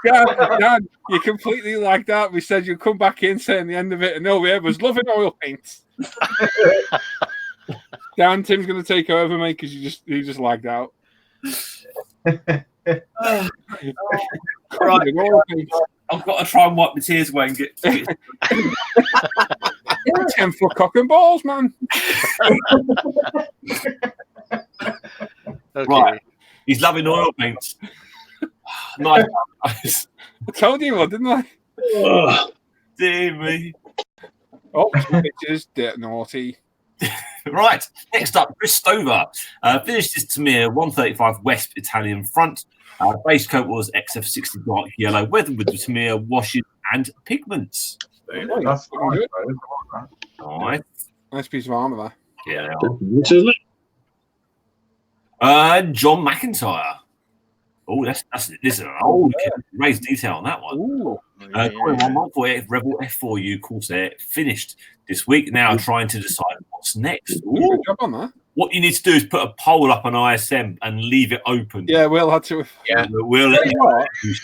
Dan, you completely like that. We said you'd come back in saying the end of it, and all we had was loving oil paints. Dan, Tim's going to take over, mate, because you just lagged out. Right. I've got to try and wipe my tears away and get 10-foot cock and balls, man. Okay. Right. He's loving oil paints. Nice. I told you what, didn't I? Oh, dear me. Oh, bitches, dirt naughty. Right, next up, Chris Stover. Finished his Tamiya 135 West Italian front. Base coat was XF60 dark yellow, weathered with the Tamiya washes and pigments. That's good. Nice. Nice piece of armour there. Yeah. Isn't it? John McIntyre. Oh, this is an old kit. Raised detail on that one. Ooh. 148 Rebel F4U Corsair finished this week. Now trying to decide what's next. Good job on that. What you need to do is put a poll up on ISM and leave it open. Yeah, Will had to. Yeah. We'll let you know. He's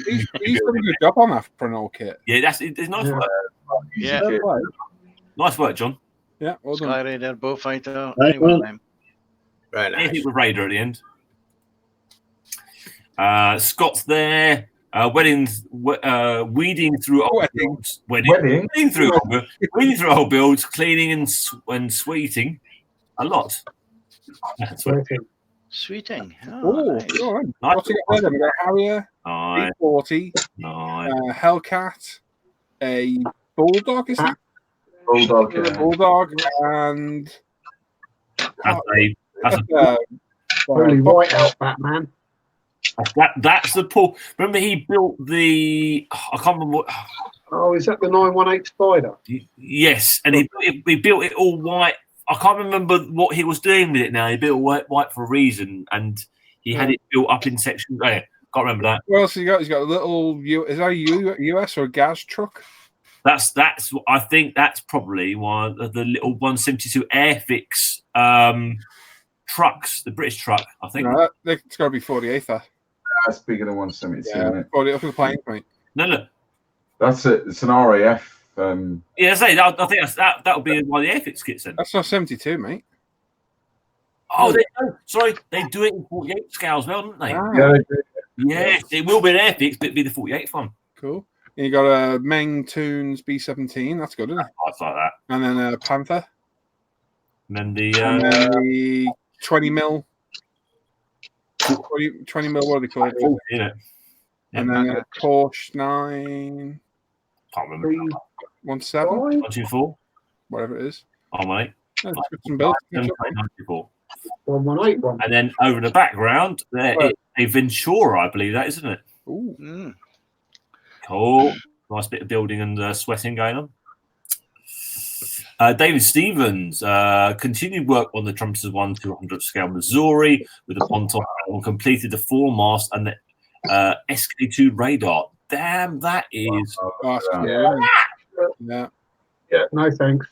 done a good job on that for an old kit. Yeah, it's nice work. Yeah. Nice work, John. Yeah, well done. Sky Raider, Bullfighter. Right, Anyone well. name. Very nice. Anything with Raider at the end. Scott's there. Weeding through old builds. Weeding through old builds, cleaning and sweeting a lot. Sweeting. Oh, Nice. all right. Nice. What's he got there? We've got a Harrier, Nice. 40, Nice. Hellcat, a Bulldog, is it? Bulldog. A Bulldog, and That's a Holy white out, Batman. That's the pull. Remember, he built the. I can't remember what. Oh, is that the 918 Spider? Yes, and he built it all white. I can't remember what he was doing with it now. He built white for a reason, and he had it built up in sections. Oh, yeah, can't remember that. What else he got? He's got a little. Is that a US or a gas truck? That's. I think that's probably one of the little 172 Airfix trucks, the British truck. I think. No, it's got to be 48. That's bigger than 172. Yeah, Isn't it? 48 for the plane, mate. No. That's it. It's an RAF. Yeah, I think that would be one of the Airfix kits then. That's not 72, mate. Oh, they do it in 48 scale as well, don't they? Yeah, they do. Yes, it will be an Airfix, but it'll be the 48 one. Cool. And you got a Meng Toons B17. That's good, isn't it? I like that. And then a Panther. And then the And then the 20 mil. 20 mil, what do they call it? 40, isn't it? And then a Porsche 9. Can't remember. 317. 124. Whatever it is. Oh, mate. That's got some builds. 124. 1181. And then over in the background, there is a Ventura, I believe that, isn't it? Ooh. Cool. Nice bit of building and sweating going on. David Stevens continued work on the Trumpsters 1 200 scale Missouri with the Ponton and completed the foremast and the SK2 radar. Damn, that is Yeah. Yeah, no thanks.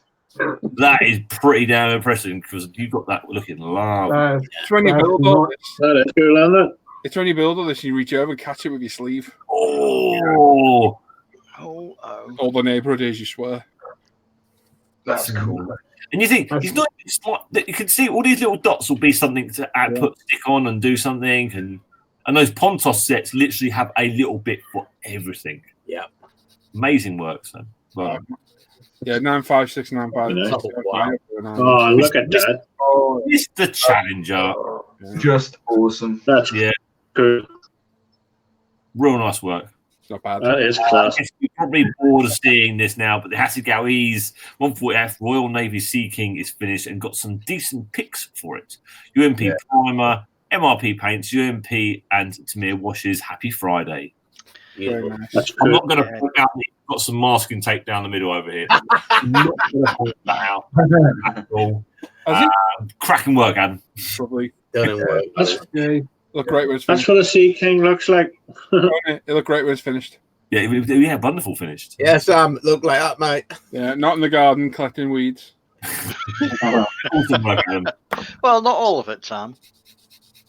that is pretty damn impressive because you got that looking large. It's when you build all this. That is cool, isn't it? It's when you build all this, you reach over and catch it with your sleeve. Oh, All the neighborhood is, you swear. That's cool. and you think he's not smart. You can see all these little dots will be something to put stick on and do something, and those Pontos sets literally have a little bit for everything. Yeah, amazing work. So, well, yeah, 95695. Oh, look at that! It's the Challenger. Just awesome. That's good. Real nice work. It's not bad. That is class. You're probably bored of seeing this now, but the Hasegawa's 140F Royal Navy Sea King is finished and got some decent picks for it. UMP primer, MRP paints, UMP and Tamir washes. Happy Friday. That's I'm cool. not going to point out that you've got some masking tape down the middle over here. I'm not going to point that out at all. Cracking work, Adam. Probably. Look great when it's That's finished. what a Sea King looks like. It looked great when it's finished. Yeah, wonderful finished. Yeah, Sam, look like that, mate. Yeah, not in the garden collecting weeds. Awesome work, Adam. Well, not all of it, Sam.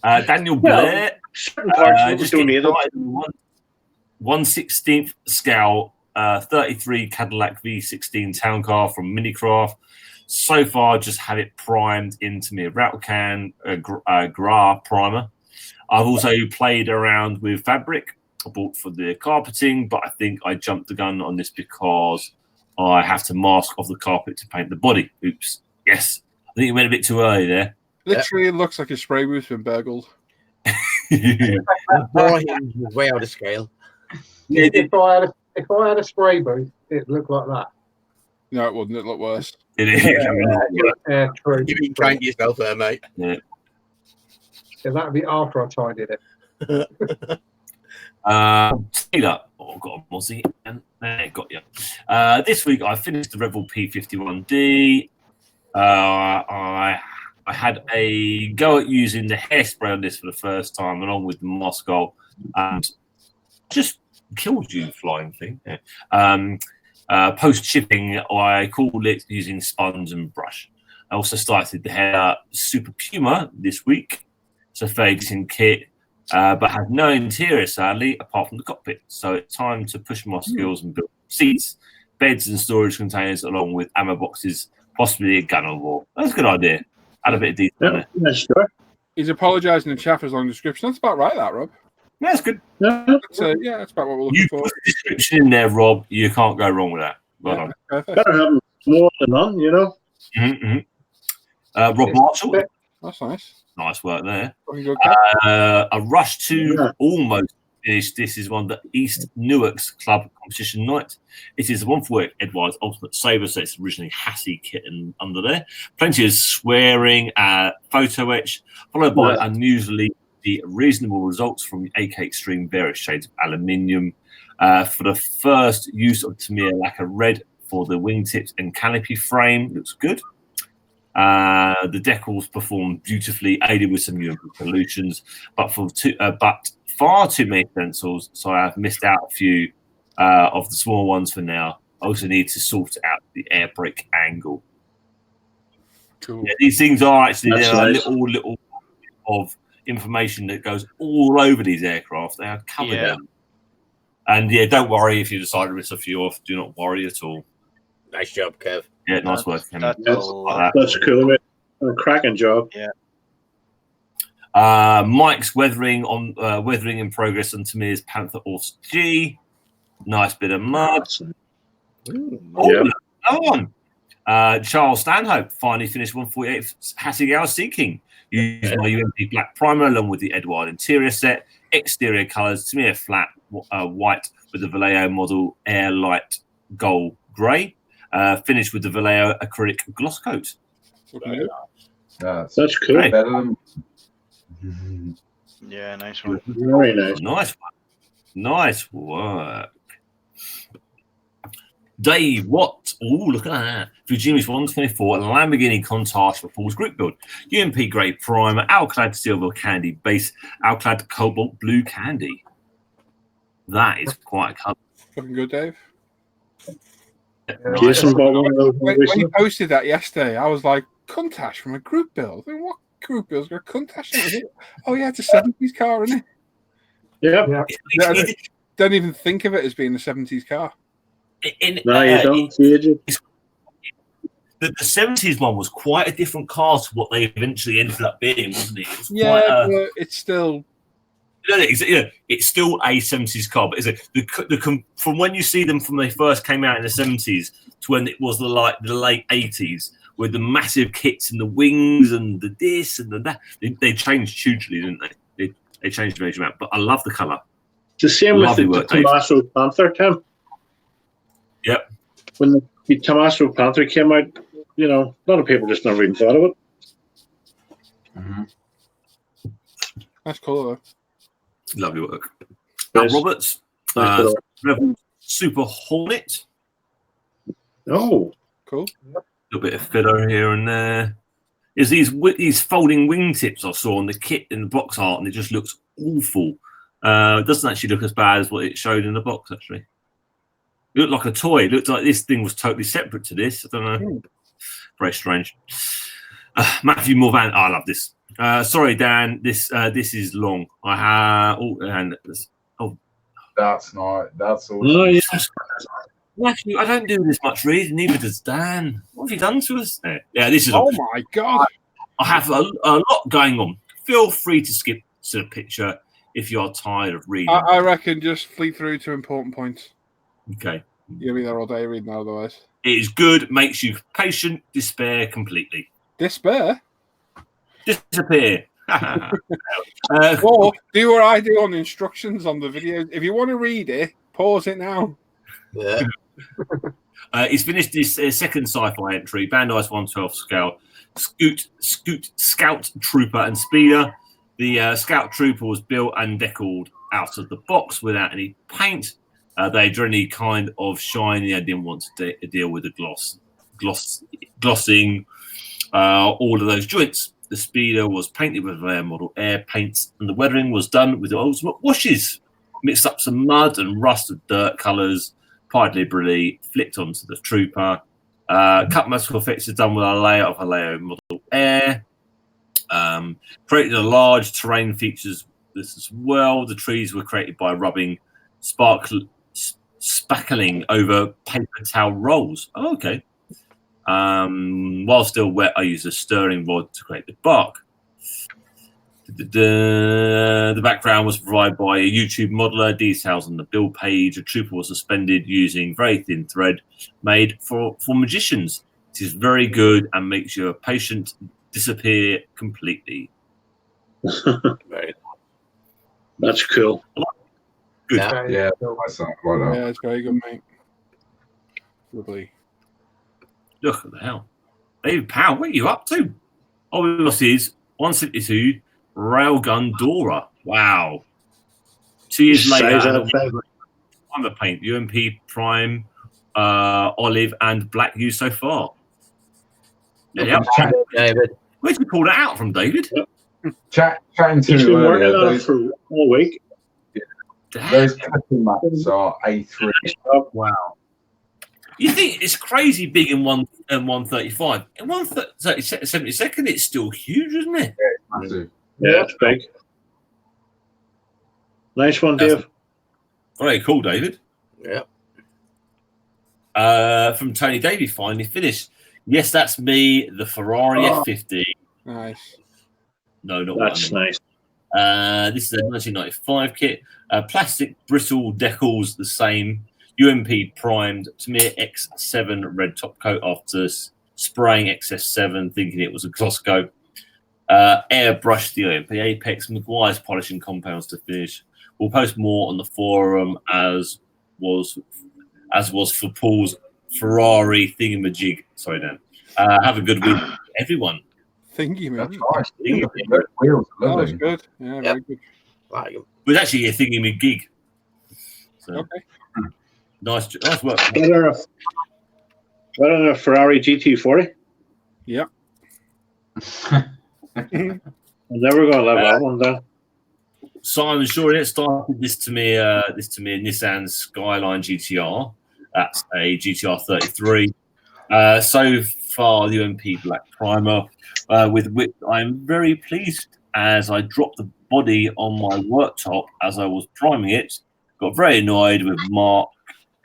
Daniel Blair. Certain parts will Just donate it. 1/16th scale 33 Cadillac V16 town car from Minicraft. So far, just had it primed into me a Rattlecan Gra primer. I've also played around with fabric. I bought for the carpeting, but I think I jumped the gun on this because I have to mask off the carpet to paint the body. Oops. Yes. I think it went a bit too early there. Literally, it looks like a spray booth's been burgled. Boy, way out of scale. If I had a spray booth, it'd look like that. No, it wouldn't. It looked worse. It is. Yeah, true. You've been trying yourself there, mate. Yeah. Yeah, that'd be after I tidied it. Taylor. Oh, got a Mozzie. And there, got you. This week I finished the Rebel P51D. I I had a go at using the hairspray on this for the first time, along with the Moscow, and just killed you, flying thing. Yeah. Post shipping, I cooled it using sponge and brush. I also started the hair Super Puma this week. It's a Ferguson kit, but had no interior, sadly, apart from the cockpit. So it's time to push my skills and build seats, beds, and storage containers, along with ammo boxes, possibly a gun or more. That's a good idea. Add a bit of detail on there. Sure. He's apologising in chat for his long description. That's about right, that, Rob. Yeah, that's good. Yeah, that's about what we're looking You for. put the description in there, Rob. You can't go wrong with that. Well Yeah, done. perfect. Better have more than none, you know. Rob Marshall. That's nice. Nice work there. Fucking good, Kev. A rush to almost finish. This is one of the East Newark's club competition night. It is a wonderful Edward's Ultimate Saber, so it's originally Hassie kit and under there. Plenty of swearing, photo etch, followed by unusually reasonable results from the AK Extreme various shades of aluminium. For the first use of Tamiya lacquer red for the wingtips and canopy frame, looks good. The decals perform beautifully, aided with some new solutions, but far too many stencils, so I have missed out a few of the small ones for now. I also need to sort out the air brake angle. Cool. Yeah, these things are actually That's there are nice. little of information that goes all over these aircraft. They are covered in. And yeah, don't worry if you decide to miss a few off. Do not worry at all. Nice job, Kev. Yeah, nice work. That's cool. Mate. A cracking job. Yeah. Mike's weathering in progress on Tamir's Panther Horse G. Nice bit of mud. Another one. Charles Stanhope finally finished 148 Hasegawa Seeking. Used my UMP black primer along with the Edward interior set, exterior colours, Tamiya flat white with the Vallejo model air light gold grey. Finished with the Vallejo acrylic gloss coat. That's cool. Great. Better than... Yeah, nice one. Very nice. Nice work. Dave, what? Oh, look at that. Fujima's 124 Lamborghini Countach for Paul's group build. UMP grey primer, Alclad silver candy base, Alclad cobalt blue candy. That is quite a colour. Fucking good, Dave. Jason bought one of those When recently. you posted that yesterday, I was like, Countach from a group build? I mean, what group build's got a Countach in it? Oh, yeah, it's a 70s car, isn't it? Yeah. Don't even think of it as being a 70s car. No, you don't. The 70s one was quite a different car to what they eventually ended up being, wasn't it? It was But it's still... It's still a 70s car, but from when you see them from they first came out in the 70s to when it was the late 80s, with the massive kits and the wings and the this and the that, they changed hugely, didn't they? They changed a major amount, but I love the colour. It's the same with the Tommaso Panther, Tim. Yep. When the Tommaso Panther came out, you know, a lot of people just never even thought of it. That's cool, though. Lovely work. Yes. Roberts, Super Hornet. Oh, cool. A little bit of filler here and there. Is these folding wingtips I saw on the kit in the box art, and it just looks awful. It doesn't actually look as bad as what it showed in the box, actually. It looked like a toy. It looked like this thing was totally separate to this. I don't know. Very strange. Matthew Morvan. I love this. Sorry, Dan. This is long. I have. That's not. That's all. Oh, yeah. Matthew, I don't do this much reading. Neither does Dan. What have you done to us? Yeah, this is. Oh my god! I have a lot going on. Feel free to skip to the picture if you're tired of reading. I reckon just fleet through to important points. Okay. You'll be there all day reading otherwise. It is good. Makes you patient. Despair completely. Despair? Disappear. Or do what I do on instructions on the video. If you want to read it, pause it now. Yeah. He's finished his second sci-fi entry, Bandai's 112 scale, Scout Trooper and Speeder. The Scout Trooper was built and deckled out of the box without any paint. They generally kind of shiny. I didn't want to deal with the glossing. all of those joints. The speeder was painted with Air Model Air paints, and the weathering was done with the ultimate washes. Mixed up some mud and rust of dirt colours, applied liberally, flicked onto the trooper. Cut muscle effects are done with a layer of Haleo Model Air. Created a large terrain features this as well. The trees were created by rubbing spackling over paper towel rolls. Oh, okay. While still wet, I used a stirring rod to create the bark. The background was provided by a YouTube modeler. Details on the build page. A trooper was suspended using very thin thread made for magicians. It is very good and makes your patient disappear completely. That's cool. Good. Yeah, that's not quite Yeah, it's very good, mate. Lovely. Look at the hell. David Powell, what are you up to? Oh, this is 172 Railgun Dora. Wow. 2 years later, I'm the paint. UMP Prime, Olive, and Black used so far. Yeah. David. Where'd you pull that out from, David? Chatting to He's been working on it those, for all week. those cutting maps are A3. Wow. You think it's crazy big in 135. In 172nd, it's still huge, isn't it? Massive. Yeah, it's big. Nice one, Dave. Very cool, David. Yeah. From Tony Davey, finally finished. Yes, that's me, the Ferrari F50. Nice. No, not That's one. nice. This is a 1995 kit. Plastic brittle decals, the same. UMP primed Tamir X7 red top coat after spraying XS7, thinking it was a gloss coat. Airbrushed the UMP apex. Maguire's polishing compounds to finish. We'll post more on the forum as was for Paul's Ferrari thingamajig. Sorry, Dan. Have a good week, everyone. Thingy, That's man. nice. Thingy. Those wheels are That was lovely. good. Yeah, very good. Like him. It was actually a thingamajig. So, Okay. nice work. Better than a Ferrari GT40. Yep. I'm never going to love that one, though. Simon Shore started this to me Nissan Skyline GTR. That's a GTR 33. So far, the UMP Black Primer, with which I'm very pleased as I dropped the body on my worktop as I was priming it. Got very annoyed with Mark.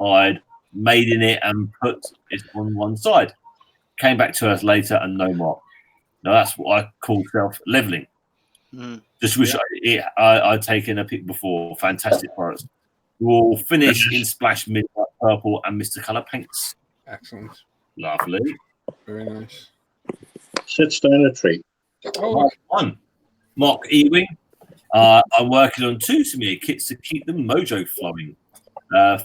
I'd made in it and put it on one side. Came back to Earth later and no mark. Now that's what I call self-leveling. Just wish I'd taken a pic before. Fantastic products. We'll finish in Splash Midnight Purple and Mr. Colour paints. Excellent. Lovely. Very nice. Sits down a tree. Oh, One. Mark Ewing. I'm working on 2 Samir kits to keep the mojo flowing.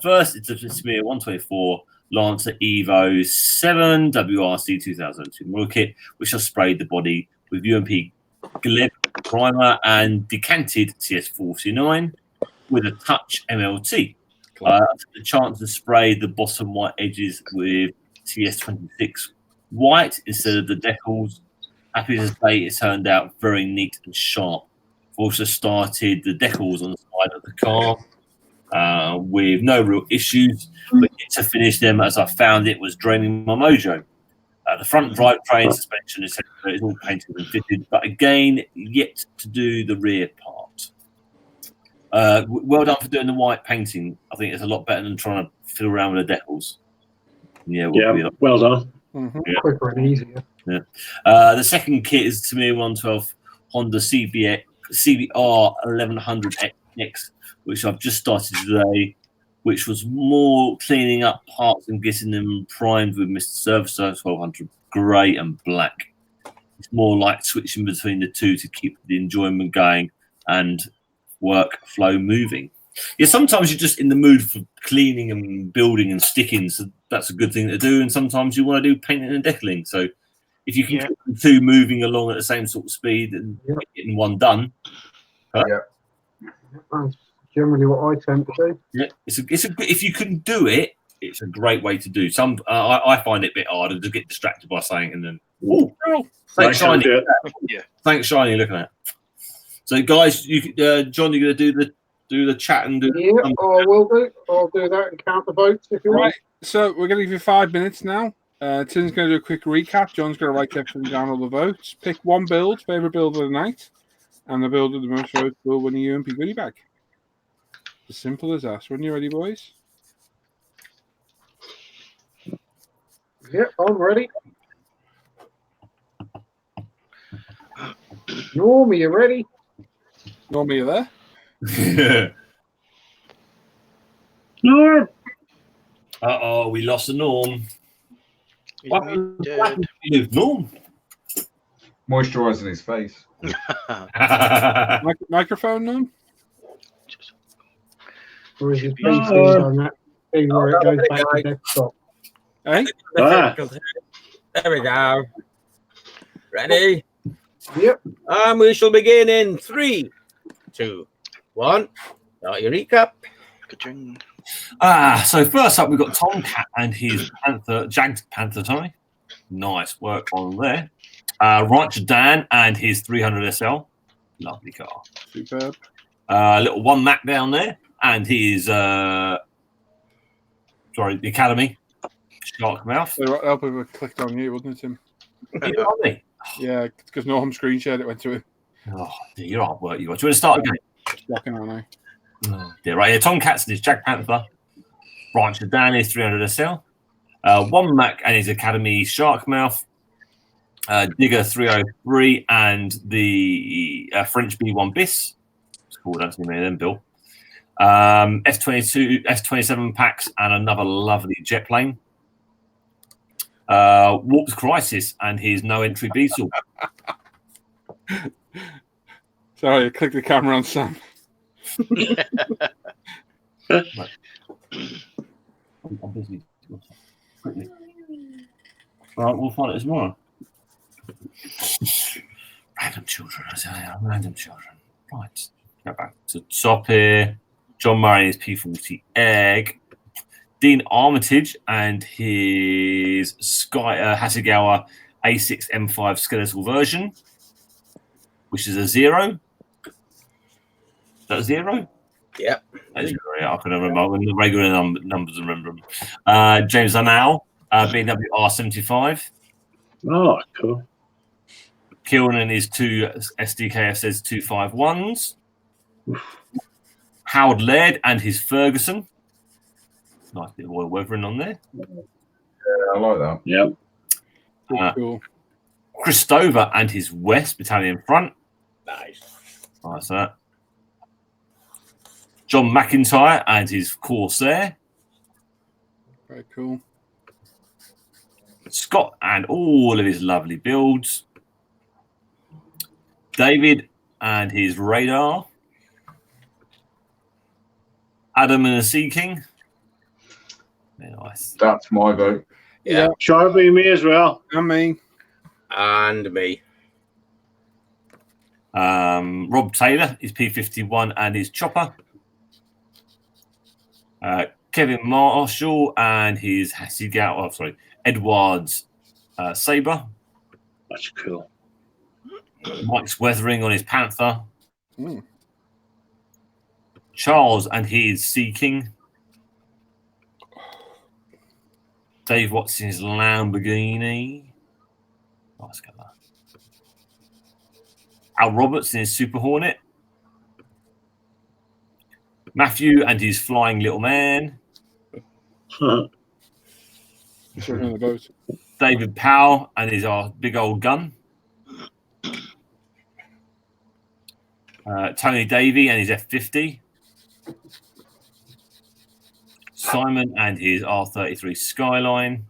First, it's a Samir 124 Lancer Evo 7 WRC 2002 model kit, which I sprayed the body with UMP Gleb primer and decanted TS49 with a touch MLT. I took the chance to spray the bottom white edges with TS26 white instead of the decals. Happy to say it turned out very neat and sharp. I've also started the decals on the side of the car with no real issues, but yet to finish them as I found it was draining my mojo. The front drivetrain suspension is all painted and fitted, but again, yet to do the rear part. Well done for doing the white painting. I think it's a lot better than trying to fiddle around with the decals. Yeah, well done. Yeah. Quicker and easier. Yeah. The second kit is Tamir 112 Honda CBR 1100X, which I've just started today, which was more cleaning up parts and getting them primed with Mr. Servicer 1200 grey and black. It's more like switching between the two to keep the enjoyment going and workflow moving. Yeah, sometimes you're just in the mood for cleaning and building and sticking, so that's a good thing to do. And sometimes you want to do painting and decaling. So if you can get the two moving along at the same sort of speed and getting one done, That's generally what I tend to do. yeah, if you can do it, it's a great way to do. I find it a bit harder to get distracted by something and then Ooh. Thanks, Shiny. Yeah. Thanks, Shiny. Looking at. So, guys, John, you're going to do the chat and do. Yeah, I will do. I'll do that and count the votes if you Right. want. So we're going to give you 5 minutes now. Tim's going to do a quick recap. John's going to write everything down, all the votes. Pick one build, favorite build of the night, and the build with the most votes will win a UMP goodie bag. As simple as that. When you're ready, boys. Yep, I'm ready. Norm, are you ready? Norm, are you there? Norm. Uh-oh, we lost the Norm. He's muted. Norm. Moisturising his face. Microphone, Norm? Or is it PC on that thing where it goes back to desktop? Hey? There we go. Ready? Yep. And we shall begin in 3, 2, 1. Start your recap. So first up, we've got Tomcat and his Jagged Panther, sorry. Nice work on there. Rancher Dan and his 300 SL. Lovely car. Superb. Little one Mac down there. And his, the Academy. Shark Mouth. That probably clicked on you, wasn't it, Tim? Yeah, because Norm screen shared it, went to him. Oh, dear, you're hard work, you are. Do you want to start again? Shocking, aren't I? Oh, dear, right, yeah, Tomcats and his Jack Panther. Rancher Dan is 300 SL. One Mac and his Academy Shark Mouth. Digger 303 and the French B1 Bis. It's called, that's many of them built. F22, F27 packs and another lovely jet plane. Warped Crisis and his no entry Beetle. Sorry, I clicked the camera on Sam. I'm busy. Quickly. All right, we'll find it tomorrow. Random children, I say, random children. Right, go back to top here. John Murray is P40 Egg. Dean Armitage and his Hasegawa A6 M5 skeletal version, which is a 0. Is that a 0? Yep. That's 0, yeah, I can remember when the regular numbers remember them. James Arnau, BMW R75. Oh, cool. Killen and his 2 SDKSS 251s. Howard Laird and his Ferguson. Nice bit of oil weathering on there. Yeah, I like that. Yep. Cool. Chris Stover and his West Battalion front. Nice. Nice that. John McIntyre and his Corsair. Very cool. Scott and all of his lovely builds. David and his Radar. Adam and the Sea King. Very nice. That's my vote. Yeah. Sharpie, me as well. And me. And me. Rob Taylor is P51 and his Chopper. Kevin Marshall and his Edwards Sabre. That's cool. Mike's Weathering on his Panther. Charles and his Sea King. Dave Watson's Lamborghini. Nice colour. Al Roberts in his Super Hornet. Matthew and his Flying Little Man. David Powell and his big old gun. Tony Davey and his F50. Simon and his R33 Skyline.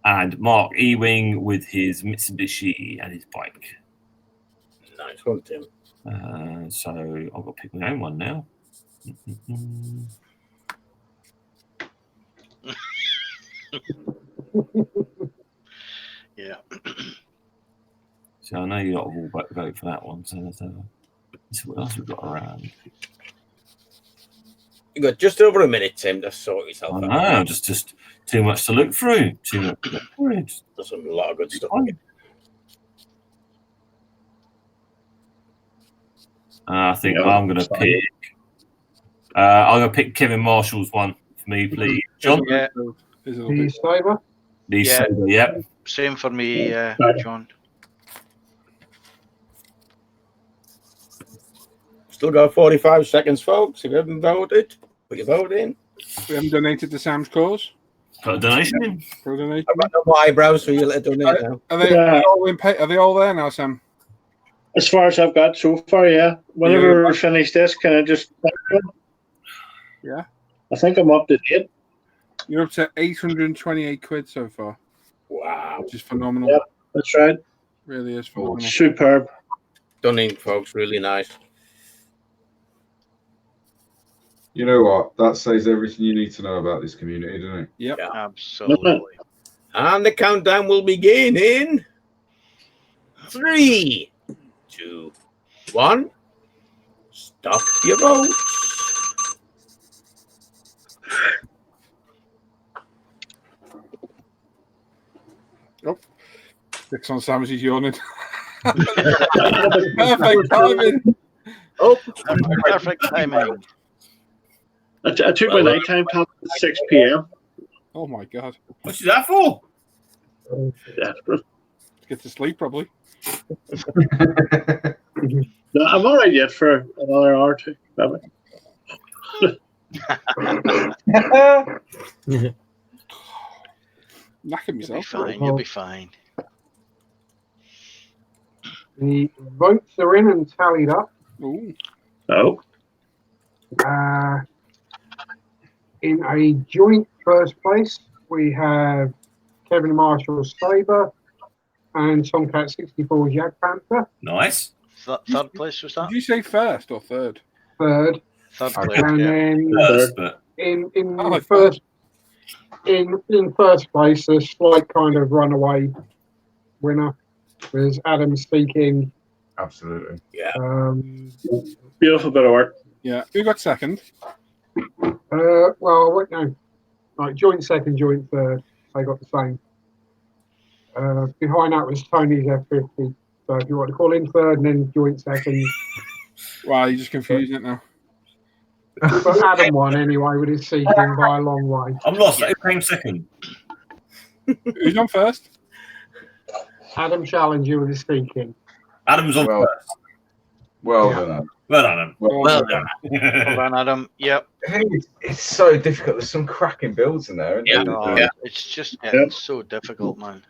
And Mark Ewing with his Mitsubishi and his bike. Nice one, Tim. So I've got to pick my own one now. Yeah. So I know you lot will vote for that one. So let's see what else we've got around. You got just over a minute, Tim, to sort yourself I out. know, just too much to look through. Too much to look through. There's a lot of good stuff. I think I'm going to pick. I'm going to pick Kevin Marshall's one for me, please. John? Yeah. The Saber? Yep. Same for me, John. Still got 45 seconds, folks. If you haven't voted, put your vote in. We haven't donated to Sam's cause. Put a donation in. For a donation. I've got no more eyebrows for you to donate now. Are they all there now, Sam? As far as I've got so far, yeah. Whenever we finish this, can I just... Yeah. I think I'm up to date. You're up to 828 quid so far. Wow. Which is phenomenal. Yep, that's right. Really is phenomenal. Superb. Done in, folks. Really nice. You know what? That says everything you need to know about this community, doesn't it? Yep. Yeah, absolutely. And the countdown will begin in 3, 2, 1. Stop your votes. Oh, Dick's on Sam as he's yawning. Perfect timing. Oh, perfect timing. I took my nighttime tablet at 6 p.m. Oh my god. What's that for? Get to sleep, probably. No, I'm all right yet for another hour or two. Knacking myself. You'll be fine. The votes are in and tallied up. Ooh. Oh. In a joint first place, we have Kevin Marshall's Saber and Tomcat64's Jag Panther. Nice. Third place was that? Did you say first or third? Third. Third place. And then in first place, a slight kind of runaway winner was Adam Speaking. Absolutely. Yeah. Beautiful bit of work. Yeah. Who got second? Well, what no. Like joint second, joint third. They got the same. Behind that was Tony's F50. So if you want to call in third and then joint second. Wow, you're just confusing it now. But Adam won anyway with his seeking by a long way. I'm lost. Who came second? Who's on first? Adam challenged you with his seeking. Adam's on first. Well done, Adam. Well done, Adam. Well done. Well done, Adam. Yep. It's so difficult. There's some cracking builds in there. Yeah. Oh, it's just it's so difficult, man.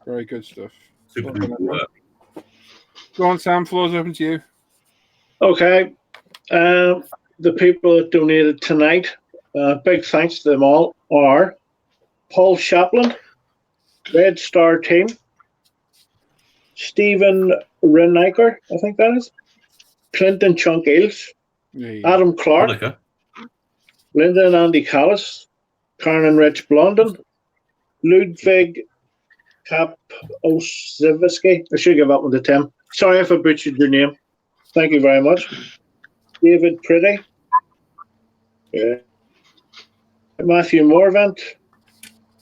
Very good stuff. Super good work. Go on, Sam. Floor's open to you. Okay. The people that donated tonight, big thanks to them all, are Paul Chaplin, Red Star Team, Stephen Reniker, I think that is, Clinton Chunk Eels, Adam Clark, Monica. Linda and Andy Callis, Karen and Rich Blondin, Ludwig Kapowski. I should give up with the Tim. Sorry if I butchered your name. Thank you very much. David Pretty, Matthew Morvant,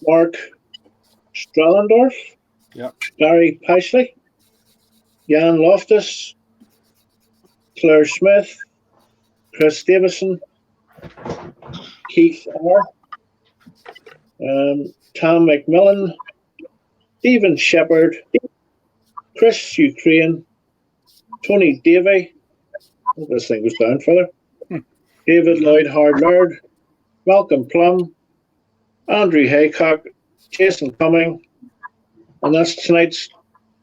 Mark Strallendorf, Barry Paisley, Jan Loftus, Claire Smith, Chris Davison, Keith R., Tom McMillan, Stephen Shepard, Chris Ukraine, Tony Davey. This thing was down further. David Lloyd Hardlard, Malcolm Plum, Andrew Haycock, Jason Cumming, and that's tonight's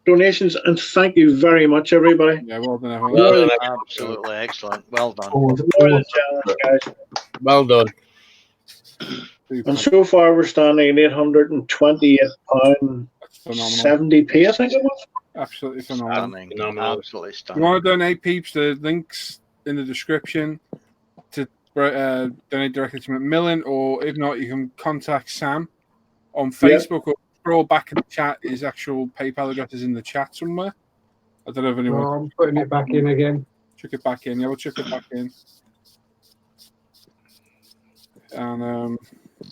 donations. And thank you very much, everybody. Yeah, well done, everyone. Absolutely excellent. Well done. More than challenge, guys. Well done. And so far, we're standing at £828.70p, I think it was. Absolutely phenomenal. Absolutely If stunning. you want to donate, peeps, the links in the description to donate directly to Macmillan, or if not, you can contact Sam on Facebook or scroll back in the chat. His actual PayPal address is in the chat somewhere. I don't know if anyone. I'm putting it back in again. Chuck it back in. Yeah, we'll chuck it back in. And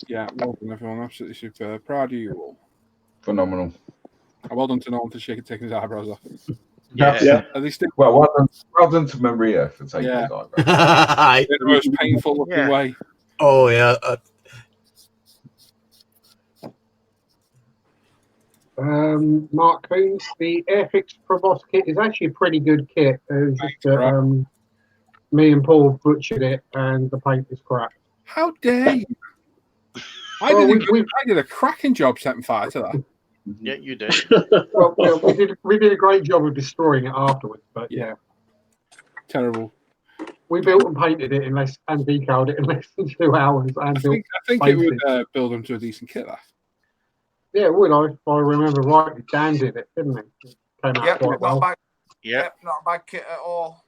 yeah, well done everyone, absolutely superb. Proud of you all. Phenomenal. Well done to Nolan for taking his eyebrows off. Yeah. At least Well done to Maria for taking his eyebrows. in the most painful looking way. Oh yeah. Mark Coons, the Airfix Provost kit is actually a pretty good kit. It's just that me and Paul butchered it, and the paint is crap. How dare you? I did a cracking job setting fire to that. Yeah, you did. Well, we did a great job of destroying it afterwards, but yeah. Terrible. We built and painted it and decaled it in less than 2 hours. And I think it would build them to a decent kit, that. Yeah, it would. If I remember rightly, Dan did it, didn't he? It came out quite well. Not a bad kit at all.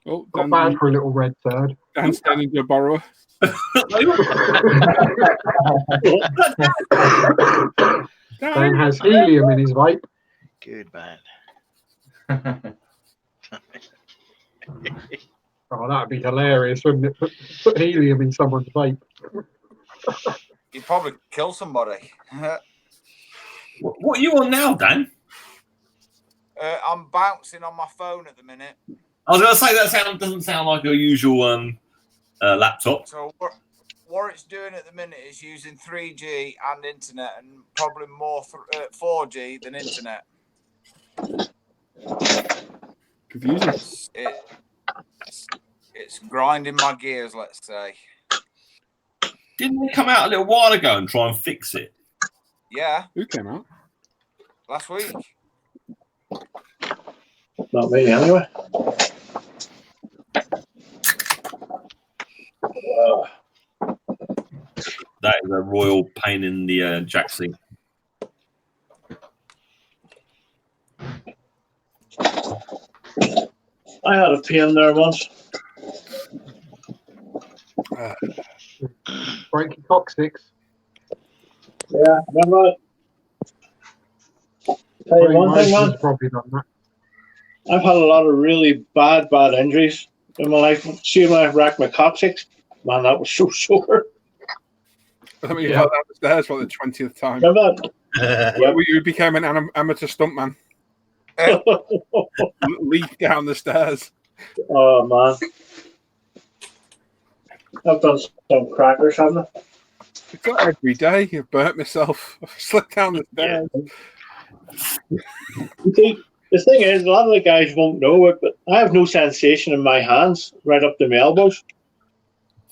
Oh, not bad for a little red turd. Dan's standing to a borrower. Dan has helium in his vape. Good man. Oh, that'd be hilarious, wouldn't it? Put helium in someone's vape. You'd probably kill somebody. What are you on now, Dan? I'm bouncing on my phone at the minute. I was going to say that doesn't sound like your usual laptop. So what it's doing at the minute is using 3G and internet, and probably more 4G than internet. Confusing. It's grinding my gears, let's say. Didn't they come out a little while ago and try and fix it? Yeah. Who came out? Last week. Not me, anyway. That is a royal pain in the jacksie. I had a pain there once. Breaky coccyx. Yeah, remember that? Tell you one thing, man. Probably done that. I've had a lot of really bad injuries in my life. See, when I racked my coccyx, man, that was so sore. I mean, you fell down the stairs for the 20th time. Remember that? Yep. You became an amateur stuntman. Leap down the stairs. Oh, man. I've done some crackers, haven't I? It's not every day. I've burnt myself. I've slipped down the stairs. You see, the thing is, a lot of the guys won't know it, but I have no sensation in my hands right up to my elbows.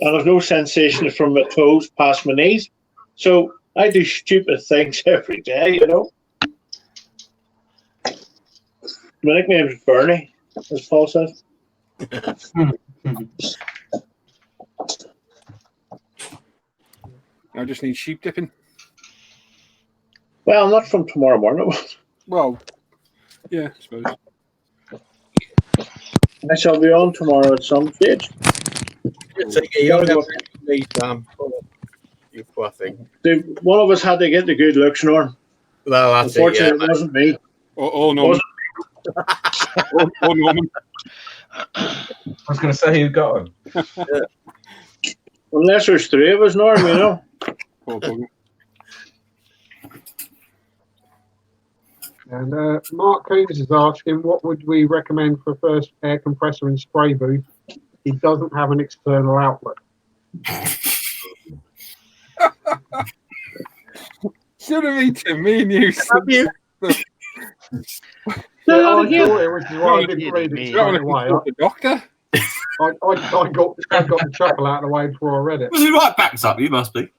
And there's no sensation from my toes past my knees. So I do stupid things every day, you know. My nickname is Bernie, as Paul says. I just need sheep dipping. Well, not from tomorrow morning. Well, yeah, I suppose. I shall be on tomorrow at some stage. You poor thing. One of us had to get the good looks, Norm. Well, that's unfortunately, it wasn't me. Oh, Norman. Oh, Norman. I was going to say who got him. Unless there's three of us, Norm, you know. And Mark Coons is asking, what would we recommend for a first air compressor and spray booth? He doesn't have an external outlet. Should have eaten me and you. Yeah, I saw it, which is why I didn't read it straight away. The doctor? I got the chuckle out of the way before I read it. Was he right backs up? You must be.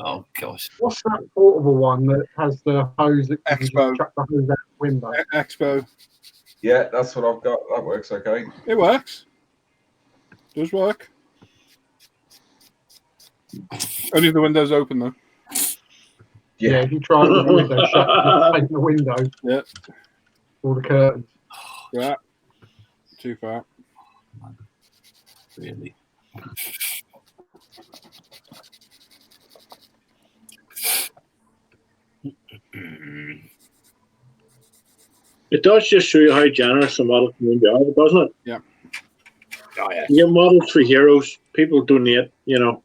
Oh gosh. What's that portable one that has the hose that you Expo. just chuck the hose out the window? Expo. Yeah, that's what I've got. That works okay. It works. Does work. Only if the window's open though. Yeah, if you try with the window shut, just take the window. Yeah. Or the curtains. Yeah. Too far. Really. It does just show you how generous the model community are, doesn't it? Yeah. Oh, yeah. Your models for heroes, people donate,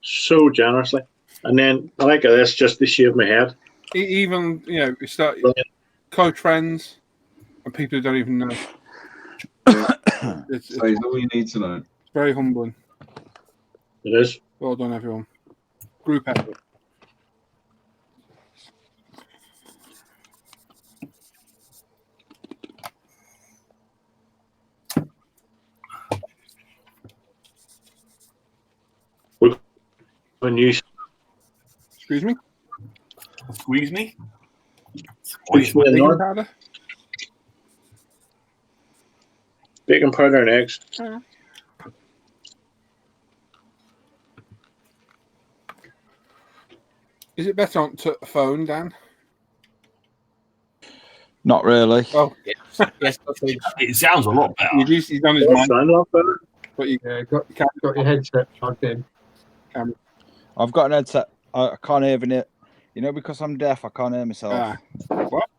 so generously. And then I like this just to shave my head. Even, we start code friends and people who don't even know. It's all you need to know. It's very humbling. It is. Well done, everyone. Group effort. Excuse me? Squeeze me? Baking powder? Baking powder and eggs. Is it better on phone, Dan? Not really. Oh, yes. It sounds a lot better. He's done his mic. Sound a lot better. But you got your headset plugged in. I've got an headset. I can't even hear. Because I'm deaf, I can't hear myself. What?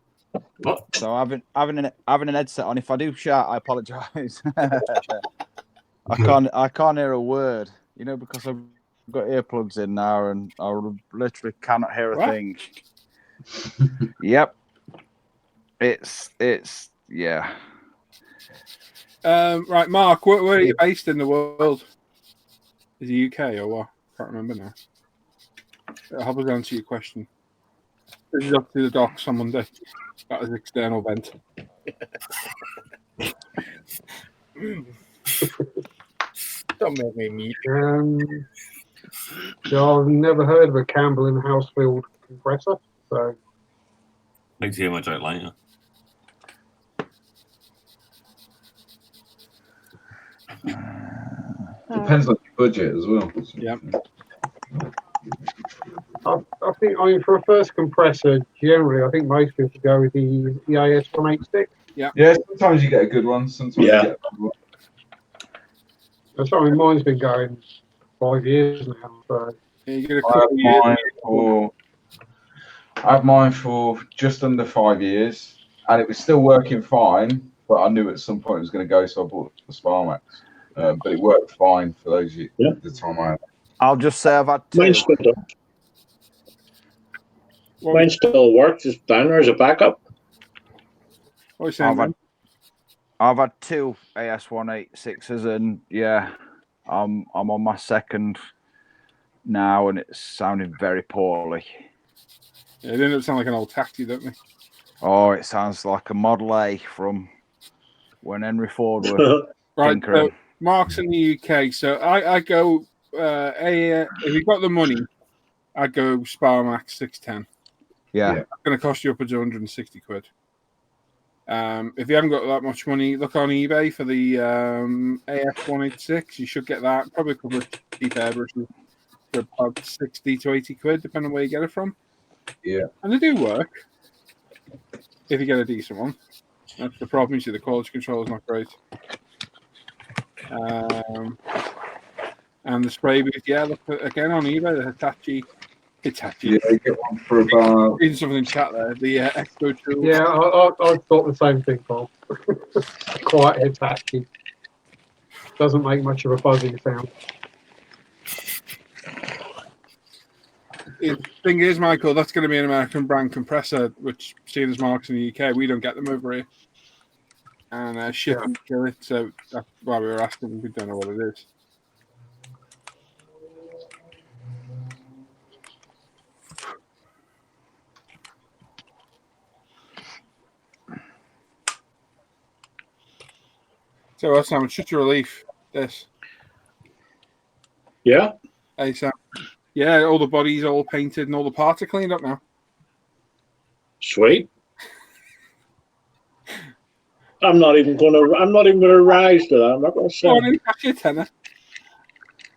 So having an headset on. If I do shout, I apologise. I can't hear a word. Because I've got earplugs in now, and I literally cannot hear a thing. Yep. It's yeah. Right, Mark. Where are you based in the world? Is it UK or what? Can't remember now. I'll have to answer your question. This is up to the docks on Monday. That was external vent. Don't make me meet. So I've never heard of a Campbell and Housefield compressor. So Need to hear my joke later. Depends on your budget as well. Yeah. I think, for a first compressor, generally, I think most people go with the AS186. Yeah. Yeah, sometimes you get a good one, sometimes you get a bad one. That's something mine's been going 5 years now. So you get a couple of years. I had mine for just under 5 years, and it was still working fine, but I knew at some point it was going to go, so I bought the Sparmax. But it worked fine for those the time I had. I'll just say I've had two. Mine still works. It's down there as a backup. What are you saying, I've had two AS186s, and yeah, I'm on my second now, and it's sounding very poorly. Yeah, they don't sound like an old taxi, don't they? Oh, it sounds like a Model A from when Henry Ford was tinkering. So Mark's in the UK, so I go. If you've got the money, I'd go Sparmax 610. Yeah. It's going to cost you upwards of 160 quid. If you haven't got that much money, look on eBay for the AF186. You should get that. Probably a couple of cheap airbrushes for about 60 to 80 quid, depending on where you get it from. Yeah. And they do work if you get a decent one. That's the problem. You see, the quality control is not great. And the spray booth, look again on eBay, the Hitachi. Yeah, you get one for about. Reading something in chat there. The Expo tool. yeah, I thought the same thing, Paul. Quite Hitachi. Doesn't make much of a buzzing sound. The thing is, Michael, that's going to be an American brand compressor, which, seeing as Mark's in the UK, we don't get them over here. And shipping kill it, so that's why we were asking. We don't know what it is. So that's how much such a relief. This. Yeah. Hey, Sam. Yeah, all the bodies all painted and all the parts are cleaned up now. Sweet. I'm not even gonna rise to that. I'm not gonna say.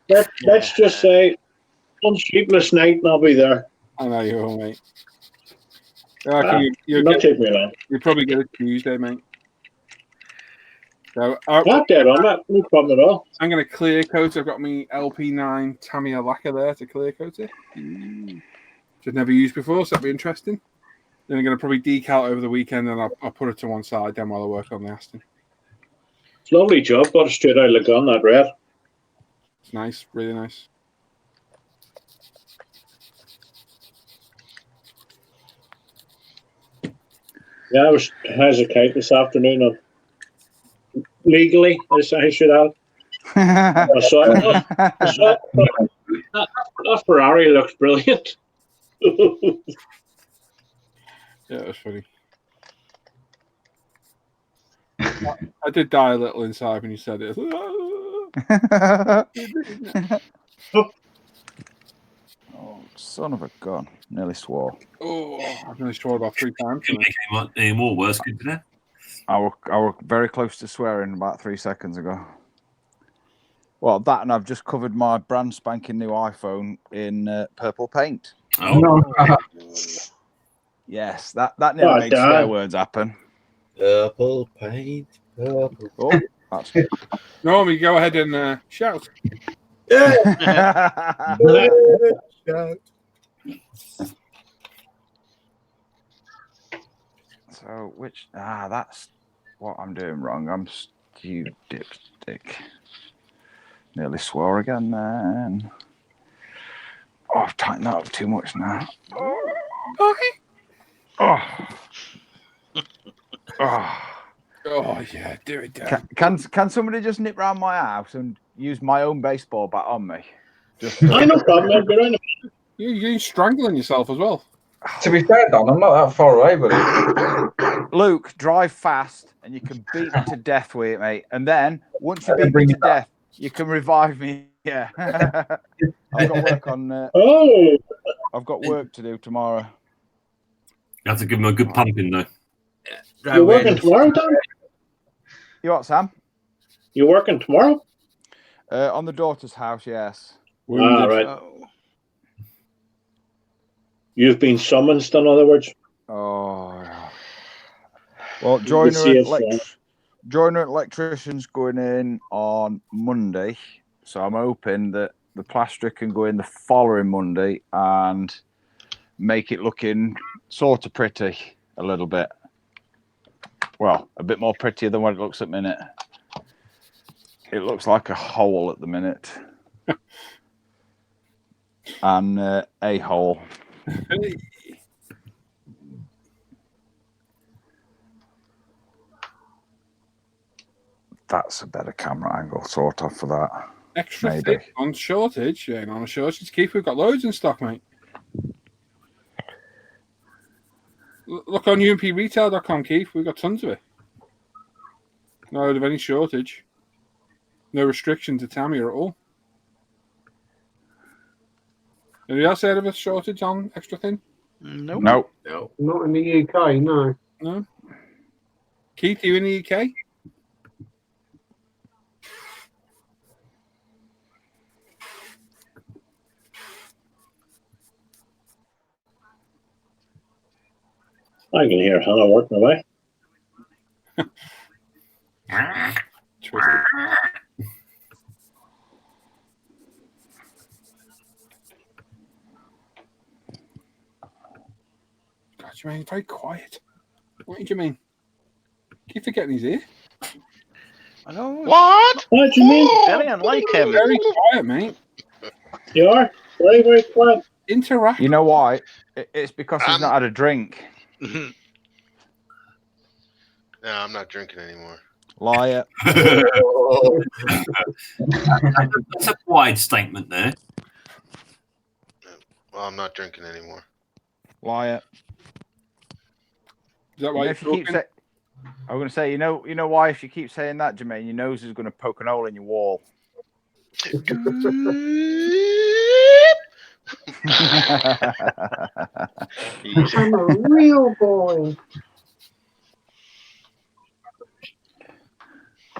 Let's just say on sleepless night and I'll be there. I know you will, mate. Not take me long. You'll probably get it Tuesday, mate. So not dead on that, no problem at all. I'm going to clear coat. I've got my LP9 Tamiya lacquer there to clear coat it. Which I've never used before, so that'll be interesting. Then I'm going to probably decal it over the weekend, and I'll put it to one side then while I work on the Aston. Lovely job, got it straight out of the gun, that red. It's nice, really nice. Yeah, I was hesitant this afternoon of legally, as I should have. I saw that Ferrari looks brilliant. Yeah, it was funny. I did die a little inside when you said it. Oh, son of a gun. Nearly swore. Oh, I've nearly swore about 3 times. Couldn't make any more worse, could you? I were very close to swearing about 3 seconds ago. Well, that, and I've just covered my brand spanking new iPhone in purple paint. Oh, No. Yes, that nearly made swear words happen. Purple paint. Purple. Oh, that's Normally, go ahead and shout. So, that's what I'm doing wrong. I'm you dipstick. Nearly swore again then. Oh, I've tightened that up too much now. Okay. Oh. Oh. Oh, yeah, do it, Dan. Can somebody just nip round my house and use my own baseball bat on me? Just I no problem. You're strangling yourself as well. To be fair, Don, I'm not that far away, buddy. Luke, drive fast and you can beat me to death with it, mate. And then once you beat me to death, you can revive me. Yeah. I've got work on. I've got work to do tomorrow. You have to give him a good pumping, though. You're working tomorrow, Don? You what, Sam? You're working tomorrow? On the daughter's house, yes. Ah, right. You've been summoned, in other words. Oh. Well, joiner electrician's going in on Monday, so I'm hoping that the plasterer can go in the following Monday and make it looking sort of pretty a little bit. Well, a bit more prettier than what it looks at the minute. It looks like a hole at the minute. And a hole. That's a better camera angle, sort of, for that. Extra maybe. thick on shortage. Yeah, on a shortage, Keith. We've got loads in stock, mate. Look on umpretail.com, Keith. We've got tons of it. No of any shortage. No restrictions to Tammy at all. Anybody else heard of a shortage on extra thin? Nope. No. Not in the UK, no. No. Keith, you in the UK? I can hear Hannah working away. God, Jermaine, very quiet. What do you mean? Keep forgetting he's here. I know. What? What do you mean? Very unlike him. Very quiet, mate. You are? Very, very quiet. Interact. You know why? It's because he's not had a drink. No, I'm not drinking anymore. Liar. That's a wide statement there. Well, I'm not drinking anymore. Liar. Is that why you're talking? I'm going to say, you know why? If you keep saying that, Jermaine, your nose is going to poke an hole in your wall. I'm a real boy.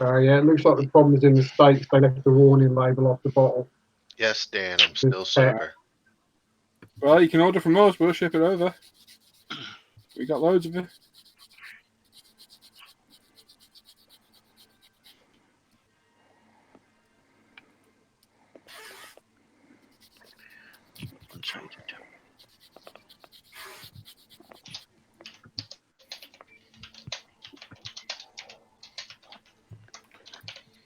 Yeah, it looks like the problem is in the States. They left the warning label off the bottle. Yes, Dan, I'm still sober. Well, you can order from us. We'll ship it over. We got loads of it.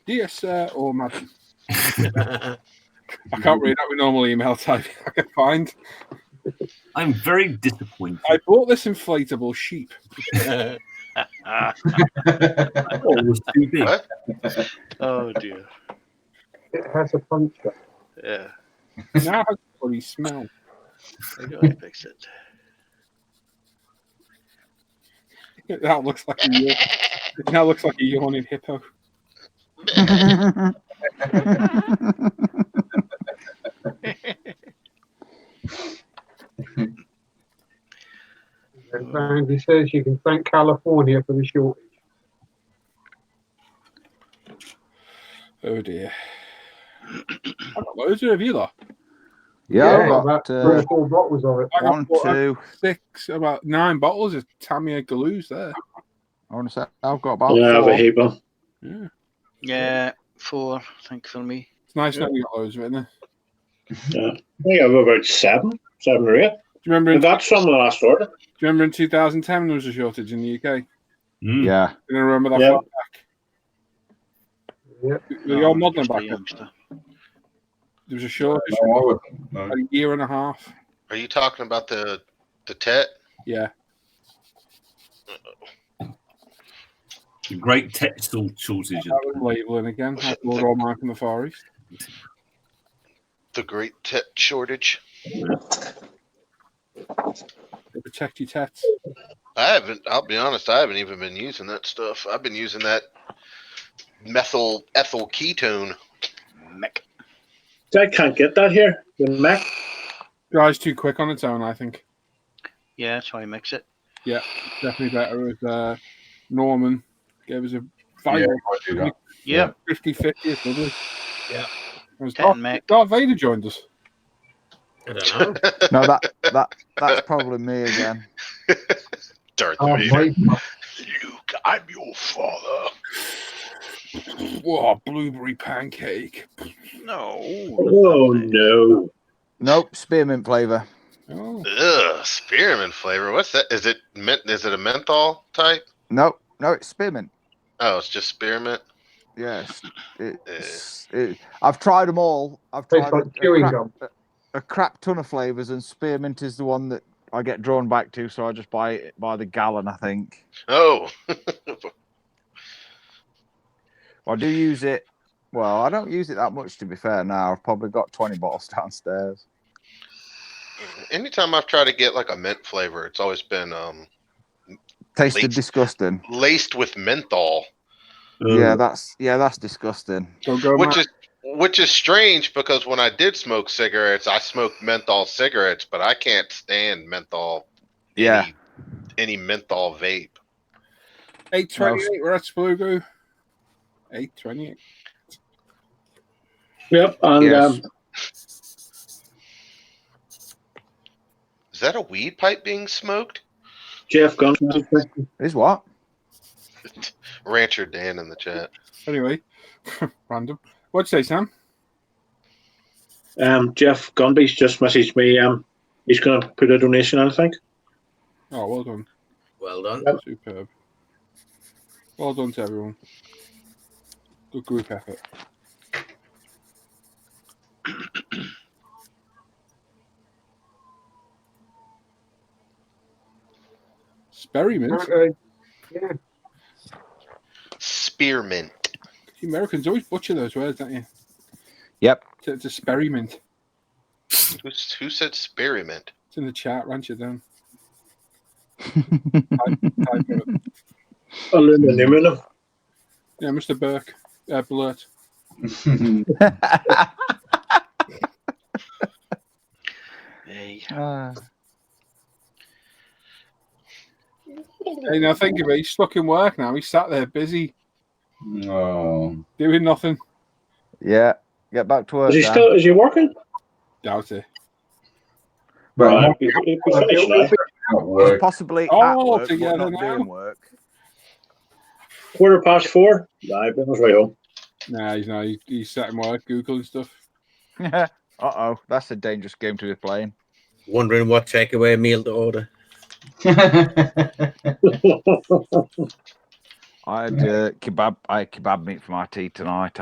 Dear sir or madam. I can't read out my normal email type I can find. I'm very disappointed. I bought this inflatable sheep. Oh, it was too big. What? Oh dear. It has a puncture. Yeah. Now it has a funny smell. I gotta fix it. That looks like it now looks like a yawning hippo. And he says you can thank California for the shortage. Oh dear. I've got loads of you lot. Yeah, I've about got 3 or 4 bottles of it. I got 1, 2. 6, about 9 bottles of Tamiya Galoos there. I want to say I've got about Yeah, I have a 4. heap of. Yeah. Yeah, 4. Think for me. It's nice knowing you got loads of it in there. Yeah. I think I have about 7 or 8. Do you remember I in, got some last order. do you remember in 2010 there was a shortage in the UK? Yeah. You remember that Yeah. far back? Yeah. Were you all modelling Just a back then? youngster. There was a shortage No, I for wouldn't. No. about a year and a half. Are you talking about the Tet? Yeah. The great textile shortage. That was labelling again. I bought all mine from the Far East. The great Tet shortage? They protect your tets. I'll be honest, I haven't even been using that stuff. I've been using that methyl ethyl ketone. Mick. I can't get that here. The Mac. Dries too quick on its own, I think. Yeah, that's why I mix it. Yeah, definitely better with Norman. Gave us a Yeah, vital I do that. Yep. 50-50. It's lovely. Yeah. It was Tet and Mick. Darth Vader joined us. I don't No, know. that's probably me again. Darth Oh, Vader. wait. Luke, I'm your father. Whoa, blueberry pancake. No. Oh no. Nope, spearmint flavour. Oh, Ugh, spearmint flavor. What's that? Is it a menthol type? No, it's spearmint. Oh, it's just spearmint. Yes, I've tried them all. I've Tastes tried like chewing gum. a crap ton of flavors, and spearmint is the one that I get drawn back to. So I just buy it by the gallon. I think Oh, I do use it. Well, I don't use it that much, to be fair. Now I've probably got 20 bottles downstairs. anytime I've tried to get like a mint flavor, it's always been Tasted Laced. disgusting. laced with menthol, Yeah, that's disgusting. go, which is strange because when I did smoke cigarettes, I smoked menthol cigarettes, but I can't stand menthol. Yeah. Any menthol vape. 828. We're at Splugo. 828. Yep, and Yes. Is that a weed pipe being smoked? Jeff Gunn. Is what? Rancher Dan in the chat. Anyway, random. What'd you say, Sam? Jeff Gunby's just messaged me. He's going to put a donation on, I think. Oh, well done. Well done. Superb. Well done to everyone. Good group effort. Spearmint. Yeah. Spearmint. You Americans always butcher those words, don't you? Yep. It's a spearmint. Who said spearmint? It's in the chat. Ranch it down. Aluminum. Yeah, Mr. Burke. Blurt. Hey. Hey, now think of it. He's stuck in work now. He's sat there busy, Oh. doing nothing. Yeah. Get back to work. Is he working? Doubt it. Right. He's finished now. Not work. Possibly Oh, at work, but together not now. doing work. 4:15. I've been on his way home. Nah, he's not. He's sat in work, Googling stuff. Uh-oh, that's a dangerous game to be playing. Wondering what takeaway meal to order. I had kebab. I had kebab meat for my tea tonight.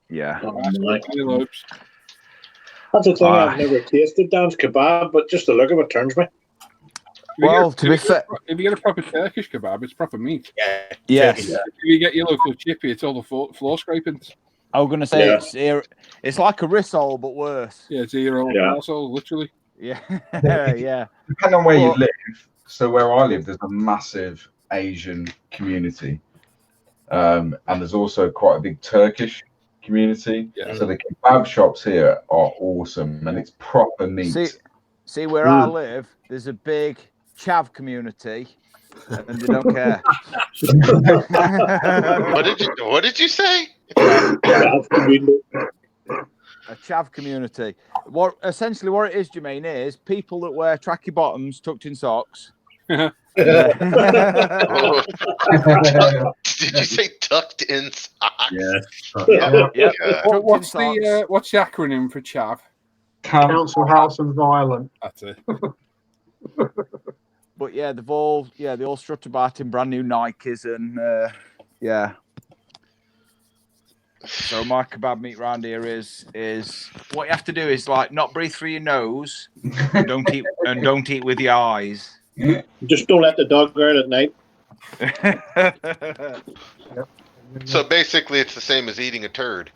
Yeah. Oh, my. Any lopes? That's the thing. I've never tasted Dan's kebab, but just the look of it turns me. Well, to be fair, if you get a proper Turkish kebab, it's proper meat. yes. If you get your local chippy, it's all the floor scrapings. I was going to say it's like a rissole, but worse. Yeah, it's your old arsehole, literally. Yeah, yeah. Depending on where you live. So where I live, there's a massive Asian community, and there's also quite a big Turkish community. Yeah. So the kebab shops here are awesome, and it's proper meat. See where I live, there's a big chav community, and they don't care. What did you say? A chav community. What it is, Jermaine, is people that wear tracky bottoms tucked in socks. Did you say tucked in socks? Yeah. What's the acronym for chav? Council House and Violent. That's it. But yeah, they all strut about in brand new Nikes and yeah. So my kebab meat round here is what you have to do is like not breathe through your nose, and don't eat with your eyes. Just don't let the dog go out at night. So basically, it's the same as eating a turd.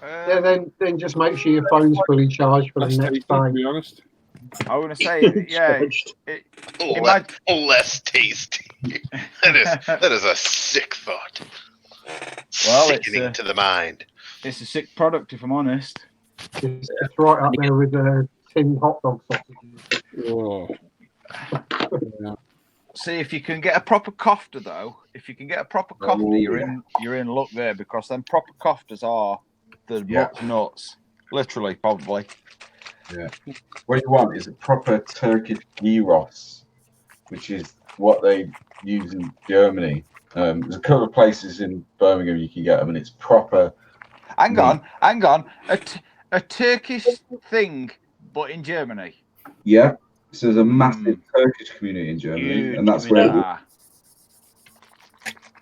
Yeah, then just make sure your phone's fully charged for the next day. To be honest, I want to say, yeah, less tasty. That is a sick thought. Well, sickening to the mind. It's a sick product, if I'm honest. It's right up there with the tin hot dog sausages. Oh. Yeah. See, if you can get a proper kofta, though, you're in luck there, because then proper koftas are the nuts, literally, probably. Yeah. What you want is a proper Turkish gyros, which is what they use in Germany. There's a couple of places in Birmingham you can get them, and it's proper. Hang on. A Turkish thing, but in Germany. Yeah. So there's a massive Turkish community in Germany, and that's where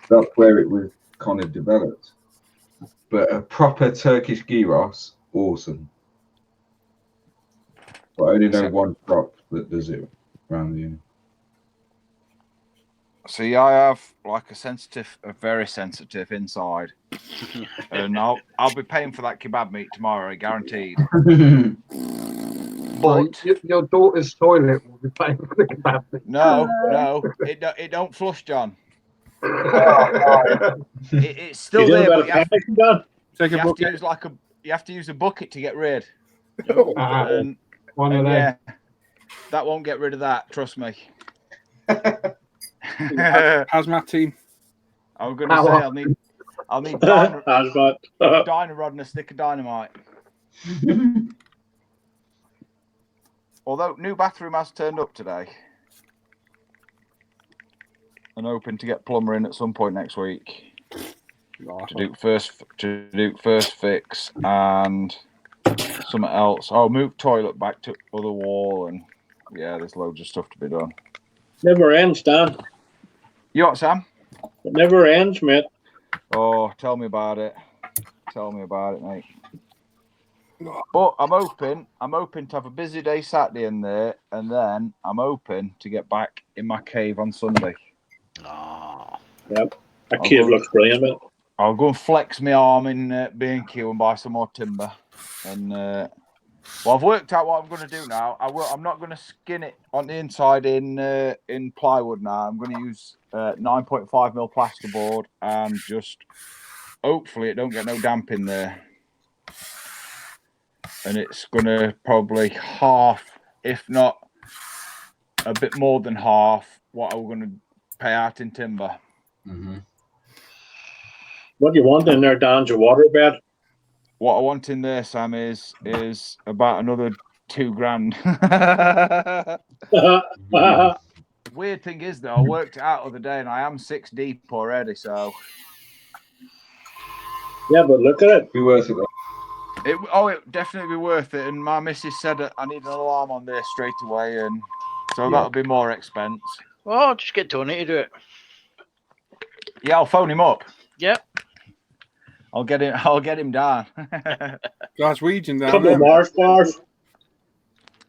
it was kind of developed. But a proper Turkish gyros, awesome. But I only know one shop that does it around here. See, I have like a very sensitive inside, and I'll be paying for that kebab meat tomorrow, guaranteed. But your daughter's toilet will be paying for the kebab meat. No, it don't flush, John. It's still there, but you have to use a bucket to get rid. And yeah, that won't get rid of that. Trust me. Hazmat team. I was going to say I'll need dynarod and a stick of dynamite. Although new bathroom has turned up today, and hoping to get plumber in at some point next week to do first fix and something else. I'll move toilet back to other wall, and yeah, there's loads of stuff to be done. Never ends, Dan. You what, Sam? It never ends, mate. Oh, tell me about it. Tell me about it, mate. But I'm hoping to have a busy day Saturday in there, and then I'm hoping to get back in my cave on Sunday. Yep, that cave looks brilliant, mate. I'll go and flex my arm in B&Q and buy some more timber. And I've worked out what I'm going to do now. I'm not going to skin it on the inside in plywood now. I'm going to use 9.5mm plasterboard and just hopefully it don't get no damp in there. And it's going to probably half, if not a bit more than half, what I'm going to pay out in timber. Mm-hmm. What do you want in there, Dan? Your water bed? What I want in there, Sam, is about another $2,000. Weird thing is, though, I worked it out the other day, and I am 6 deep already. So yeah, but look at it. Be worth it. It definitely be worth it. And my missus said that I need an alarm on there straight away, and so that'll be more expense. Well, just get Tony to do it. Yeah, I'll phone him up. Yep. I'll get him down. Glaswegian down Couple there. of Mars bars.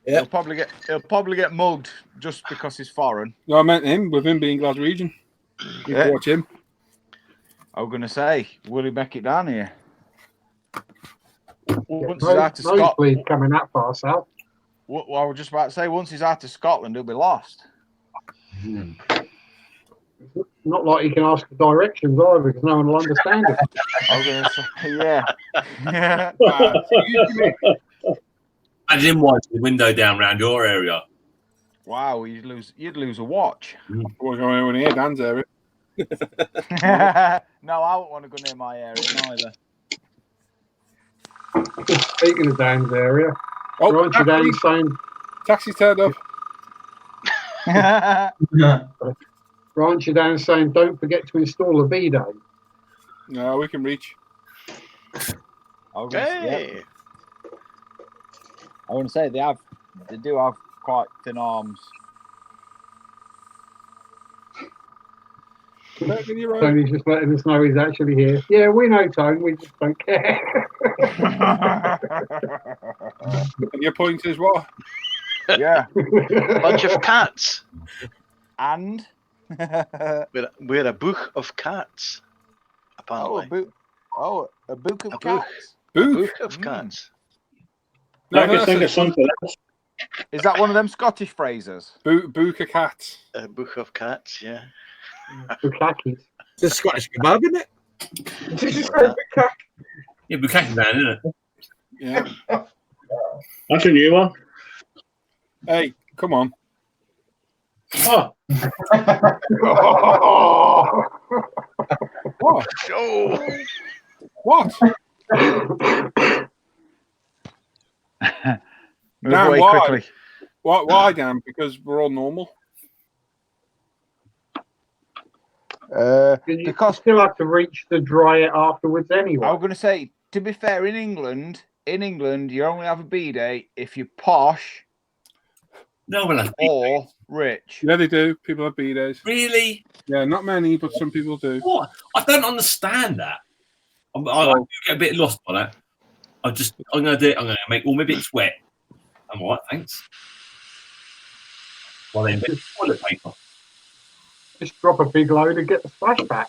Yeah. He'll probably get mugged just because he's foreign. No, I meant him, with him being Glaswegian. You can watch him. I was going to say, will he make it down here? Once he's out of Scotland, Nosebleed coming that far south. well, I was just about to say, once he's out of Scotland, he'll be lost. Not like you can ask for directions either, because no one will understand it. I was going to say, yeah. Imagine him wiping the window down around your area. Wow, you'd lose a watch. We're going over here, Dan's area. No, I wouldn't want to go near my area neither. Speaking of Dan's area, Raunchy Dan's saying, taxi turned up. Raunchy Dan's saying, don't forget to install a bidet. No, we can reach. Hey. I want to say they do have quite thin arms. Tony's just letting us know he's actually here. Yeah, we know, Tone. We just don't care. And your point is what? Yeah. Bunch of cats. And? We're a book of cats, apparently. A book of cats. A book of cats. No, I can think of something else. Is that one of them Scottish phrases? Book of cats. A book of cats, yeah. Bukakis. It's a Scottish kebab, isn't it? Yeah, Bukkake man, isn't it? Yeah. That's a new one. Hey, come on. Oh. What? Oh. What? Move Dan, away why? quickly. Why, Dan? Because we're all normal. Because you still have to reach to dry it afterwards anyway. I was going to say, to be fair, in England, you only have a bidet if you're posh. No one has or rich. Yeah, they do. People have bidets. Really? Yeah, not many, but some people do. What? I don't understand that. I get a bit lost by that. I'm going to do it. I'm going to make all my bits wet. I'm all right, thanks. Well, then, toilet paper. Just drop a big load and get the splashback.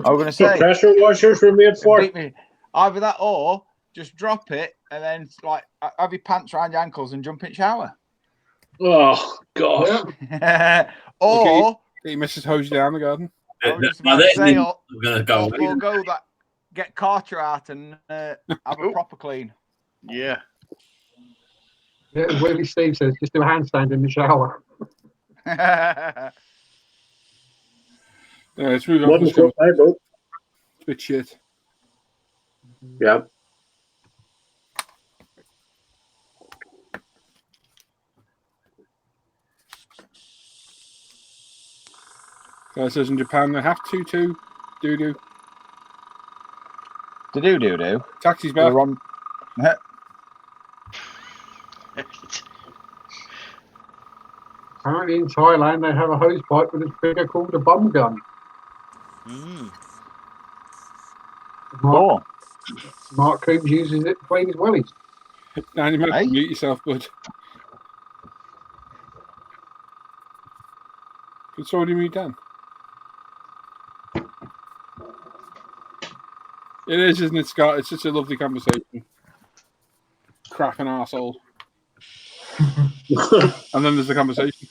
I was going to say, pressure washers were made for. Either that or just drop it and then like have your pants around your ankles and jump in shower. Oh God! Yeah. Or get your missus hose you down the garden. I'm going to go. Or go that get Carter out and have a proper clean. Yeah. Yeah, as Willie Steve says, just do a handstand in the shower. Yeah, it's really it's a bit shit. Yeah. Guy says in Japan they have to do. To do. Taxi's back. Apparently in Thailand they have a hose pipe with a trigger called a bum gun. Mark Coombs uses it to clean his wellies. Now you might mute yourself, bud. Can somebody mute Dan? It is, isn't it, Scott? It's such a lovely conversation. Crap an arsehole. And then there's the conversation.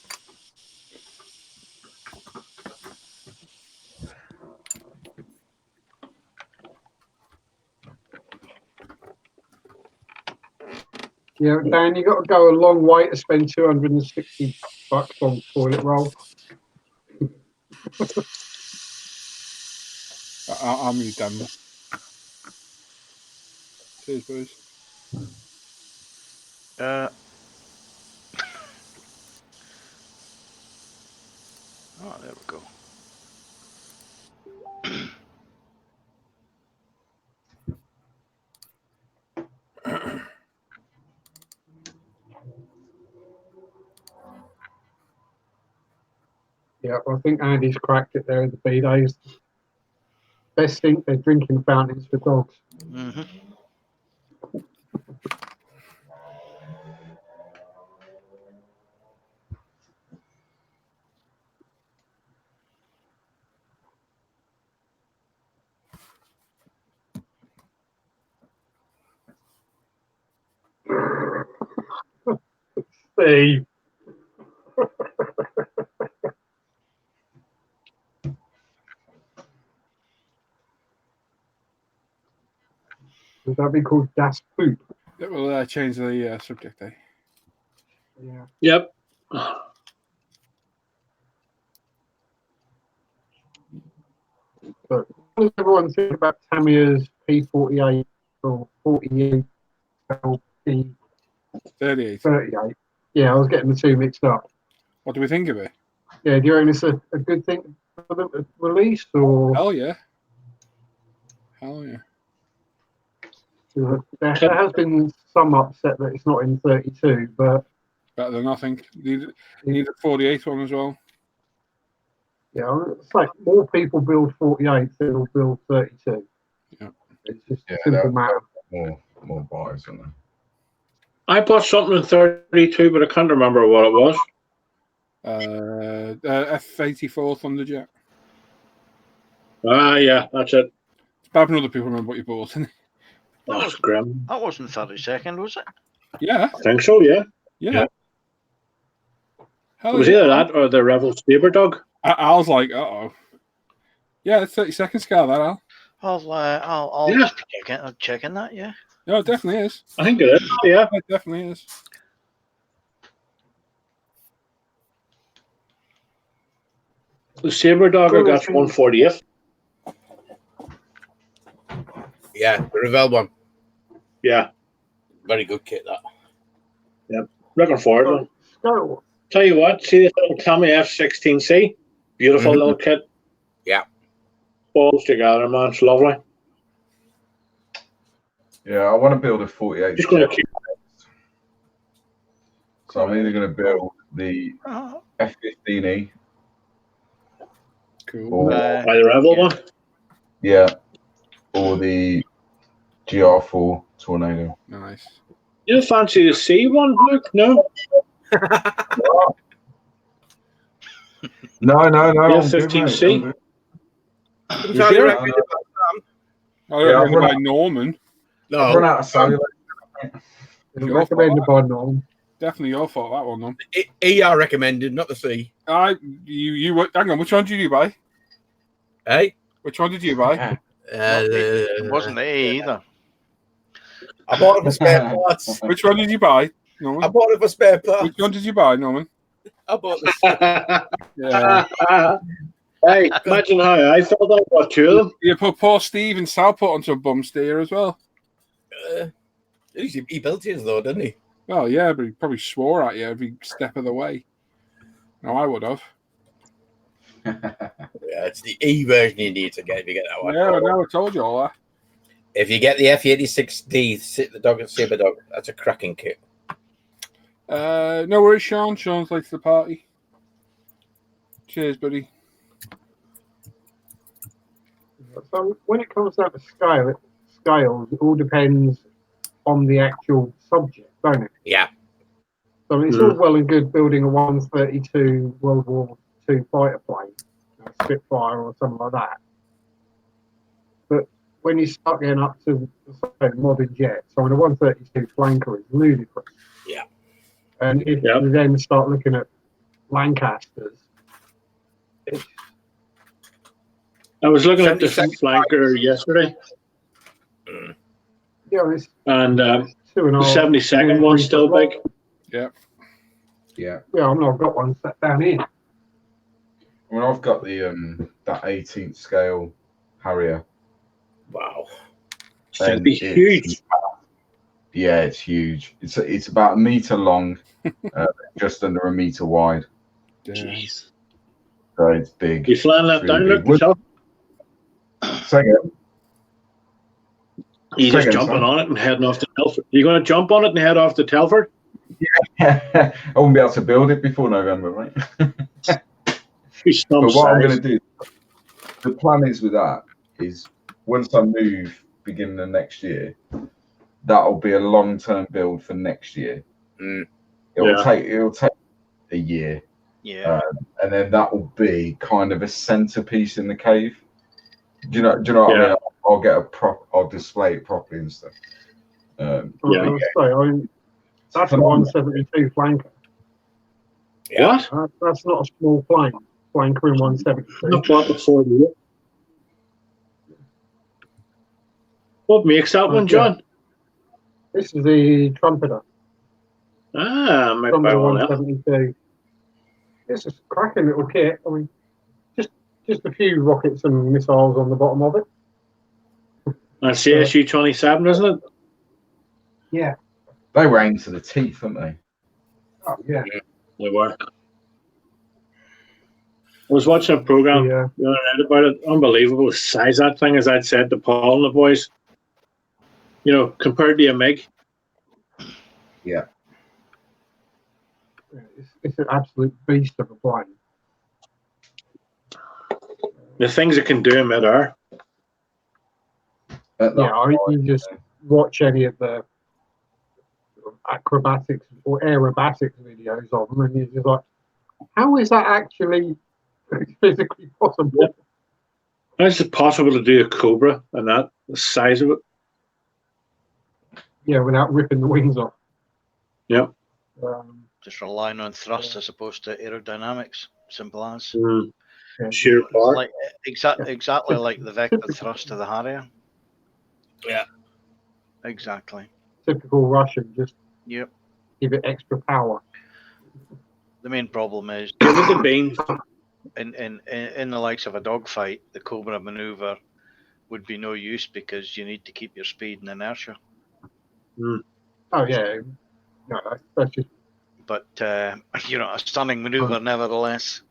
Yeah, Dan, you got to go a long way to spend $260 on toilet roll. I'll mute Dan. Cheers, boys. Oh, there we go. Yeah, I think Andy's cracked it there in the bidets. best thing, they're drinking fountains for dogs. Mm-hmm. Steve. Would that be called Das Poop? It will change the subject, eh? Yeah. Yep. But what does everyone think about Tamiya's P48 or 48 LP 38. 38? Yeah, I was getting the two mixed up. What do we think of it? Yeah, do you reckon it's a good thing for them to release, or Hell yeah. Hell yeah. there has been some upset that it's not in 32, but Better than nothing. Need a 48 one as well. yeah, it's like more people build 48 than will build 32. Yeah. It's just a simple matter. More buyers, isn't there? I bought something in 32, but I can't remember what it was. F-84 Thunderjet. Yeah, that's it. It's bad when other people remember what you bought. Isn't it? That was grim. That wasn't 32nd, was it? Yeah. I think so, yeah. Yeah. It was either that or the Rebel Saber Dog. I was like, uh-oh. Yeah, it's 32nd scale, that, Al. I'll Yeah. just checking that, yeah. No, it definitely is. I think it is, yeah. It definitely is. The Saber Dog I got 140th. Yeah, the Revell one. Yeah. Very good kit, that. Yep. Looking forward to it. Go. Tell you what, see this little Tommy F-16C? Beautiful little kit. Yeah. Balls together, man. It's lovely. Yeah, I want to build a 48. Just going to keep. So I'm either going to build the F-15E. Cool. Or, By the Rebel one? Yeah. Or the GR4 Tornado. Nice. You don't fancy the C one, Luke? No? No. Yeah, 15C. I've run by Norman. No. I've run out of cellular. Recommended by Norm. Definitely your fault, that one, Norm. ER recommended, not the C. You hang on, which one did you buy? Hey? Which one did you buy? It wasn't A either. I bought it for spare parts. Which one did you buy, Norman? I bought it for spare parts. Which one did you buy, Norman? I bought this. Yeah. Hey, imagine how I felt. I bought two of them. You put poor Steve and Sal put onto a bum steer as well. At least he built his though, didn't he? Well, yeah, but he probably swore at you every step of the way. No, I would have. Yeah, it's the E version you need to get if you get that one. Yeah, I know, I told you all that. If you get the F-86D, the dog and Saber Dog, that's a cracking kit. No worries, Sean. Sean's late to the party. Cheers, buddy. So when it comes down to scales, it all depends on the actual subject, don't it? Yeah. So it's all well and good building a 132 World War II fighter plane, a Spitfire or something like that. But when you start getting up to say, modern jets, so a 132 flanker is ludicrous. Yeah. And if you then start looking at Lancasters, I was looking at the flanker yesterday. Yeah, it's and the 72nd one's still big. Yeah. Yeah. Yeah, I've not got one set down here. I mean, I've got the that 18th scale Harrier. Wow. It's going to be huge. Yeah, it's huge. It's about a meter long, just under a meter wide. Jeez. So it's big. You flying that down, look yourself? Second. You just jumping on it and heading off to Telford. You going to jump on it and head off to Telford? Yeah, I won't be able to build it before November, right? But what I'm going to do, the plan is with that is once I move beginning of next year, that'll be a long-term build for next year. It'll take a year. Yeah. And then that will be kind of a centerpiece in the cave. Do you know what I mean? I'll get I'll display it properly and stuff. That's a 172 flanker. What? That's not a small plane. Flanker in 172. Not bought the 40. What makes that one, John? This is the trumpeter. Ah, my Trumpeter 172. It's a cracking little kit. I mean, just a few rockets and missiles on the bottom of it. That's the SU-27, isn't it? Yeah. They were aimed to the teeth, weren't they? Oh, yeah. They were. I was watching a program the other night about it. Unbelievable the size of that thing, as I'd said to Paul and the boys. You know, compared to a MiG. Yeah. It's an absolute beast of a plane. The things it can do in midair. You just watch any of the acrobatics or aerobatics videos of them, and you're just like, how is that actually physically possible? Yeah. How is it possible to do a Cobra and that, the size of it? Yeah, without ripping the wings off. Yeah. Just relying on thrust as opposed to aerodynamics. Simple as. Sheer power. Like, exactly like the vector thrust of the Harrier. Yeah. Exactly. Typical Russian, just give it extra power. The main problem is give it the beans. In the likes of a dogfight, the Cobra maneuver would be no use because you need to keep your speed and inertia. Oh yeah, no, that's just. But a stunning maneuver nevertheless.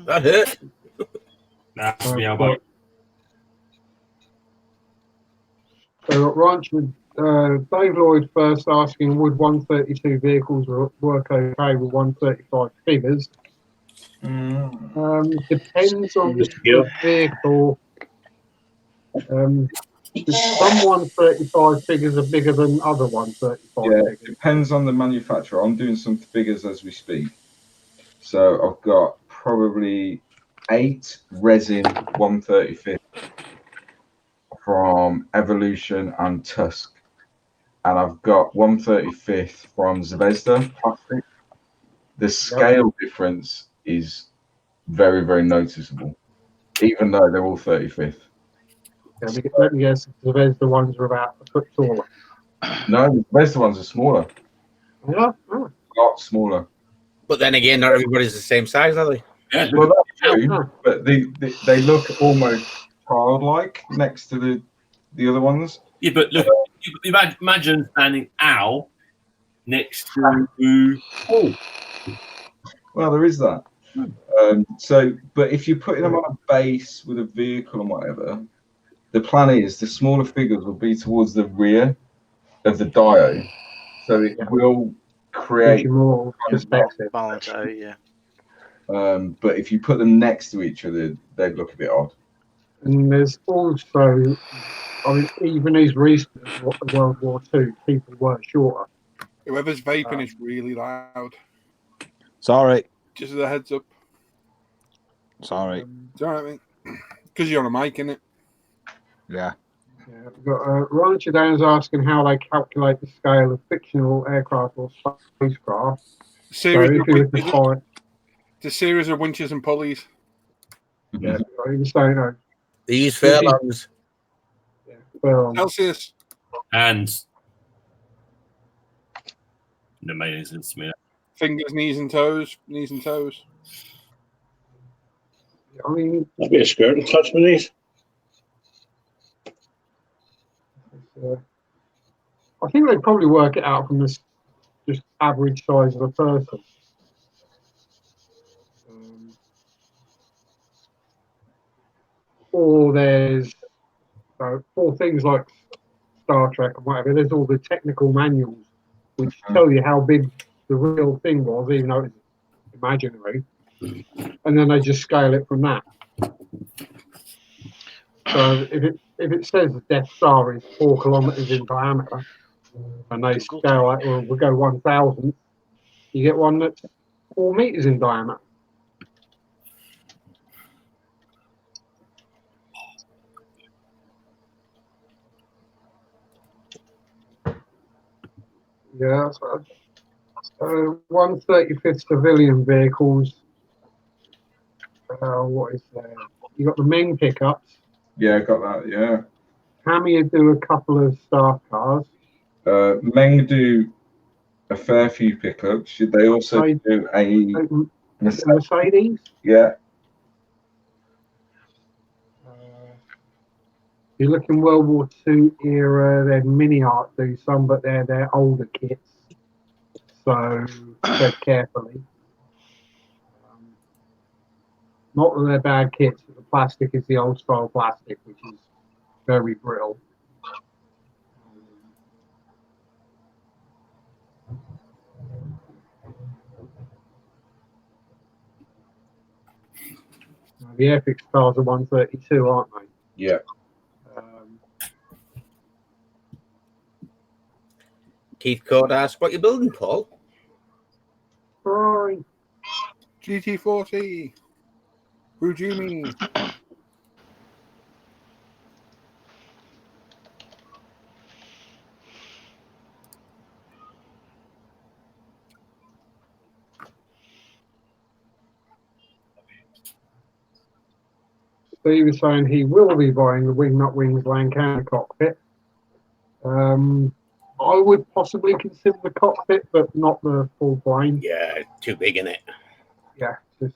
That hurt. That's me elbow. So Ranchman, Dave Lloyd first asking, would 132 vehicles work okay with 135 figures? Depends on the vehicle. Some 135 figures are bigger than other 135 Yeah, figures. it depends on the manufacturer. I'm doing some figures as we speak. So I've got probably 8 resin 135 from Evolution and Tusk. And I've got 135th from Zvezda plastic. The scale difference is very, very noticeable, even though they're all 35th. Let me guess, the Zvezda ones are about a foot taller. No, the Zvezda ones are smaller. Yeah? A lot smaller. But then again, not everybody's the same size, are they? Yeah, well, that's true, but they look almost childlike next to the other ones. Yeah, but look, imagine standing Al next to. Oh, well, there is that. But if you're putting them on a base with a vehicle and whatever, the plan is the smaller figures will be towards the rear of the diode, so it will create more perspective. Balance out, yeah. But if you put them next to each other, they'd look a bit odd. And there's also, I mean, even as recent as World War II, people were shorter. Whoever's vaping is really loud. Sorry. Just as a heads up. Sorry. Do you know what I mean? Because you're on a mic, innit? Yeah. We've got Rancher Down's asking how they calculate the scale of fictional aircraft or spacecraft. The series of winches and pulleys. Yeah, I was saying, no. These furlongs. Celsius. Hands. No made any sense to me. Fingers, knees and toes. Knees and toes. I mean, that'd be a skirt to touch my knees. I think they'd probably work it out from this just average size of a person. Or there's for things like Star Trek and whatever, there's all the technical manuals which tell you how big the real thing was, even though it's imaginary, and then they just scale it from that. So if it says the Death Star is 4 kilometers in diameter, and they scale it, well, we'll go 1,000, you get one that's 4 meters in diameter. Yeah, so 1/35th civilian vehicles. What is there? You got the Ming pickups. Yeah, got that. Yeah. Hammy do a couple of staff cars. Meng do a fair few pickups. They also do a Mercedes. Yeah. If you're looking World War II era, then Mini Art do some, but they're older kits. So tread carefully. Not that they're bad kits, but the plastic is the old style plastic, which is very brittle. The Epic Stars are 132, aren't they? Yeah. Keith Code asks, what you building, Paul? Right. GT40. Fujimi. Steve is saying he will be buying the Wingnut Wings Lancaster cockpit. I would possibly consider the cockpit, but not the full plane. Yeah, too big in it. Yeah, just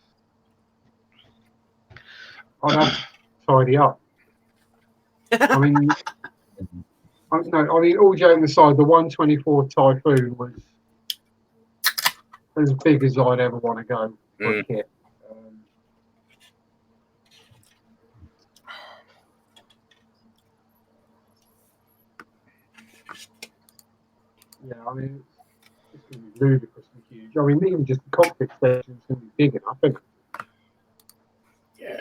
I'd have to tidy up. I mean, all joking aside, the 124 Typhoon was as big as I'd ever want to go for a kit. Yeah, I mean, it's going to be ludicrously huge. I mean, even just the cockpit section is going to be big enough, isn't it? Yeah.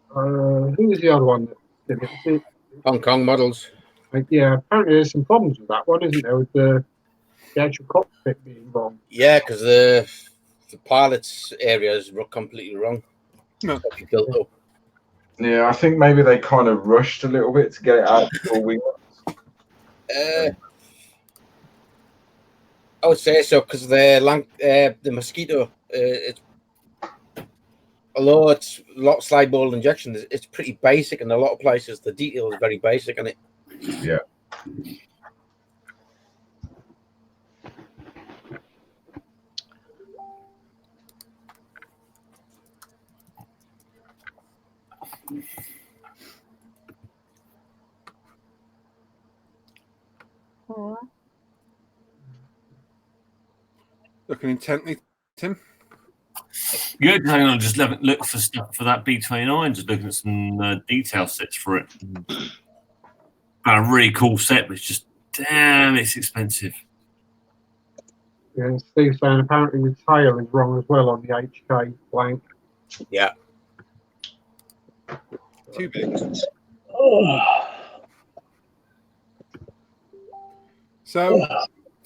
Who was the other one that did it? Was it Hong Kong models. Yeah, apparently there's some problems with that one, isn't there? With the actual cockpit being wrong. Yeah, because the pilot's area is completely wrong. No. Built up. Yeah, I think maybe they kind of rushed a little bit to get it out before we. I would say so because the Mosquito, although it's a lot of slide ball injection, it's pretty basic in a lot of places. The detail is very basic in it. Yeah. Looking intently, Tim. Good. Hang on, just look for stuff for that B29. Just looking at some detail sets for it. Found a really cool set, but it's just damn, it's expensive. Yeah, and Steve's saying apparently the tail is wrong as well on the HK blank. Yeah. Too big. So,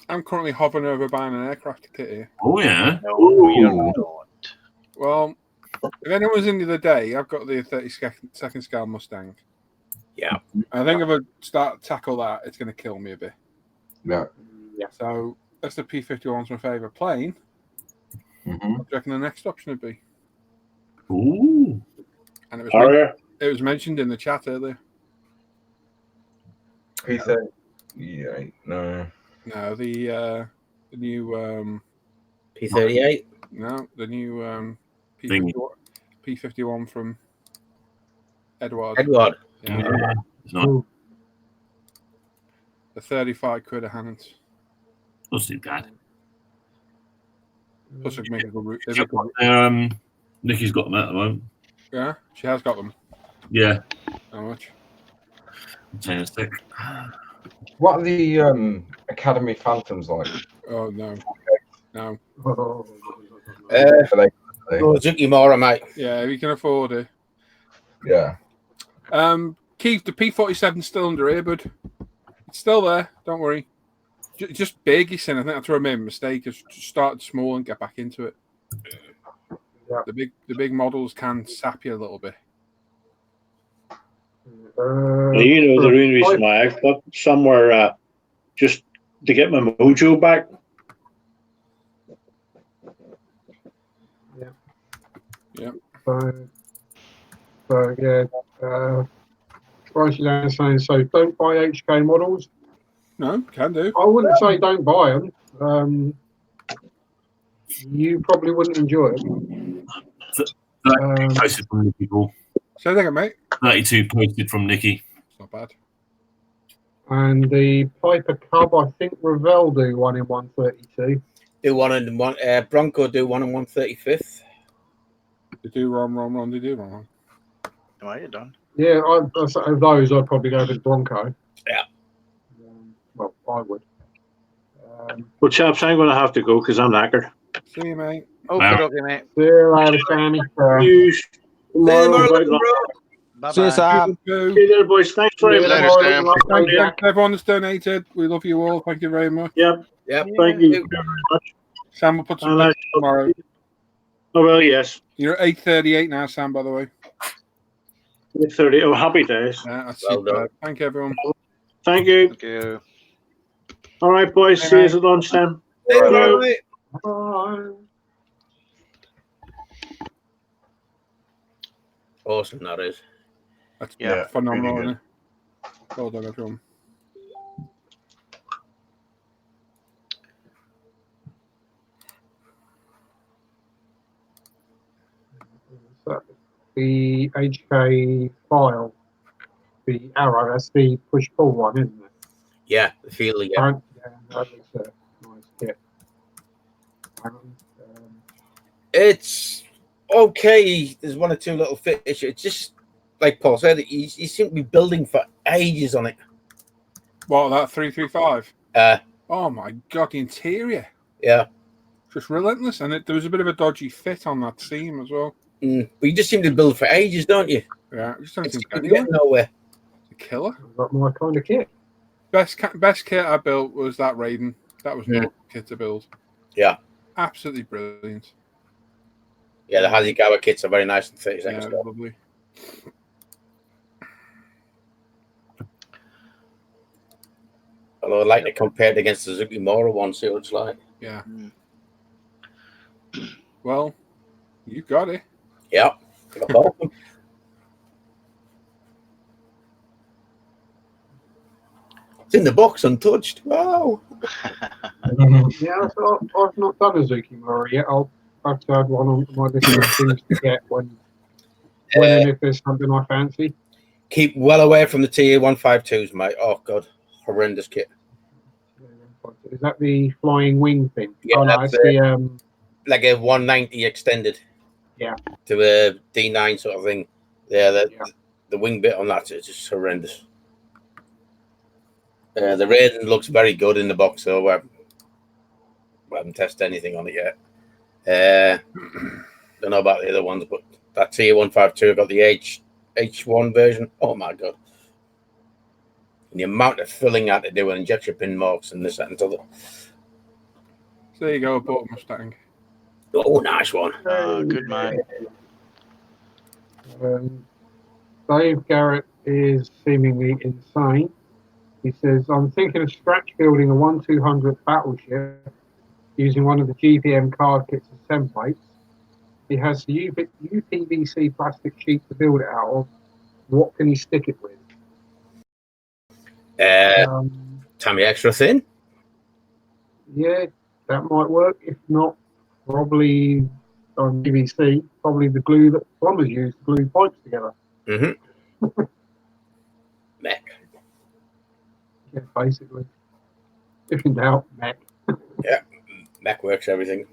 I'm currently hovering over buying an aircraft kit here. Oh, yeah. No, you're not. Well, if anyone's in the other day, I've got the 32nd scale Mustang. Yeah. I think if I start to tackle that, it's going to kill me a bit. Yeah. Yeah. So that's the P-51's my favourite plane. Mm-hmm. What do you reckon the next option would be? Ooh. And it was mentioned in the chat earlier. P-38, no. No, the new P-38. No, the new P-51 from Edward. Edward. Yeah. It's not. The 35 quid a hand. Not too bad. Plus, I can make a good route. Nikki's got them at the moment. Yeah, she has got them. Yeah. How much? I'll tell you in a sec. What are the Academy Phantoms like? Oh no, no. Suzuki Mora, mate. Yeah, we can afford it. Yeah. Keith, the P47's still under here, bud. It's still there. Don't worry. Just big, you said. I think that's where I made a mistake. Just start small and get back into it. Yeah. The big models can sap you a little bit. You know, the real reason why I've got somewhere just to get my mojo back. Yeah. So yeah, Bryce is saying, so don't buy HK models. No, can do. I wouldn't say don't buy them. You probably wouldn't enjoy them. Posted from Nicky Ball. Say that again, mate. 32 posted from Nicky. It's not bad. And the Piper Cub, I think Revell do one in 132. Do one in one. Bronco do one in 135th. They do wrong. They do wrong. Why are you done? Yeah, of those, I'd probably go with Bronco. Yeah. Well, I would. Well, chaps, I'm going to have to go because I'm knackered. See you, mate. Okay, mate. See you later, Sammy. News tomorrow about Bye-bye. See you, Sam. See you there, boys. Thanks very much. Later, Sam. Thank you, everyone that's donated. We love you all. Thank you very much. Yep. Thank you very much. Sam will put some pictures tomorrow. Oh, well, yes. You're at 8:38 now, Sam, by the way. 8:30. Oh, happy days. Yeah, that's super. Thank you, everyone. Thank you. Thank you. All right, boys. See you at lunchtime. Bye. Awesome, that is. That's Yeah, phenomenal, really isn't it? Well done, everyone. So the HK file, the arrow, that's the push-pull one, isn't it? Yeah, the feeling. Yeah. That was a nice kit. It's okay. There's one or two little fit issues. It's just like Paul said, you seem to be building for ages on it. What, that 335? Oh my god, the interior. Yeah. Just relentless. And there was a bit of a dodgy fit on that seam as well. But you just seem to build for ages, don't you? Yeah, just don't seem to get nowhere. It's a killer. Got my kind of kit. Best kit I built was that Raiden. That was my kit to build. Yeah. Absolutely brilliant. Yeah, the Hasegawa kits are very nice and 30 Yeah, seconds. lovely. Although I'd like to compare it against the Suzuki Mora one, see what it's like. Yeah. Well, you got it. Yeah. It's in the box untouched. Wow. Yeah, so I've not done a Zuki Mora yet. I'll have to add one on my list of things to get when and if there's something I fancy. Keep well away from the TA152s, mate. Oh, God. Horrendous kit. Is that the flying wing thing? Yeah, no, that's it's the like a 190 extended. Yeah. To a D9 sort of thing. Yeah, the wing bit on that is just horrendous. The Raiden looks very good in the box, so we haven't tested anything on it yet. Don't know about the other ones, but that TA152 got the H1 version. Oh my god! And the amount of filling I had to do and injection pin marks and this that, and other. So there you go, I bought a Mustang. Oh, nice one. Good man. Dave Garrett is seemingly insane. He says, I'm thinking of scratch building a 1/200 battleship using one of the GPM card kits as templates. He has the UPVC plastic sheet to build it out of. What can he stick it with? Tammy extra thin? Yeah, that might work. If not, probably on PVC, probably the glue that plumbers use to glue pipes together. Mm-hmm. Mech. Yeah, basically. If in doubt, Mech. Yeah, Mech works everything.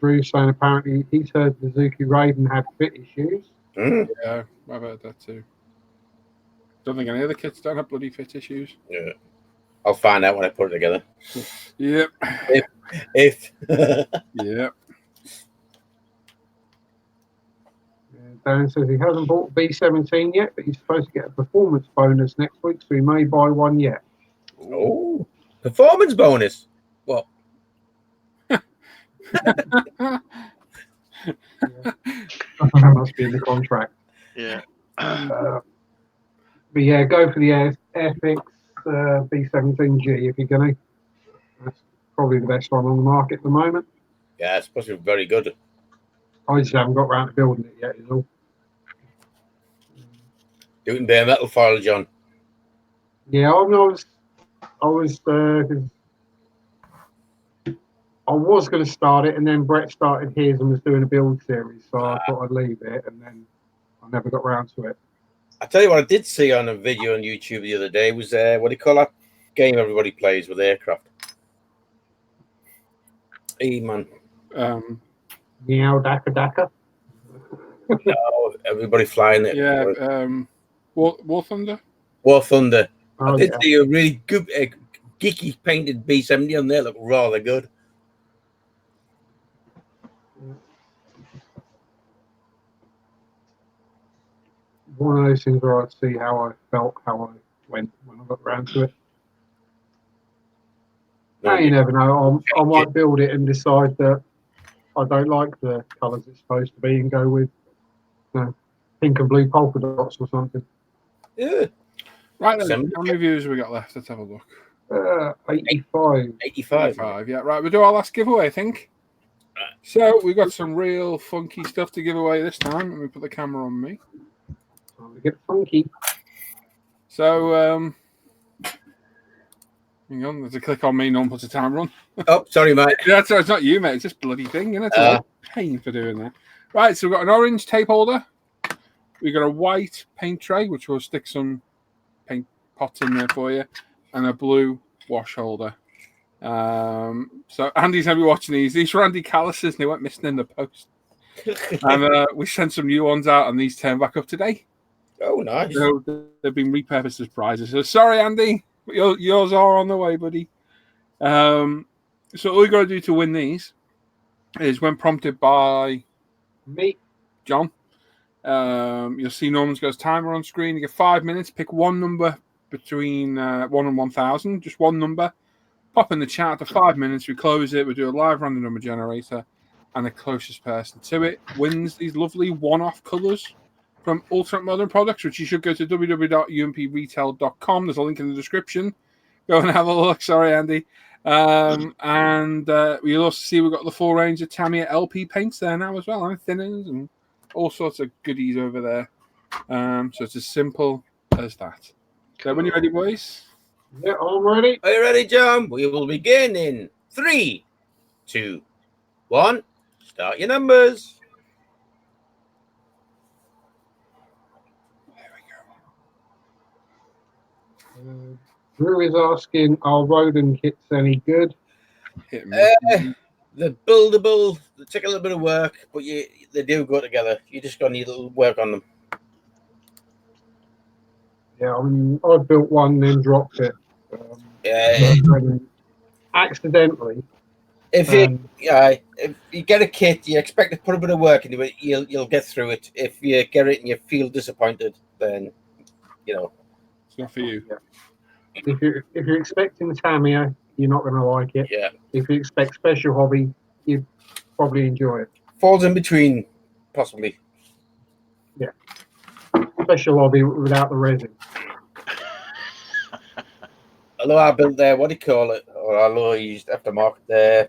Drew's saying apparently he's heard the Suzuki Raiden had fit issues. Mm. Yeah, I've heard that too. Don't think any of the kits don't have bloody fit issues. Yeah. I'll find out when I put it together. Yep. If. Yep. Dan says he hasn't bought B17 yet, but he's supposed to get a performance bonus next week, so he may buy one yet. Oh, performance bonus. What? That must be in the contract. Yeah. But yeah, go for the FX B17G if you're going to. That's probably the best one on the market at the moment. Yeah, it's supposed to be very good. I just haven't got around to building it yet, is all. Do it in bare metal foil, John. Yeah, I was going to start it, and then Brett started his and was doing a build series, so I thought I'd leave it, and then I never got around to it. I tell you what, I did see on a video on YouTube the other day was what do you call that game everybody plays with aircraft? Hey man, Meow Daka Daka. No, everybody flying it. Yeah, War Thunder. War Thunder. Oh, I did yeah. see a really good, geeky painted B70 on there. Look rather good. One of those things where I'd see how I felt, how I went when I got around to it. No, You never know. I might build it and decide that I don't like the colours it's supposed to be and go with pink and blue polka dots or something. Yeah. Right then, how many views have we got left? Let's have a look. 85. 85. Yeah, right. We'll do our last giveaway, I think. So we've got some real funky stuff to give away this time. Let me put the camera on me. Time to get funky. So, hang on, there's a click on me, no one puts a timer on. Oh, sorry, mate. That's it's not you, mate. It's just bloody thing, isn't it? It's a pain for doing that. Right, so we've got an orange tape holder. We've got a white paint tray, which will stick some paint pots in there for you, and a blue wash holder. So Andy's going to be watching these. These were Andy Callis's, and they went missing in the post. And we sent some new ones out, and these turned back up today. Oh, nice. So they've been repurposed as prizes. So sorry, Andy. Yours are on the way, buddy. So all you got to do to win these is when prompted by me, John. You'll see Norman's got his timer on screen. You get 5 minutes. Pick one number between 1 and 1,000. Just one number. Pop in the chat after 5 minutes. We close it. We do a live random number generator, and the closest person to it wins these lovely one-off colours from Ultimate Modern Products, which you should go to www.umpretail.com. There's a link in the description. Go and have a look. Sorry, Andy. And you'll also see we've got the full range of Tamiya LP paints there now as well, and thinners and all sorts of goodies over there. So it's as simple as that. So when you're ready, boys? Yeah, I'm ready. Are you ready, John? We will begin in 3, 2, 1. Start your numbers. Drew is asking, are Rodin kits any good? The buildable, they take a little bit of work, but they do go together. You just got to need a little work on them. Yeah, I mean, I built one, then dropped it. Accidentally. If you get a kit, you expect to put a bit of work into it, you'll get through it. If you get it and you feel disappointed, then it's not for you. Yeah. If you're expecting Tamiya, you're not going to like it. Yeah. If you expect Special Hobby, you probably enjoy it. Falls in between, possibly. Yeah. Special Hobby without the resin. Although I built there, what do you call it? Or although I used aftermarket there.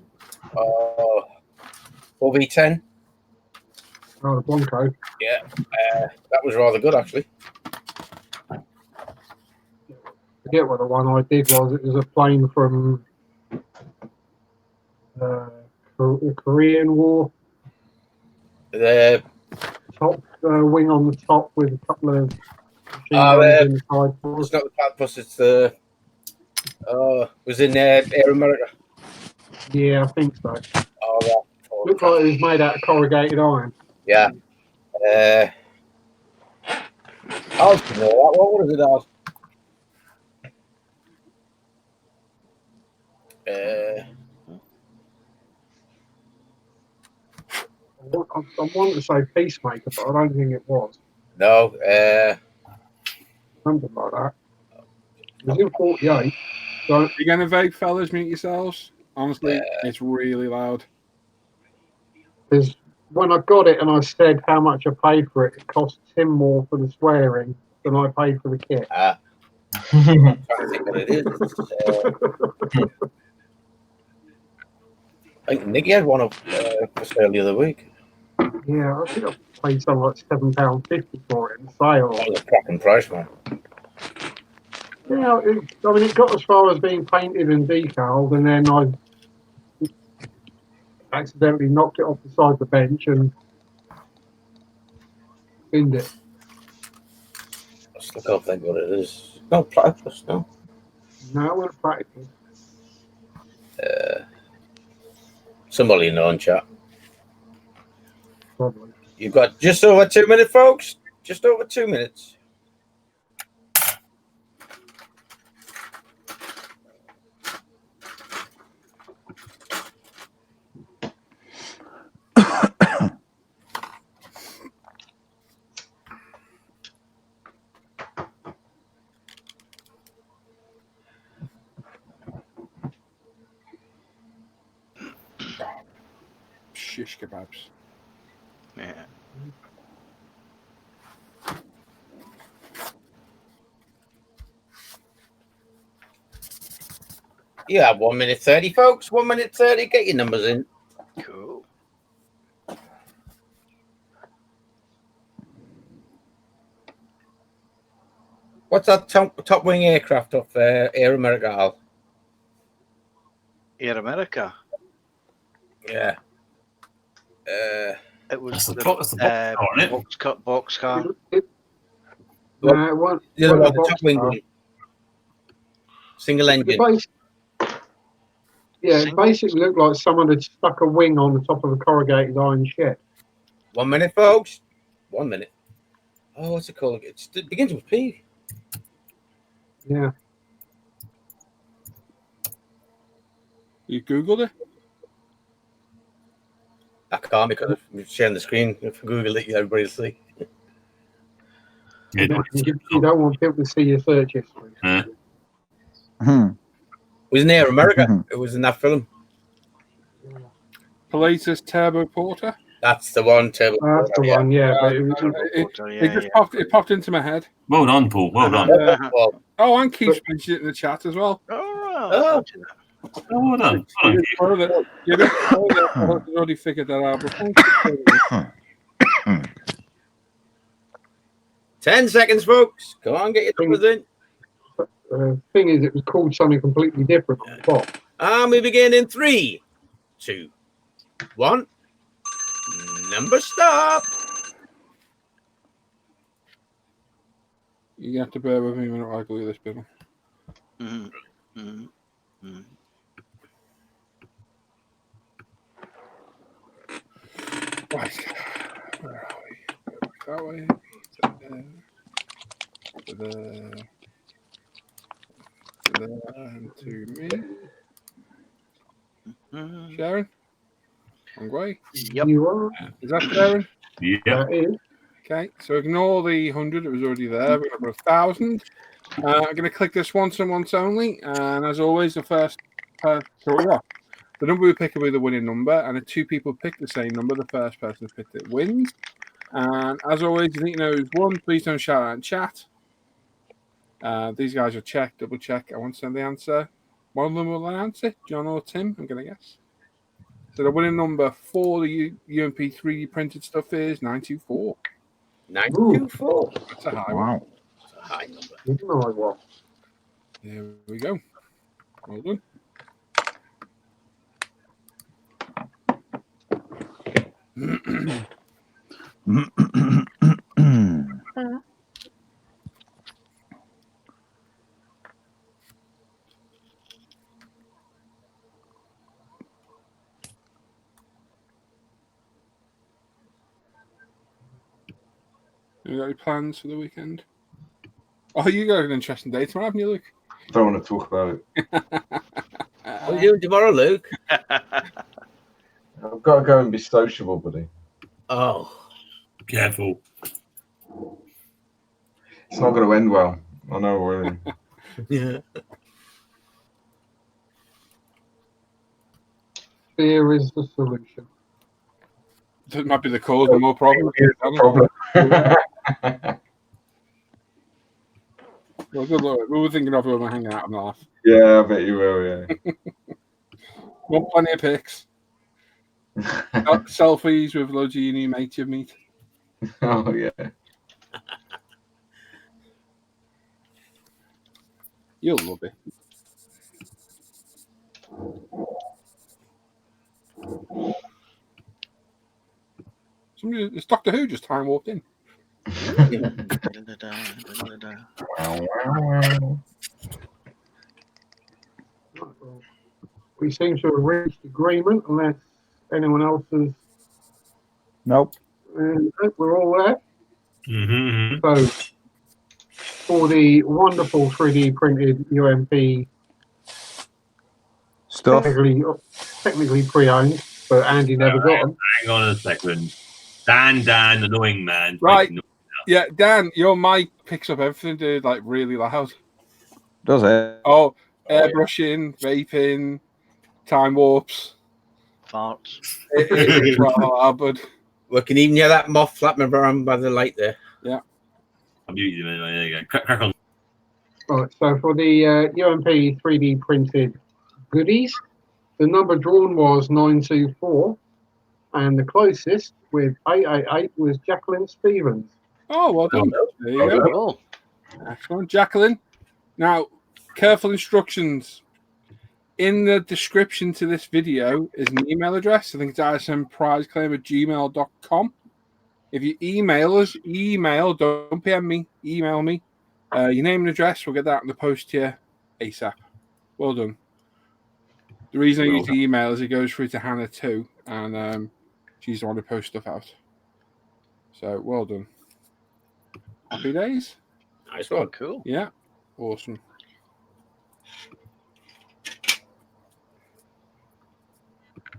4v10. Oh, the Blanco. Yeah. That was rather good, actually. I forget what the one I did was. It was a plane from the Korean War. The top wing on the top with a couple of machine guns inside. It's not the Platypus, it's the was in Air America. Yeah, I think so. Oh, right. Looked like it was made out of corrugated iron. Yeah. Oh, you know what was it, Al? I want to say Peacemaker, but I don't think it was. No, Something like that. It was in 48. So You going to vape, fellas? Mute yourselves. Honestly, it's really loud. because when I got it and I said how much I paid for it, it cost Tim more for the swearing than I paid for the kit. I'm trying to think what it is. I think Nicky had one for sale the other week. Yeah, I think I paid something like £7.50 for it in sale. That was a cracking price, man. Yeah, I mean, it got as far as being painted and decaled, and then I accidentally knocked it off the side of the bench and binned it. Let's look up, think what it is. No, platypus, no. No, it wasn't practical. Somebody know in chat. Probably. You've got just over 2 minutes, folks. Just over 2 minutes. Shish kebabs. Yeah. You have 1 minute 30, folks. 1 minute 30. Get your numbers in. Cool. What's that top wing aircraft off Air America, Al? Air America. Yeah. It was That's the the box car, isn't it? box car. No, it wasn't. The other one, the box top wing car. one. Single engine. It basically looked like someone had stuck a wing on the top of a corrugated iron shed. 1 minute, folks. 1 minute. Oh, what's it called? It begins with P. Yeah. You Googled it? I can't because I'm sharing the screen. If I Google it, everybody will see. You don't want people to see your search history. It was in Air America. It was in that film. Pilatus Turbo Porter. That's the one. Turbo That's the one, yeah. But It popped into my head. Well done, Paul. Well done. Oh, and Keith's mentioned it in the chat as well. Oh, well done. I've already figured that out. But 10 seconds, folks. Come on, get your numbers in. Thing is, it was called something completely different on the box. And we begin in 3, 2, 1. Number stop. You have to bear with me when I glue this bit. Right. Where are we? That way. To there. And to me. Sharon? Wrong way? Yep. You are. Is that Sharon? Yeah. That is. Okay, so ignore the 100, it was already there. We're going to 1,000. I'm going to click this once and once only. And as always, the number we pick will be the winning number. And if two people pick the same number, the first person to pick it wins. And as always, you need to know who's won. Please don't shout out in chat. These guys will check, double check. I won't send the answer. One of them will announce it, John or Tim, I'm going to guess. So the winning number for the UMP 3D printed stuff is 924. 924. That's a high one. That's a high number. There we go. Well done. You got any plans for the weekend? Oh, you got an interesting day tomorrow, haven't you, Luke? Don't want to talk about it. What are you doing tomorrow, Luke? I've got to go and be sociable, buddy. Oh, Careful. It's not going to end well. I know already. yeah. Fear is the solution. That might be the cause of more problems. Problem. Well, good luck. We were thinking of when we're hanging out and laugh. Yeah, I bet you will. Yeah. Want plenty of pics. Selfies with loads of your new mates you meet. Oh yeah. You'll love it. It's Doctor Who just time walked in. We seem to have reached agreement, unless anyone else has. Nope. We're all there. Mm-hmm. So, for the wonderful 3D printed UMP Stuff. technically pre-owned, but Andy never got them. Hang on a second. Dan, annoying man. Right. Yeah, Dan, your mic picks up everything, dude, like really loud. Does it? Oh, airbrushing, vaping, time warps. Farts. It's quite loud, bud. We can even hear that moth flapping around by the light there. Yeah. I'm muted anyway. There you go. Crack on. Right, so for the UMP 3D printed goodies, the number drawn was 924, and the closest with 888 was Jacqueline Stevens. Oh, well done. There you go. Excellent. Jacqueline. Now, careful instructions. In the description to this video is an email address. I think it's ismprizeclaim@gmail.com. If you email us, don't PM me, email me. Your name and address, we'll get that in the post to you ASAP. Well done. The reason I use the email is it goes through to Hannah too, and she's the one who posts stuff out. So, well done. Happy days. Nice one. Cool. Yeah. Awesome.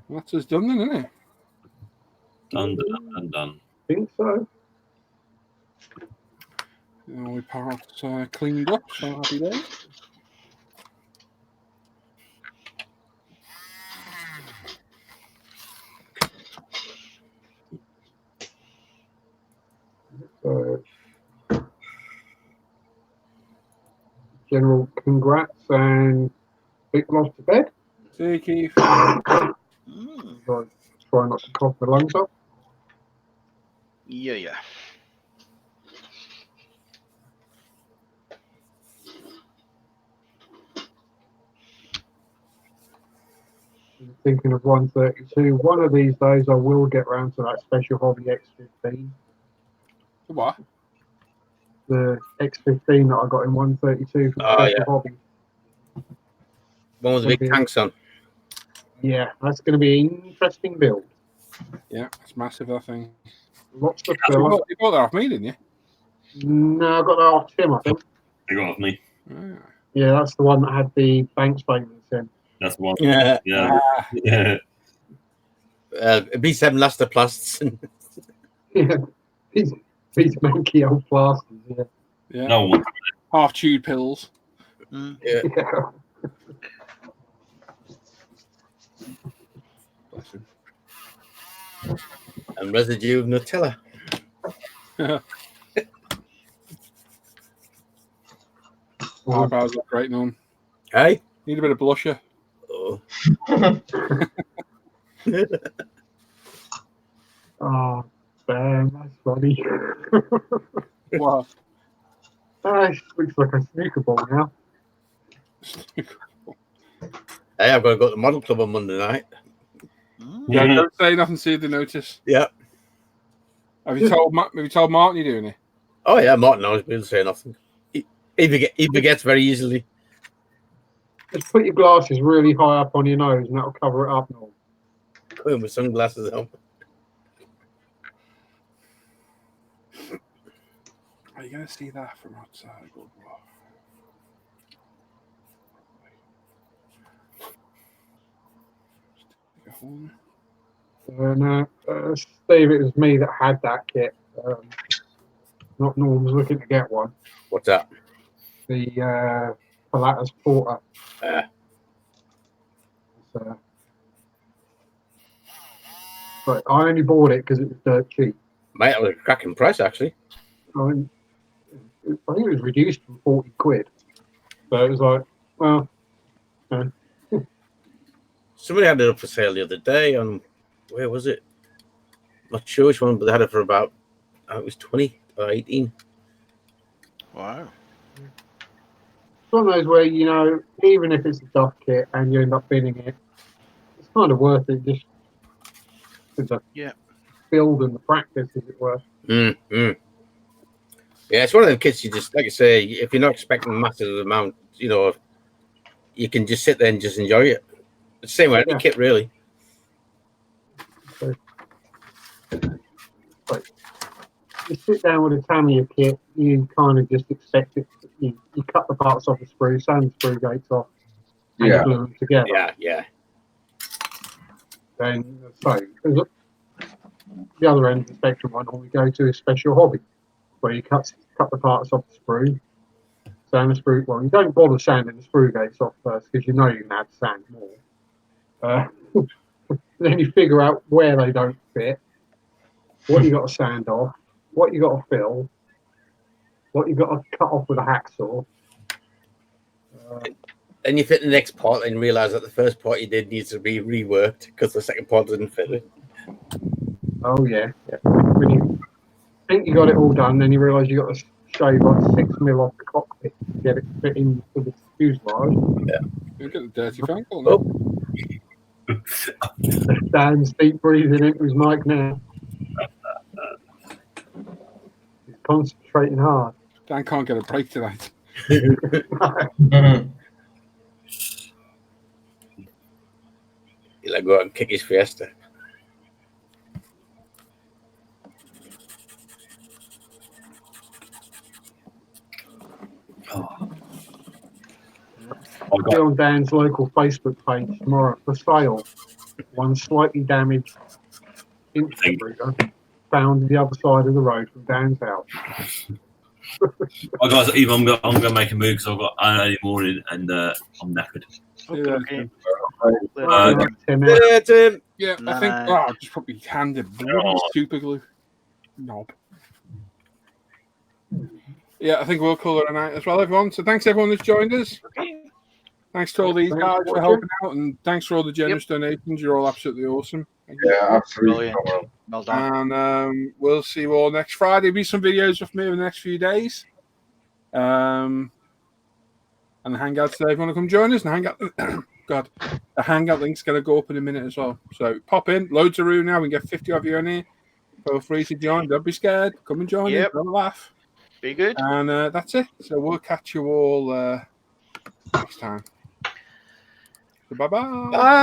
Well, that's us done then, isn't it? Done. I think so. And all the parts cleaned up, so happy days. General congrats and big loss to bed. See you, Keith. Try not to cough the lungs up. Yeah. Thinking of 132. One of these days I will get round to that special hobby X15. What? The X15 that I got in 132 for special hobby. One with the big tanks on. Yeah, that's going to be an interesting build. Yeah, it's massive, I think. Lots of You bought that off me, didn't you? No, I got that off Tim, I think. You got off me. Yeah, that's the one that had the bank statements in. That's the one. Yeah. Yeah. B7 Lasterplasts. Yeah, these manky old plasters. Yeah. Yeah. No one. Half chewed pills. Yeah. Bless him. And residue of Nutella. Eyebrows look great, Norm. Hey? Need a bit of blusher. Oh. Oh, damn, that's funny. Wow. That looks like a snooker ball now. Hey, I've got to go to the model club on Monday night. Yeah, don't say nothing, see the notice. Yeah. Have you told Martin you're doing it? Oh, yeah, Martin knows, but he'll say nothing. He forgets very easily. Just put your glasses really high up on your nose and that'll cover it up. Come in with sunglasses on. Are you going to see that from outside? No, Steve, it was me that had that kit. Not Norm was looking to get one. What's that? The Pilatus Porter. But I only bought it because it was dirt cheap. Mate, that was a cracking price, actually. I think it was reduced from 40 quid. So it was like, well, Somebody had it up for sale the other day on, where was it? Not sure which one, but they had it for about, it was 20 or 18. Wow. it's one of those where, you know, even if it's a duff kit and you end up binning it, it's kind of worth it just for the build and the practice, as it were. Yeah, it's one of them kits you just, like I say, if you're not expecting a massive amount, you know, you can just sit there and just enjoy it. The same with any kit, really. But you sit down with a Tamiya kit, you kind of just expect it. You cut the parts off the screw, sand the screw gates off, and you glue them together. Yeah. Then, so the other end of the spectrum one we go to is special hobby, where you cut the parts off the screw, sand the screw. Well, you don't bother sanding the screw gates off first because you know you're gonna have to sand more. Then you figure out where they don't fit, what you got to sand off, what you got to fill, what you got to cut off with a hacksaw. Then you fit the next part and realize that the first part you did needs to be reworked because the second part didn't fit it. Oh yeah. When you think you got it all done, then you realise you got to shave like 6 mil off the cockpit to get it to fit into the fuselage. Yeah. You get the dirty phone call now. Dan's deep breathing into his mic now. He's concentrating hard. Dan can't get a break tonight. He'll go out and kick his Fiesta. Be on Dan's local Facebook page tomorrow for sale. One slightly damaged instant rigger found the other side of the road from Dan's house. Oh, guys, even I'm going to make a move because I've got an early morning and I'm knackered. Okay. Tim. Yeah, I think I just put my hand in bloody super glue. Knob. Yeah, I think we'll call it a night as well, everyone. So thanks everyone that's joined us. Thanks to all these guys for helping out, and thanks for all the generous donations. You're all absolutely awesome. Yeah, absolutely. Well done. And we'll see you all next Friday. There'll be some videos of me in the next few days. And the Hangout today, if you want to come join us, and Hangout, God, the Hangout link's going to go up in a minute as well. So pop in, loads of room now. We can get 50 of you in here. Feel free to join. Don't be scared. Come and join us. Have a laugh. Be good. And that's it. So we'll catch you all next time. So bye-bye. Bye.